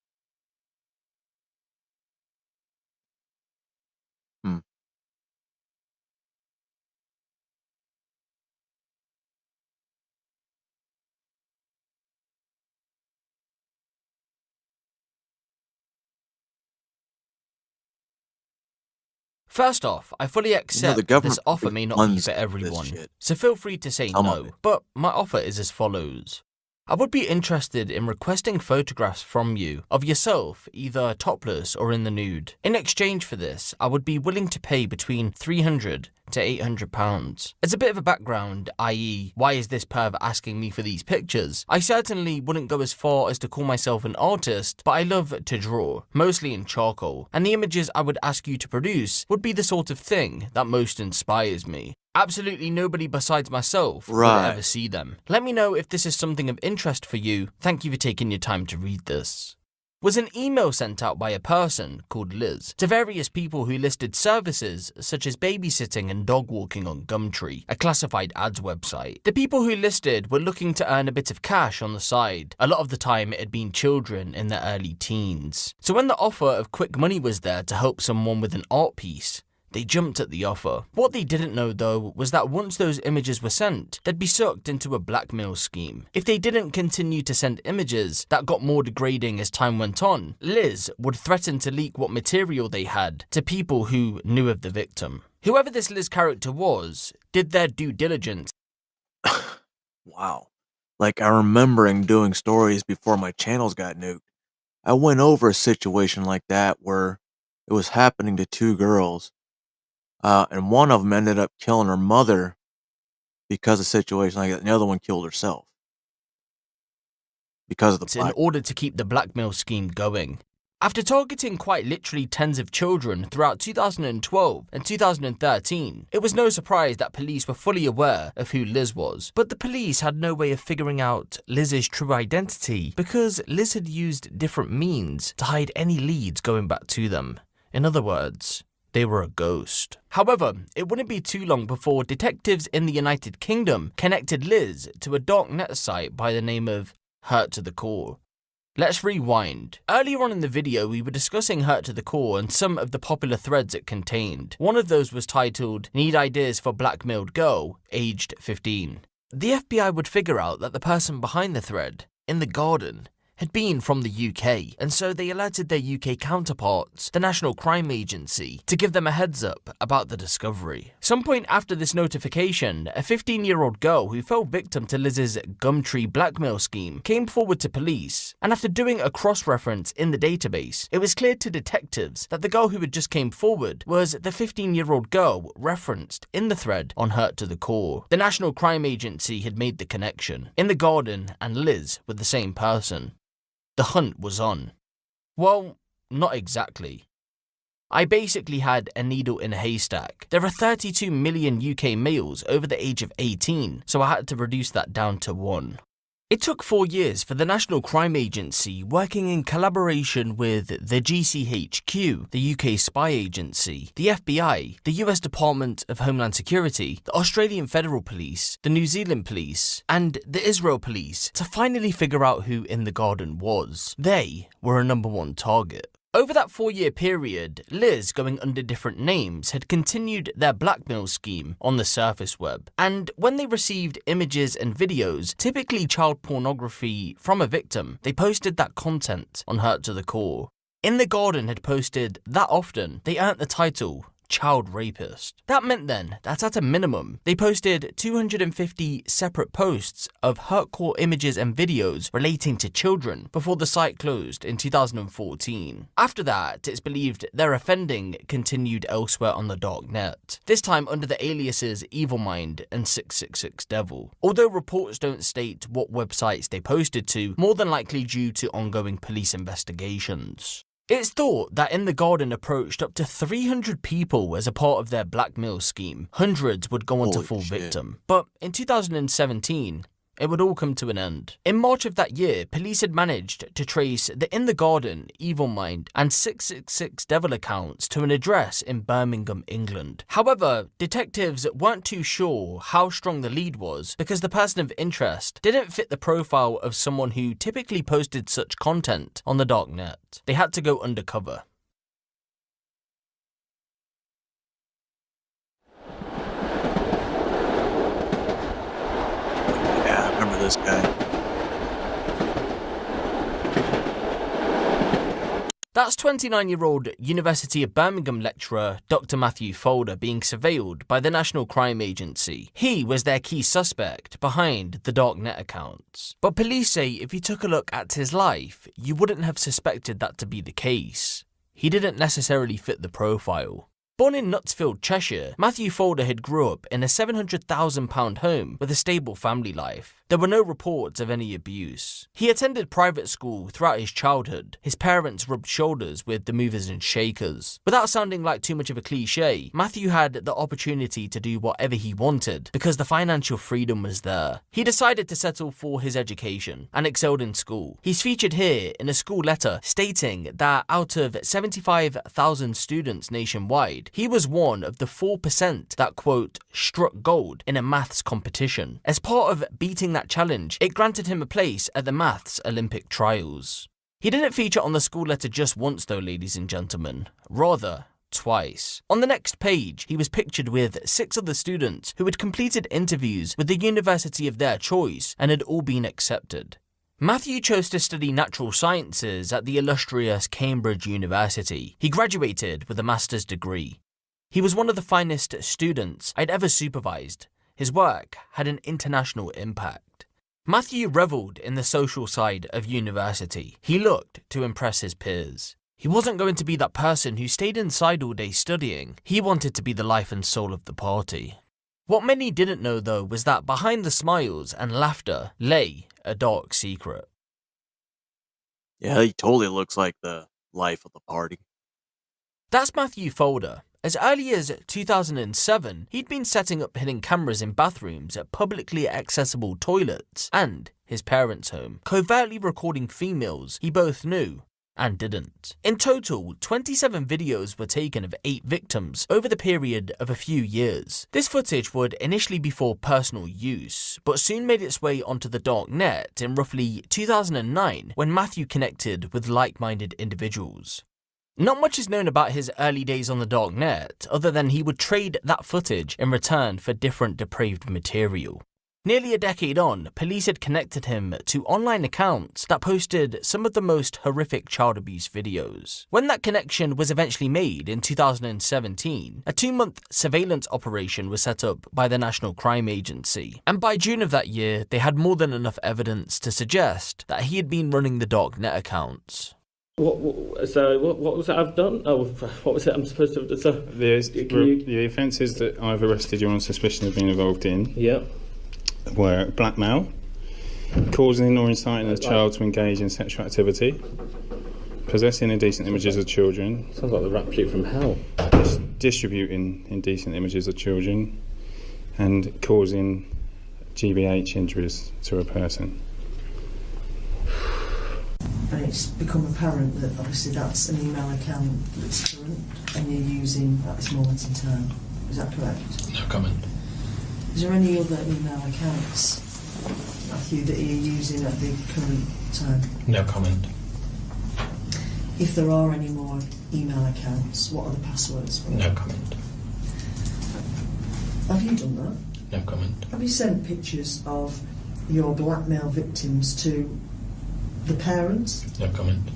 First off, I fully accept this offer may not be for everyone, so feel free to say no, but my offer is as follows. I would be interested in requesting photographs from you of yourself, either topless or in the nude. In exchange for this, I would be willing to pay between £300 to £800. As a bit of a background, i.e., why is this perv asking me for these pictures? I certainly wouldn't go as far as to call myself an artist, but I love to draw, mostly in charcoal, and the images I would ask you to produce would be the sort of thing that most inspires me. Absolutely nobody besides myself would ever see them. Let me know if this is something of interest for you. Thank you for taking your time to read this. Was an email sent out by a person called Liz to various people who listed services such as babysitting and dog walking on Gumtree, a classified ads website. The people who listed were looking to earn a bit of cash on the side. A lot of the time it had been children in their early teens. So when the offer of quick money was there to help someone with an art piece, they jumped at the offer. What they didn't know though was that once those images were sent, they'd be sucked into a blackmail scheme. If they didn't continue to send images that got more degrading as time went on, Liz would threaten to leak what material they had to people who knew of the victim. Whoever this Liz character was, did their due diligence. Wow. Like, I remembering doing stories before my channels got nuked. I went over a situation like that where it was happening to two girls. And one of them ended up killing her mother because of a situation like that. And the other one killed herself because of the in order to keep the blackmail scheme going. After targeting quite literally tens of children throughout 2012 and 2013, it was no surprise that police were fully aware of who Liz was. But the police had no way of figuring out Liz's true identity because Liz had used different means to hide any leads going back to them. In other words, they were a ghost. However, it wouldn't be too long before detectives in the United Kingdom connected Liz to a darknet site by the name of Hurt to the Core. Let's rewind. Earlier on in the video, we were discussing Hurt to the Core and some of the popular threads it contained. One of those was titled, "Need Ideas for Blackmailed Girl, Aged 15. The FBI would figure out that the person behind the thread, In the Garden, had been from the UK, and so they alerted their UK counterparts, the National Crime Agency, to give them a heads up about the discovery. Some point after this notification, a 15-year-old girl who fell victim to Liz's Gumtree blackmail scheme came forward to police, and after doing a cross-reference in the database, it was clear to detectives that the girl who had just came forward was the 15-year-old girl referenced in the thread on Hurt to the Core. The National Crime Agency had made the connection. In the Garden and Liz were the same person. The hunt was on. Well, not exactly. I basically had a needle in a haystack. There are 32 million UK males over the age of 18, so I had to reduce that down to 1. It took 4 years for the National Crime Agency, working in collaboration with the GCHQ, the UK spy agency, the FBI, the US Department of Homeland Security, the Australian Federal Police, the New Zealand Police, and the Israel Police to finally figure out who In the Garden was. They were a #1 target. Over that 4-year period, Liz, going under different names, had continued their blackmail scheme on the surface web. And when they received images and videos, typically child pornography, from a victim, they posted that content on Hurt to the Core. In the Garden had posted that often, they earned the title child rapist. That meant then that at a minimum, they posted 250 separate posts of hurtcore images and videos relating to children before the site closed in 2014. After that, it's believed their offending continued elsewhere on the dark net, this time under the aliases Evilmind and 666 Devil. Although reports don't state what websites they posted to, more than likely due to ongoing police investigations. It's thought that In the Garden approached up to 300 people as a part of their blackmail scheme. Hundreds would go on to fall victim. But in 2017, it would all come to an end. In March of that year, police had managed to trace the In the Garden, Evilmind, and 666 Devil accounts to an address in Birmingham, England. However, detectives weren't too sure how strong the lead was because the person of interest didn't fit the profile of someone who typically posted such content on the dark net. They had to go undercover. This guy. That's 29-year-old University of Birmingham lecturer Dr. Matthew Folder being surveilled by the National Crime Agency. He was their key suspect behind the darknet accounts. But police say if you took a look at his life, you wouldn't have suspected that to be the case. He didn't necessarily fit the profile. Born in Knutsfield, Cheshire, Matthew Folder had grew up in a £700,000 home with a stable family life. There were no reports of any abuse. He attended private school throughout his childhood. His parents rubbed shoulders with the movers and shakers. Without sounding like too much of a cliche, Matthew had the opportunity to do whatever he wanted because the financial freedom was there. He decided to settle for his education and excelled in school. He's featured here in a school letter stating that out of 75,000 students nationwide, he was one of the 4% that, quote, struck gold in a maths competition. As part of beating that challenge, it granted him a place at the Maths Olympic Trials. He didn't feature on the school letter just once though, ladies and gentlemen. Rather, twice. On the next page, he was pictured with 6 other students who had completed interviews with the university of their choice and had all been accepted. Matthew chose to study natural sciences at the illustrious Cambridge University. He graduated with a master's degree. He was one of the finest students I'd ever supervised. His work had an international impact. Matthew revelled in the social side of university. He looked to impress his peers. He wasn't going to be that person who stayed inside all day studying. He wanted to be the life and soul of the party. What many didn't know though was that behind the smiles and laughter lay a dark secret. Yeah, he totally looks like the life of the party. That's Matthew Folder. As early as 2007, he'd been setting up hidden cameras in bathrooms at publicly accessible toilets and his parents' home, covertly recording females he both knew and didn't. In total, 27 videos were taken of 8 victims over the period of a few years. This footage would initially be for personal use, but soon made its way onto the dark net in roughly 2009 when Matthew connected with like-minded individuals. Not much is known about his early days on the dark net, other than he would trade that footage in return for different depraved material. Nearly a decade on, police had connected him to online accounts that posted some of the most horrific child abuse videos. When that connection was eventually made in 2017, a 2-month surveillance operation was set up by the National Crime Agency, and by June of that year, they had more than enough evidence to suggest that he had been running the darknet accounts. What was it I've done? Oh, what was it I'm supposed to have done? So, the offences that I've arrested you on suspicion of being involved in were blackmail, causing or inciting a child to engage in sexual activity, possessing indecent images of children. Sounds like the rap sheet from hell. Distributing indecent images of children, and causing GBH injuries to a person. And it's become apparent that obviously that's an email account that's current and you're using at this moment in time. Is that correct? No comment. Is there any other email accounts, Matthew, that you're using at the current time? No comment. If there are any more email accounts, what are the passwords? No comment. Have you done that? No comment. Have you sent pictures of your blackmail victims to the parents? No comment.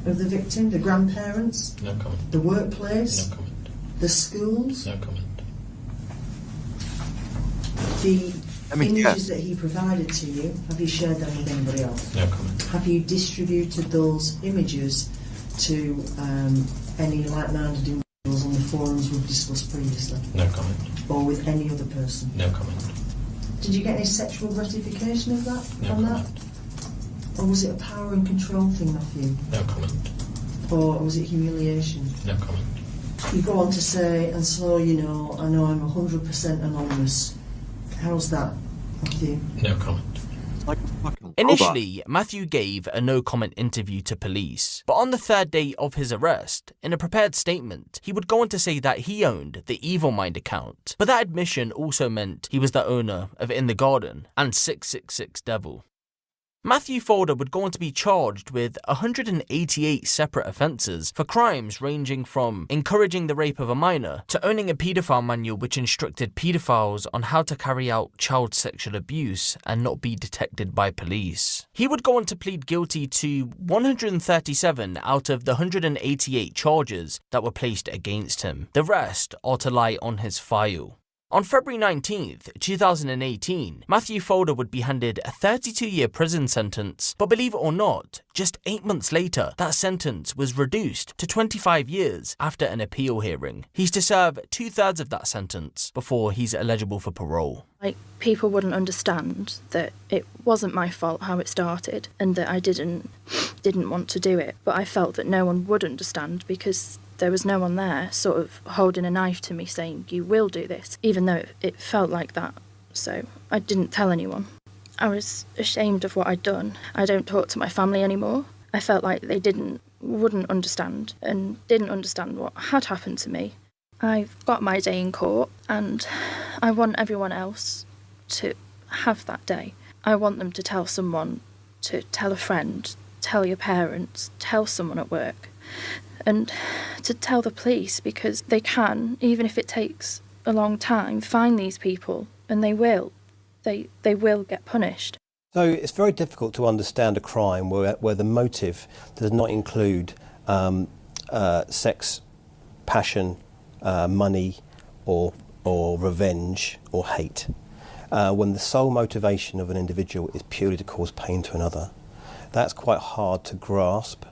Of the victim, the grandparents? No comment. The workplace? No comment. The schools? No comment. The images that he provided to you, have you shared them with anybody else? No comment. Have you distributed those images to any like-minded individuals on the forums we've discussed previously? No comment. Or with any other person? No comment. Did you get any sexual gratification of that? No comment. Or was it a power and control thing, Matthew? No comment. Or was it humiliation? No comment. You go on to say, and so, you know, I know I'm 100% anonymous. How's that, Matthew? No comment. Initially, Matthew gave a no-comment interview to police, but on the 3rd day of his arrest, in a prepared statement, he would go on to say that he owned the Evil Mind account, but that admission also meant he was the owner of In the Garden and 666 Devil. Matthew Folder would go on to be charged with 188 separate offences for crimes ranging from encouraging the rape of a minor to owning a paedophile manual which instructed paedophiles on how to carry out child sexual abuse and not be detected by police. He would go on to plead guilty to 137 out of the 188 charges that were placed against him. The rest are to lie on his file. On February 19th, 2018, Matthew Folder would be handed a 32-year prison sentence, but believe it or not, just 8 months later, that sentence was reduced to 25 years after an appeal hearing. He's to serve 2/3 of that sentence before he's eligible for parole. Like, people wouldn't understand that it wasn't my fault how it started and that I didn't want to do it, but I felt that no one would understand because there was no one there sort of holding a knife to me saying, you will do this, even though it felt like that. So I didn't tell anyone. I was ashamed of what I'd done. I don't talk to my family anymore. I felt like they wouldn't understand and didn't understand what had happened to me. I've got my day in court and I want everyone else to have that day. I want them to tell someone, to tell a friend, tell your parents, tell someone at work. And to tell the police, because they can, even if it takes a long time, find these people, and they will. They will get punished. So it's very difficult to understand a crime where the motive does not include sex, passion, money, or revenge or hate. When the sole motivation of an individual is purely to cause pain to another, that's quite hard to grasp.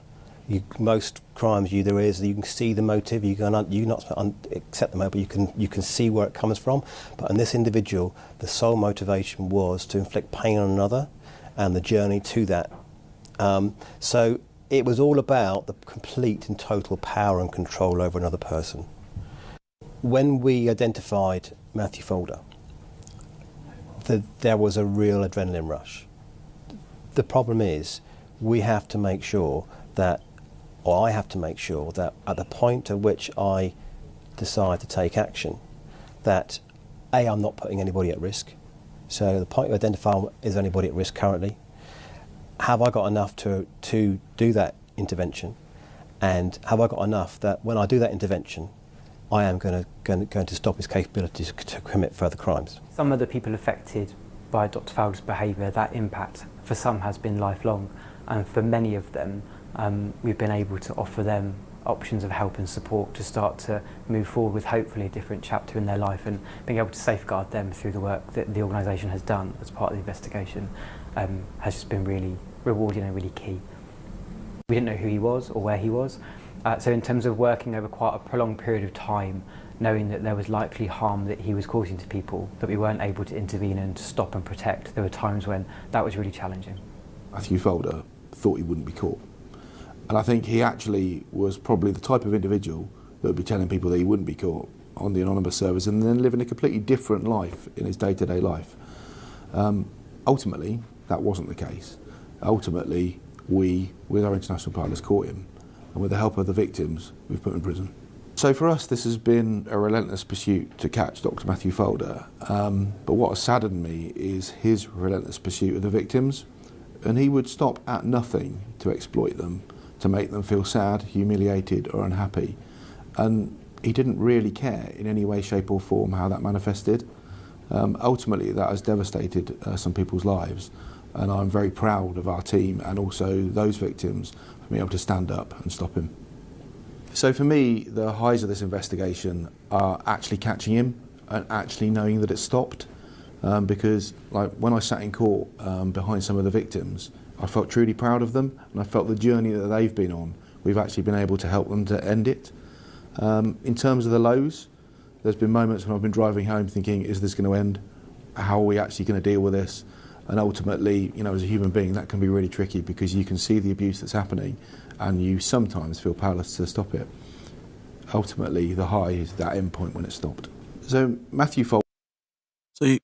Most crimes, you can see the motive. You cannot accept the motive, but you can see where it comes from. But in this individual, the sole motivation was to inflict pain on another, and the journey to that. So it was all about the complete and total power and control over another person. When we identified Matthew Folder, there was a real adrenaline rush. The problem is, we have to make sure that, or I have to make sure that at the point at which I decide to take action, that A, I'm not putting anybody at risk. So the point you identify, is anybody at risk currently? Have I got enough to do that intervention? And have I got enough that when I do that intervention, I am going to stop his capability to commit further crimes? Some of the people affected by Dr. Folder's behaviour, that impact for some has been lifelong, and for many of them, we've been able to offer them options of help and support to start to move forward with hopefully a different chapter in their life, and being able to safeguard them through the work that the organisation has done as part of the investigation has just been really rewarding and really key. We didn't know who he was or where he was, so in terms of working over quite a prolonged period of time, knowing that there was likely harm that he was causing to people, that we weren't able to intervene and to stop and protect, there were times when that was really challenging. Matthew Folder thought he wouldn't be caught. And I think he actually was probably the type of individual that would be telling people that he wouldn't be caught on the anonymous service and then living a completely different life in his day-to-day life. Ultimately, that wasn't the case. Ultimately, we, with our international partners, caught him. And with the help of the victims, we've put him in prison. So for us, this has been a relentless pursuit to catch Dr. Matthew Folder. But what has saddened me is his relentless pursuit of the victims. And he would stop at nothing to exploit them, to make them feel sad, humiliated or unhappy. And he didn't really care in any way, shape or form how that manifested. Ultimately, that has devastated some people's lives. And I'm very proud of our team and also those victims for being able to stand up and stop him. So for me, the highs of this investigation are actually catching him and actually knowing that it stopped. Because like when I sat in court behind some of the victims, I felt truly proud of them, and I felt the journey that they've been on, we've actually been able to help them to end it. In terms of the lows, there's been moments when I've been driving home thinking, is this going to end? How are we actually going to deal with this? And ultimately, you know, as a human being, that can be really tricky because you can see the abuse that's happening and you sometimes feel powerless to stop it. Ultimately, the high is that end point when it stopped. So Matthew Folder. So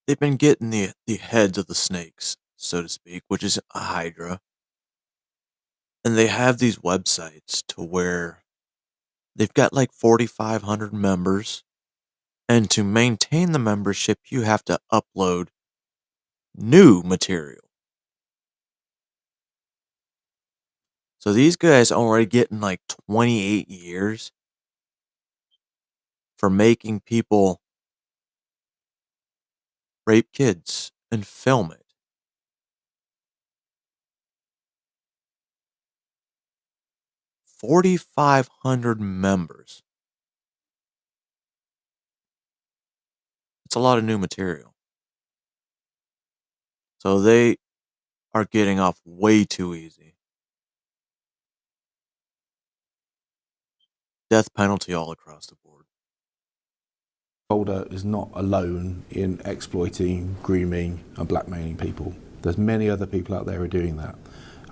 they've been getting the heads of the snakes, so to speak, which is a hydra. And they have these websites to where they've got like 4,500 members. And to maintain the membership, you have to upload new material. So these guys are already getting like 28 years for making people rape kids and film it. $4,500 members. It's a lot of new material. So they are getting off way too easy. Death penalty all across the board. Folder is not alone in exploiting, grooming and blackmailing people. There's many other people out there who are doing that.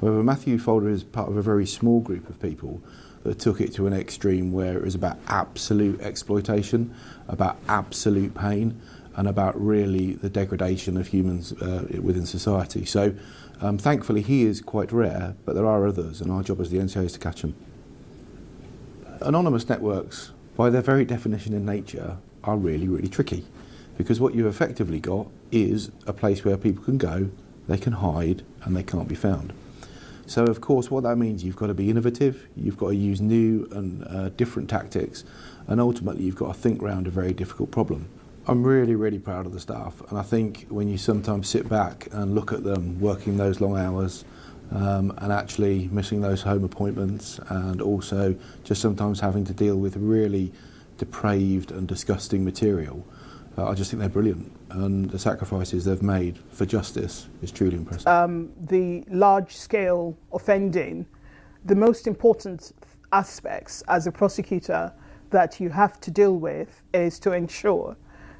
However, Matthew Folder is part of a very small group of people that took it to an extreme where it was about absolute exploitation, about absolute pain, and about really the degradation of humans within society. So thankfully he is quite rare, but there are others, and our job as the NCA is to catch them. Anonymous networks, by their very definition in nature, are really, really tricky, because what you've effectively got is a place where people can go, they can hide, and they can't be found. So of course what that means, you've got to be innovative, you've got to use new and different tactics, and ultimately you've got to think around a very difficult problem. I'm really, really proud of the staff, and I think when you sometimes sit back and look at them working those long hours and actually missing those home appointments, and also just sometimes having to deal with really depraved and disgusting material, I just think they're brilliant, and the sacrifices they've made for justice is truly impressive. The large-scale offending, the most important aspects as a prosecutor that you have to deal with is to ensure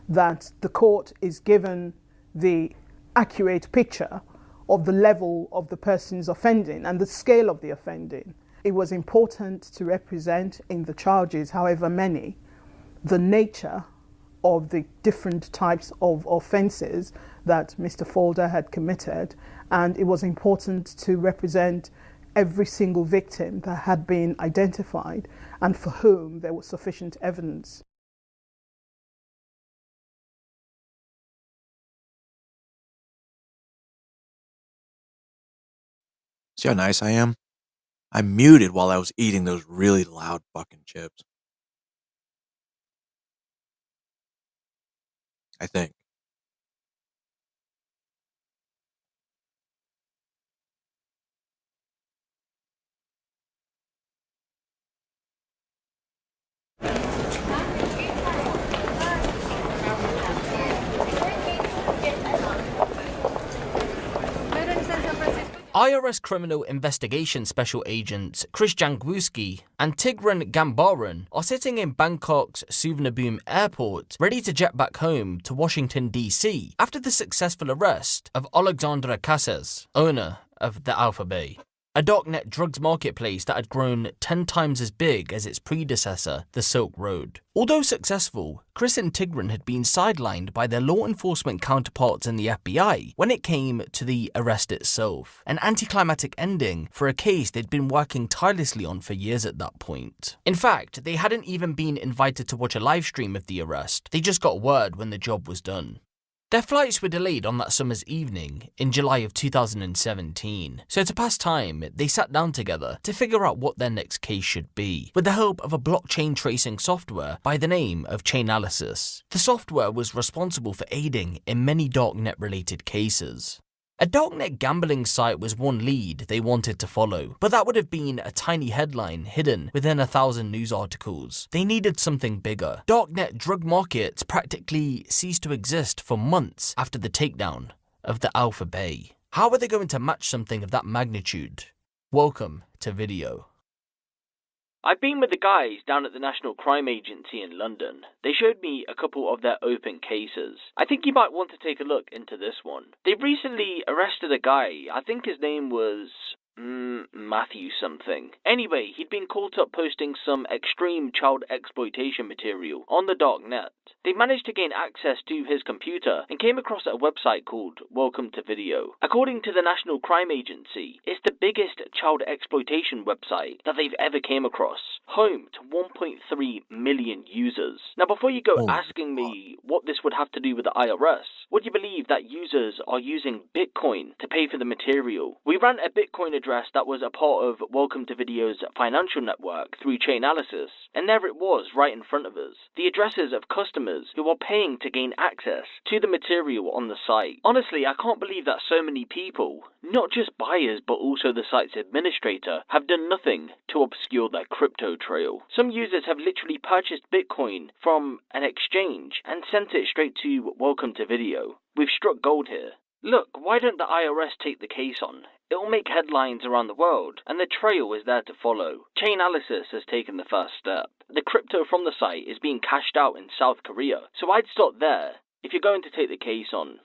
that the court is given the accurate picture of the level of the person's offending and the scale of the offending. It was important to represent in the charges, however many, the nature of the different types of offences that Mr. Folder had committed, and it was important to represent every single victim that had been identified and for whom there was sufficient evidence. See how nice I am? I muted while I was eating those really loud fucking chips. I think. IRS Criminal Investigation Special Agents Chris Jangwuski and Tigran Gambaran are sitting in Bangkok's Suvarnabhumi airport, ready to jet back home to Washington, D.C. after the successful arrest of Alexandra Casas, owner of the Alphabet, a darknet drugs marketplace that had grown 10 times as big as its predecessor, the Silk Road. Although successful, Chris and Tigran had been sidelined by their law enforcement counterparts in the FBI when it came to the arrest itself, an anticlimactic ending for a case they'd been working tirelessly on for years at that point. In fact, they hadn't even been invited to watch a live stream of the arrest, they just got word when the job was done. Their flights were delayed on that summer's evening in July of 2017, so to pass time, they sat down together to figure out what their next case should be, with the help of a blockchain tracing software by the name of Chainalysis. The software was responsible for aiding in many darknet-related cases. A darknet gambling site was one lead they wanted to follow, but that would have been a tiny headline hidden within 1,000 news articles. They needed something bigger. Darknet drug markets practically ceased to exist for months after the takedown of the Alphabet. How are they going to match something of that magnitude? Welcome to video. I've been with the guys down at the National Crime Agency in London. They showed me a couple of their open cases. I think you might want to take a look into this one. They recently arrested a guy, I think his name was Matthew something. Anyway, he'd been caught up posting some extreme child exploitation material on the dark net. They managed to gain access to his computer and came across a website called Welcome to Video. According to the National Crime Agency, it's the biggest child exploitation website that they've ever came across, home to 1.3 million users. Now before you go asking me what this would have to do with the IRS, would you believe that users are using Bitcoin to pay for the material? We ran a Bitcoin address that was a part of Welcome to Video's financial network through Chainalysis, and there it was right in front of us. The addresses of customers who are paying to gain access to the material on the site. Honestly, I can't believe that so many people, not just buyers but also the site's administrator, have done nothing to obscure their crypto trail. Some users have literally purchased Bitcoin from an exchange and sent it straight to Welcome to Video. We've struck gold here. Look, why don't the IRS take the case on? It will make headlines around the world, and the trail is there to follow. Chainalysis has taken the first step. The crypto from the site is being cashed out in South Korea, so I'd start there if you're going to take the case on.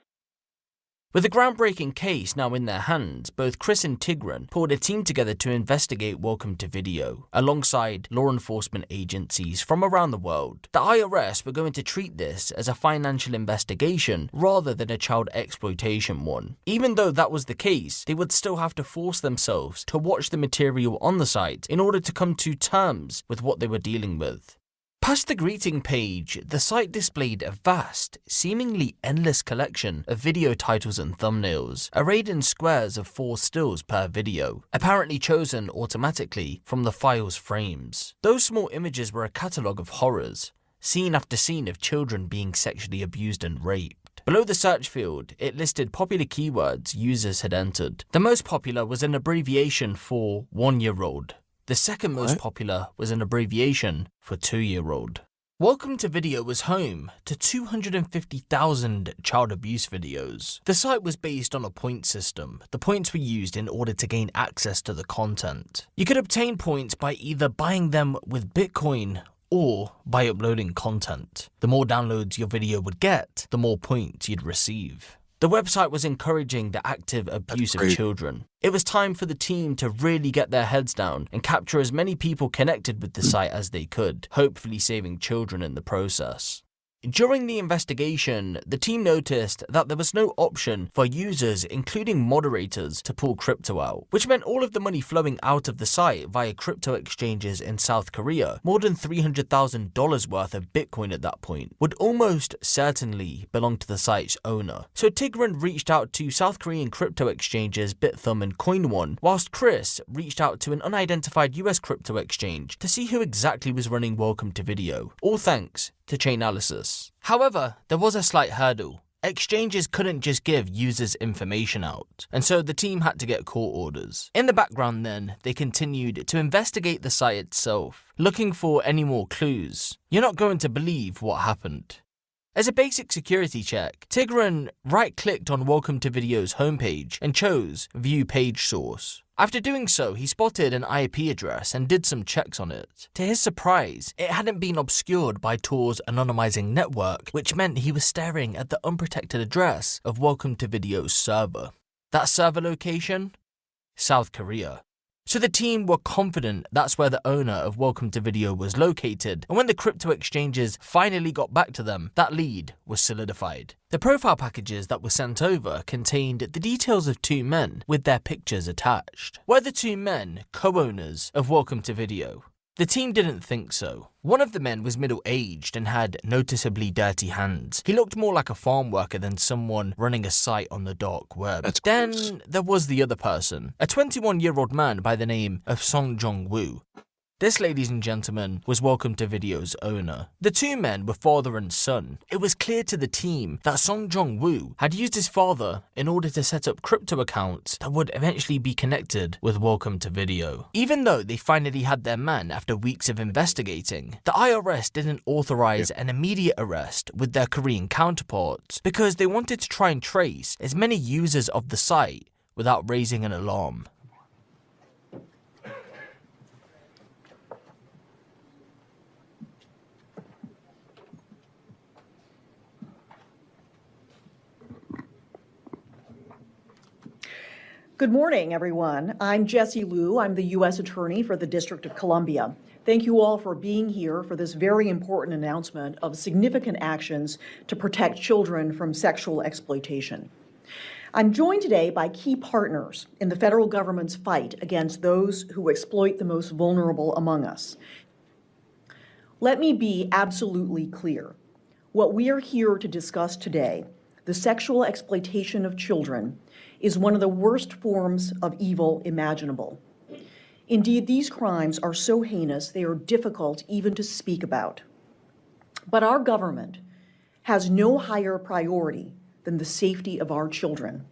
With the groundbreaking case now in their hands, both Chris and Tigran pulled a team together to investigate Welcome to Video, alongside law enforcement agencies from around the world. The IRS were going to treat this as a financial investigation rather than a child exploitation one. Even though that was the case, they would still have to force themselves to watch the material on the site in order to come to terms with what they were dealing with. Past the greeting page, the site displayed a vast, seemingly endless collection of video titles and thumbnails, arrayed in squares of 4 stills per video, apparently chosen automatically from the file's frames. Those small images were a catalogue of horrors, scene after scene of children being sexually abused and raped. Below the search field, it listed popular keywords users had entered. The most popular was an abbreviation for 1-year-old. The second most popular was an abbreviation for 2-year-old. Welcome to Video was home to 250,000 child abuse videos. The site was based on a point system. The points were used in order to gain access to the content. You could obtain points by either buying them with Bitcoin or by uploading content. The more downloads your video would get, the more points you'd receive. The website was encouraging the active abuse of children. It was time for the team to really get their heads down and capture as many people connected with the site as they could, hopefully saving children in the process. During the investigation, the team noticed that there was no option for users, including moderators, to pull crypto out, which meant all of the money flowing out of the site via crypto exchanges in South Korea, more than $300,000 worth of Bitcoin at that point, would almost certainly belong to the site's owner. So Tigran reached out to South Korean crypto exchanges Bithumb and CoinOne, whilst Chris reached out to an unidentified US crypto exchange to see who exactly was running Welcome to Video, all thanks to Chainalysis. However, there was a slight hurdle. Exchanges couldn't just give users information out, and so the team had to get court orders. In the background then, they continued to investigate the site itself, looking for any more clues. You're not going to believe what happened. As a basic security check, Tigran right-clicked on Welcome to Video's homepage and chose View Page Source. After doing so, he spotted an IP address and did some checks on it. To his surprise, it hadn't been obscured by Tor's anonymizing network, which meant he was staring at the unprotected address of Welcome to Video's server. That server location? South Korea. So the team were confident that's where the owner of Welcome to Video was located, and when the crypto exchanges finally got back to them, that lead was solidified. The profile packages that were sent over contained the details of two men with their pictures attached. Were the two men co-owners of Welcome to Video? The team didn't think so. One of the men was middle-aged and had noticeably dirty hands. He looked more like a farm worker than someone running a site on the dark web. Then there was the other person, a 21-year-old man by the name of Song Jong-woo. This, ladies and gentlemen, was Welcome to Video's owner. The two men were father and son. It was clear to the team that Song Jong-woo had used his father in order to set up crypto accounts that would eventually be connected with Welcome to Video. Even though they finally had their man after weeks of investigating, the IRS didn't authorize an immediate arrest with their Korean counterparts because they wanted to try and trace as many users of the site without raising an alarm. Good morning, everyone. I'm Jessie Liu. I'm the U.S. Attorney for the District of Columbia. Thank you all for being here for this very important announcement of significant actions to protect children from sexual exploitation. I'm joined today by key partners in the federal government's fight against those who exploit the most vulnerable among us. Let me be absolutely clear. What we are here to discuss today, the sexual exploitation of children, is one of the worst forms of evil imaginable. Indeed, these crimes are so heinous they are difficult even to speak about. But our government has no higher priority than the safety of our children.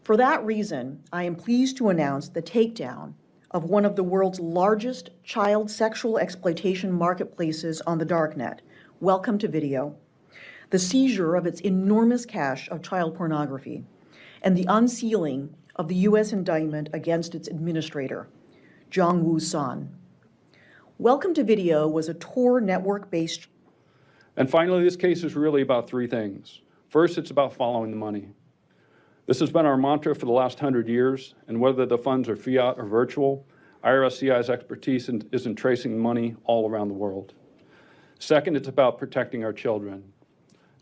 For that reason, I am pleased to announce the takedown of one of the world's largest child sexual exploitation marketplaces on the darknet, Welcome to Video, the seizure of its enormous cache of child pornography, and the unsealing of the U.S. indictment against its administrator, Jong-woo Son. Welcome to Video was a Tor network-based... And finally, this case is really about three things. First, it's about following the money. This has been our mantra for the last 100 years, and whether the funds are fiat or virtual, IRS-CI's expertise is in tracing money all around the world. Second, it's about protecting our children.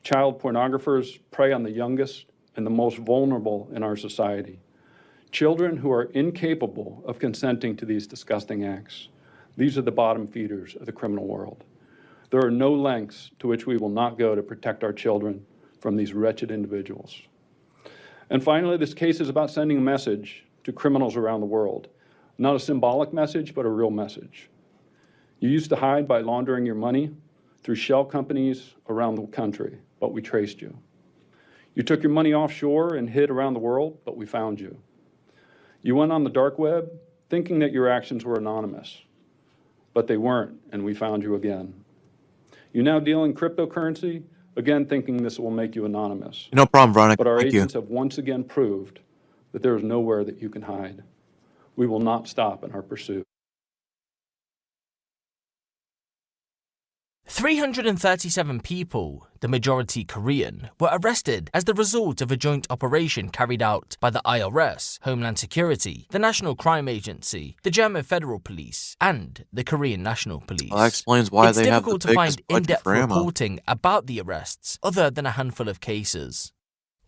Child pornographers prey on the youngest and the most vulnerable in our society. Children who are incapable of consenting to these disgusting acts. These are the bottom feeders of the criminal world. There are no lengths to which we will not go to protect our children from these wretched individuals. And finally, this case is about sending a message to criminals around the world. Not a symbolic message, but a real message. You used to hide by laundering your money through shell companies around the country, but we traced you. You took your money offshore and hid around the world, but we found you. You went on the dark web thinking that your actions were anonymous, but they weren't, and we found you again. You now deal in cryptocurrency, again thinking this will make you anonymous. No problem, Veronica. But our Thank agents you. have once again proved that there is nowhere that you can hide. We will not stop in our pursuit. 337 people, the majority Korean, were arrested as the result of a joint operation carried out by the IRS, Homeland Security, the National Crime Agency, the German Federal Police, and the Korean National Police. Well, that explains why it's they have the difficult to find biggest budget in-depth for ammo. reporting about the arrests, other than a handful of cases.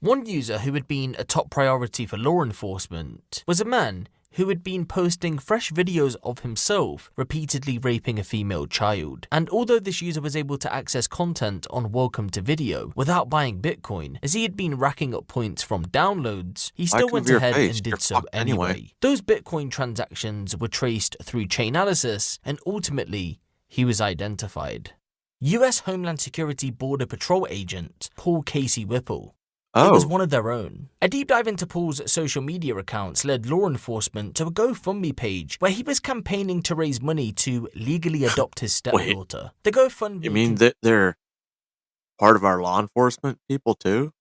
One user who had been a top priority for law enforcement was a man who had been posting fresh videos of himself repeatedly raping a female child. And although this user was able to access content on Welcome to Video without buying Bitcoin, as he had been racking up points from downloads, he still went ahead and did so anyway. Those Bitcoin transactions were traced through Chainalysis, and ultimately, he was identified. US Homeland Security Border Patrol agent Paul Casey Whipple. It was one of their own. A deep dive into Paul's social media accounts led law enforcement to a GoFundMe page where he was campaigning to raise money to legally adopt his stepdaughter. The GoFundMe. You mean that they're part of our law enforcement people too?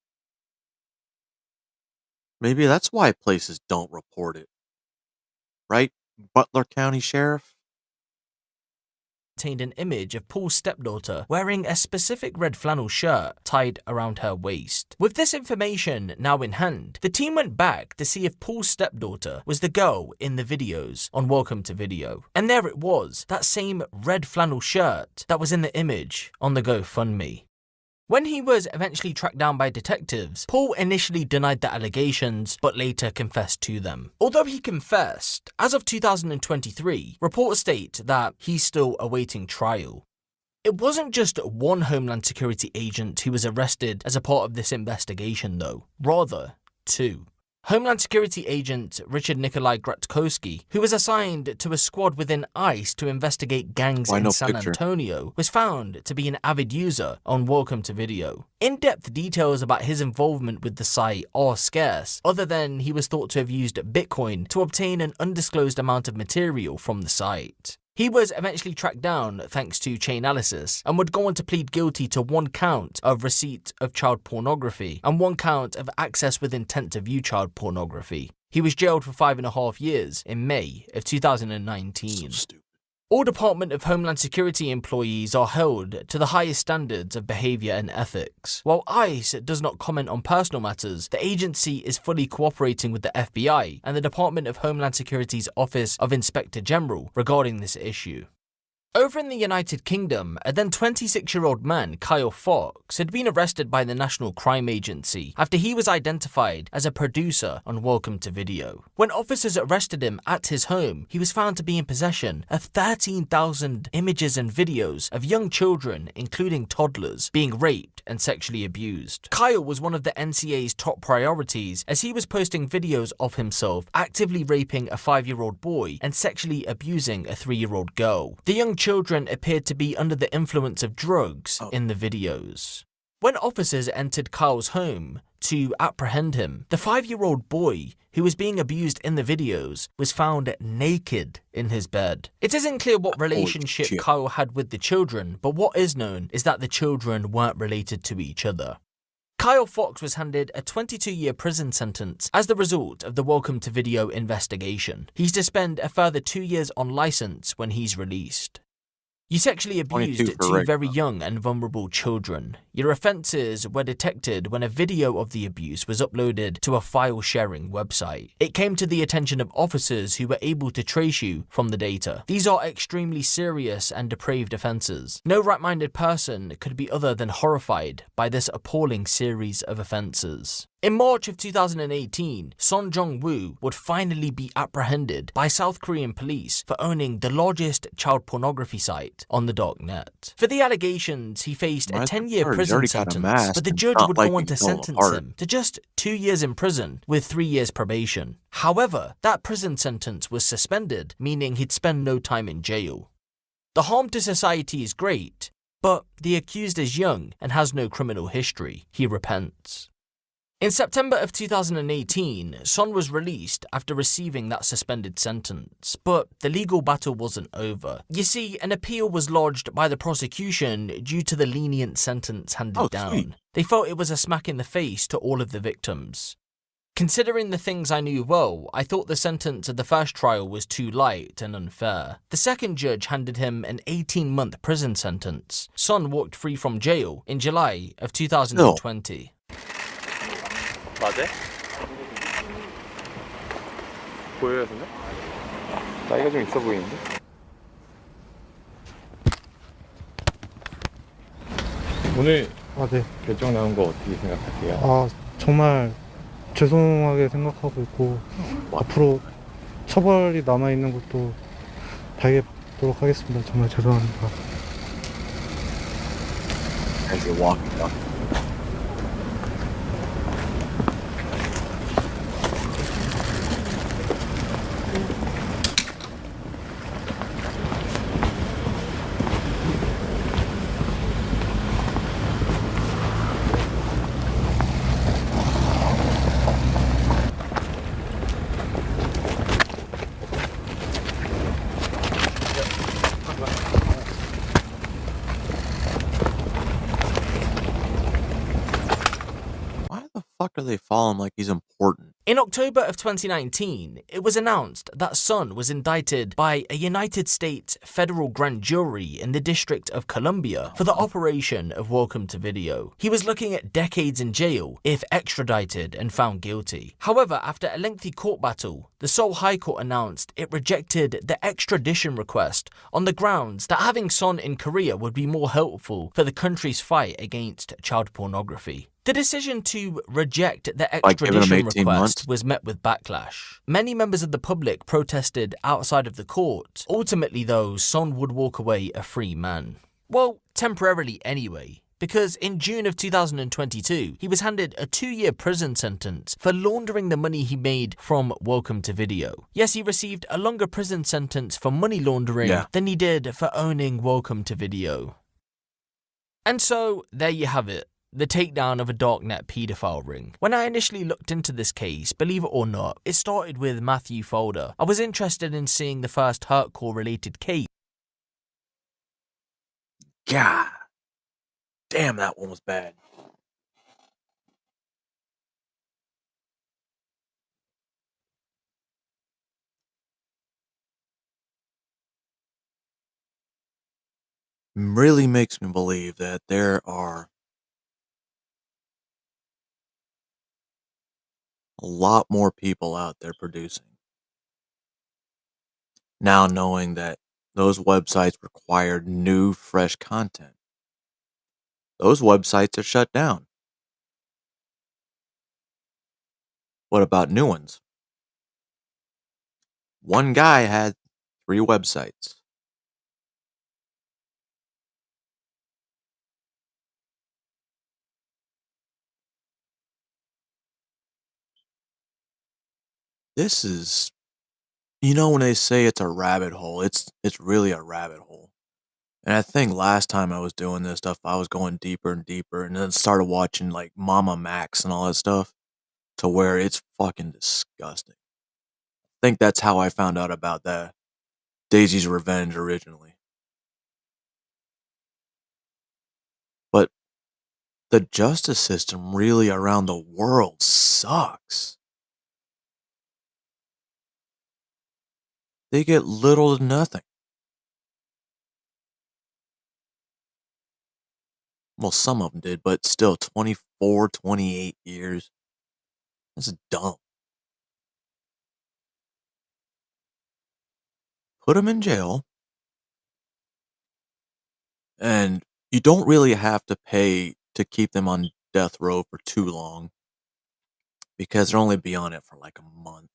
Maybe that's why places don't report it. Right, Butler County Sheriff? Contained an image of Paul's stepdaughter wearing a specific red flannel shirt tied around her waist. With this information now in hand, the team went back to see if Paul's stepdaughter was the girl in the videos on Welcome to Video. And there it was, that same red flannel shirt that was in the image on the GoFundMe. When he was eventually tracked down by detectives, Paul initially denied the allegations, but later confessed to them. Although he confessed, as of 2023, reports state that he's still awaiting trial. It wasn't just one Homeland Security agent who was arrested as a part of this investigation though, rather two. Homeland Security agent Richard Nikolai Gratkowski, who was assigned to a squad within ICE to investigate gangs in San Antonio, was found to be an avid user on Welcome to Video. In-depth details about his involvement with the site are scarce, other than he was thought to have used Bitcoin to obtain an undisclosed amount of material from the site. He was eventually tracked down thanks to Chainalysis and would go on to plead guilty to 1 count of receipt of child pornography and 1 count of access with intent to view child pornography. He was jailed for 5.5 years in May of 2019. All Department of Homeland Security employees are held to the highest standards of behaviour and ethics. While ICE does not comment on personal matters, the agency is fully cooperating with the FBI and the Department of Homeland Security's Office of Inspector General regarding this issue. Over in the United Kingdom, a then 26-year-old man, Kyle Fox, had been arrested by the National Crime Agency after he was identified as a producer on Welcome to Video. When officers arrested him at his home, he was found to be in possession of 13,000 images and videos of young children, including toddlers, being raped and sexually abused. Kyle was one of the NCA's top priorities as he was posting videos of himself actively raping a 5-year-old boy and sexually abusing a 3-year-old girl. The young children appeared to be under the influence of drugs in the videos. When officers entered Kyle's home to apprehend him, the 5-year-old boy who was being abused in the videos was found naked in his bed. It isn't clear what relationship Kyle had with the children, but what is known is that the children weren't related to each other. Kyle Fox was handed a 22-year prison sentence as the result of the Welcome to Video investigation. He's to spend a further 2 years on license when he's released. You sexually abused 2 very young and vulnerable children. Your offences were detected when a video of the abuse was uploaded to a file-sharing website. It came to the attention of officers who were able to trace you from the data. These are extremely serious and depraved offences. No right-minded person could be other than horrified by this appalling series of offences. In March of 2018, Son Jong-woo would finally be apprehended by South Korean police for owning the largest child pornography site on the darknet. For the allegations, he faced a 10-year prison sentence, but the judge would go on to sentence him to just 2 years in prison with 3 years probation. However, that prison sentence was suspended, meaning he'd spend no time in jail. The harm to society is great, but the accused is young and has no criminal history. He repents. In September of 2018, Son was released after receiving that suspended sentence, but the legal battle wasn't over. You see, an appeal was lodged by the prosecution due to the lenient sentence handed down. They felt it was a smack in the face to all of the victims. Considering the things I knew well, I thought the sentence of the first trial was too light and unfair. The second judge handed him an 18-month prison sentence. Son walked free from jail in July of 2020. 맞아? 보여요, 근데? 나이가 좀 있어 보이는데? 오늘 네. 결정 나온 거 어떻게 생각하세요? 아, 정말 죄송하게 생각하고 있고 앞으로 처벌이 남아있는 것도 다하도록 하겠습니다. 정말 죄송합니다. As you're walking up. Fuck are they following like he's important? In October of 2019, it was announced that Son was indicted by a United States federal grand jury in the District of Columbia for the operation of Welcome to Video. He was looking at decades in jail if extradited and found guilty. However, after a lengthy court battle, the Seoul High Court announced it rejected the extradition request on the grounds that having Son in Korea would be more helpful for the country's fight against child pornography. The decision to reject the extradition request was met with backlash. Many members of the public protested outside of the court. Ultimately, though, Son would walk away a free man. Well, temporarily anyway, because in June of 2022, he was handed a 2-year prison sentence for laundering the money he made from Welcome to Video. Yes, he received a longer prison sentence for money laundering than he did for owning Welcome to Video. And so, there you have it. The takedown of a darknet paedophile ring. When I initially looked into this case, believe it or not, it started with Matthew Folder. I was interested in seeing the first Hurtcore related case. God damn, that one was bad. Really makes me believe that there are a lot more people out there producing. Now knowing that those websites required new, fresh content. Those websites are shut down. What about new ones? One guy had 3 websites. This is, you know, when they say it's a rabbit hole, it's really a rabbit hole. And I think last time I was doing this stuff, I was going deeper and deeper, and then started watching like Mama Max and all that stuff, to where it's fucking disgusting. I think that's how I found out about that Daisy's Revenge originally. But the justice system really around the world sucks. They get little to nothing. Well, some of them did, but still 24, 28 years. That's dumb. Put them in jail. And you don't really have to pay to keep them on death row for too long, because they'll only be on it for like a month.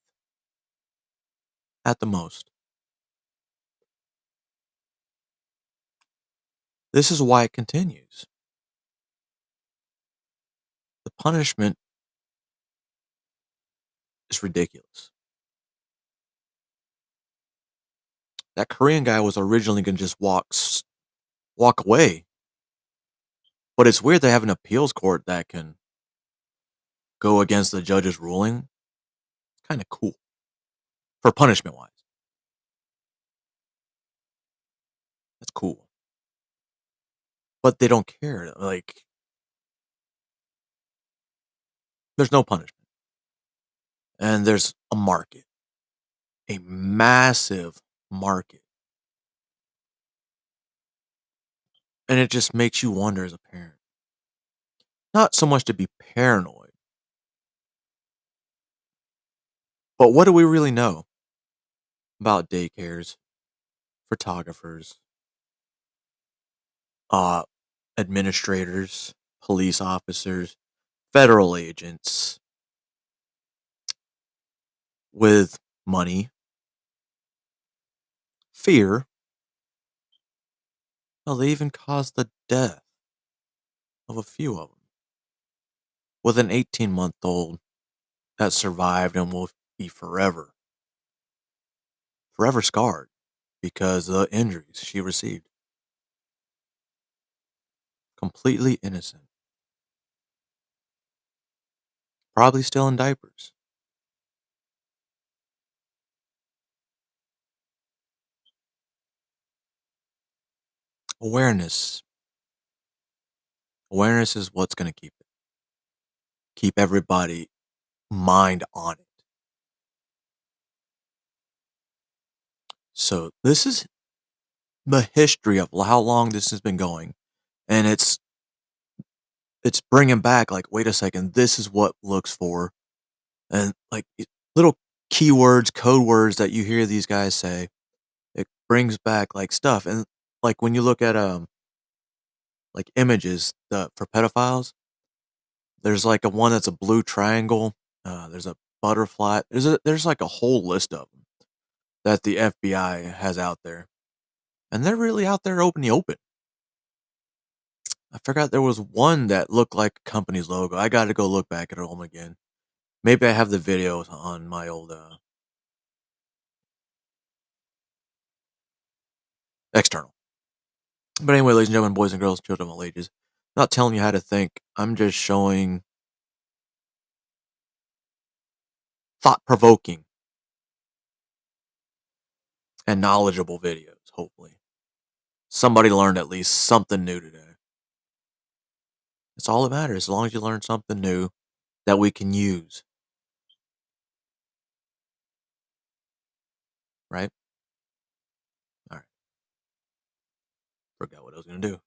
At the most. This is why it continues. The punishment is ridiculous. That Korean guy was originally going to just walk away. But it's weird they have an appeals court that can go against the judge's ruling. It's kind of cool. For punishment-wise. That's cool. But they don't care. Like, there's no punishment. And there's a market, a massive market. And it just makes you wonder as a parent. Not so much to be paranoid, but what do we really know about daycares, photographers, administrators, police officers, federal agents with money, fear? Hell, they even caused the death of a few of them. With an 18-month-old that survived and will be forever scarred because of the injuries she received. Completely innocent. Probably still in diapers. Awareness. Awareness is what's going to keep everybody mind on it. So this is the history of how long this has been going, and it's bringing back, like, wait a second, this is what looks for, and like little keywords, code words that you hear these guys say. It brings back like stuff, and like when you look at like images for pedophiles, there's like a one that's a blue triangle. There's a butterfly. There's like a whole list of them that the FBI has out there, and they're really out there open. I forgot there was one that looked like a company's logo. I got to go look back at them again. Maybe I have the videos on my old external. But anyway, ladies and gentlemen, boys and girls, children of all ages, I'm not telling you how to think. I'm just showing thought-provoking and knowledgeable videos, hopefully. Somebody learned at least something new today. It's all that matters, as long as you learn something new that we can use. Right? Alright. Forgot what I was going to do.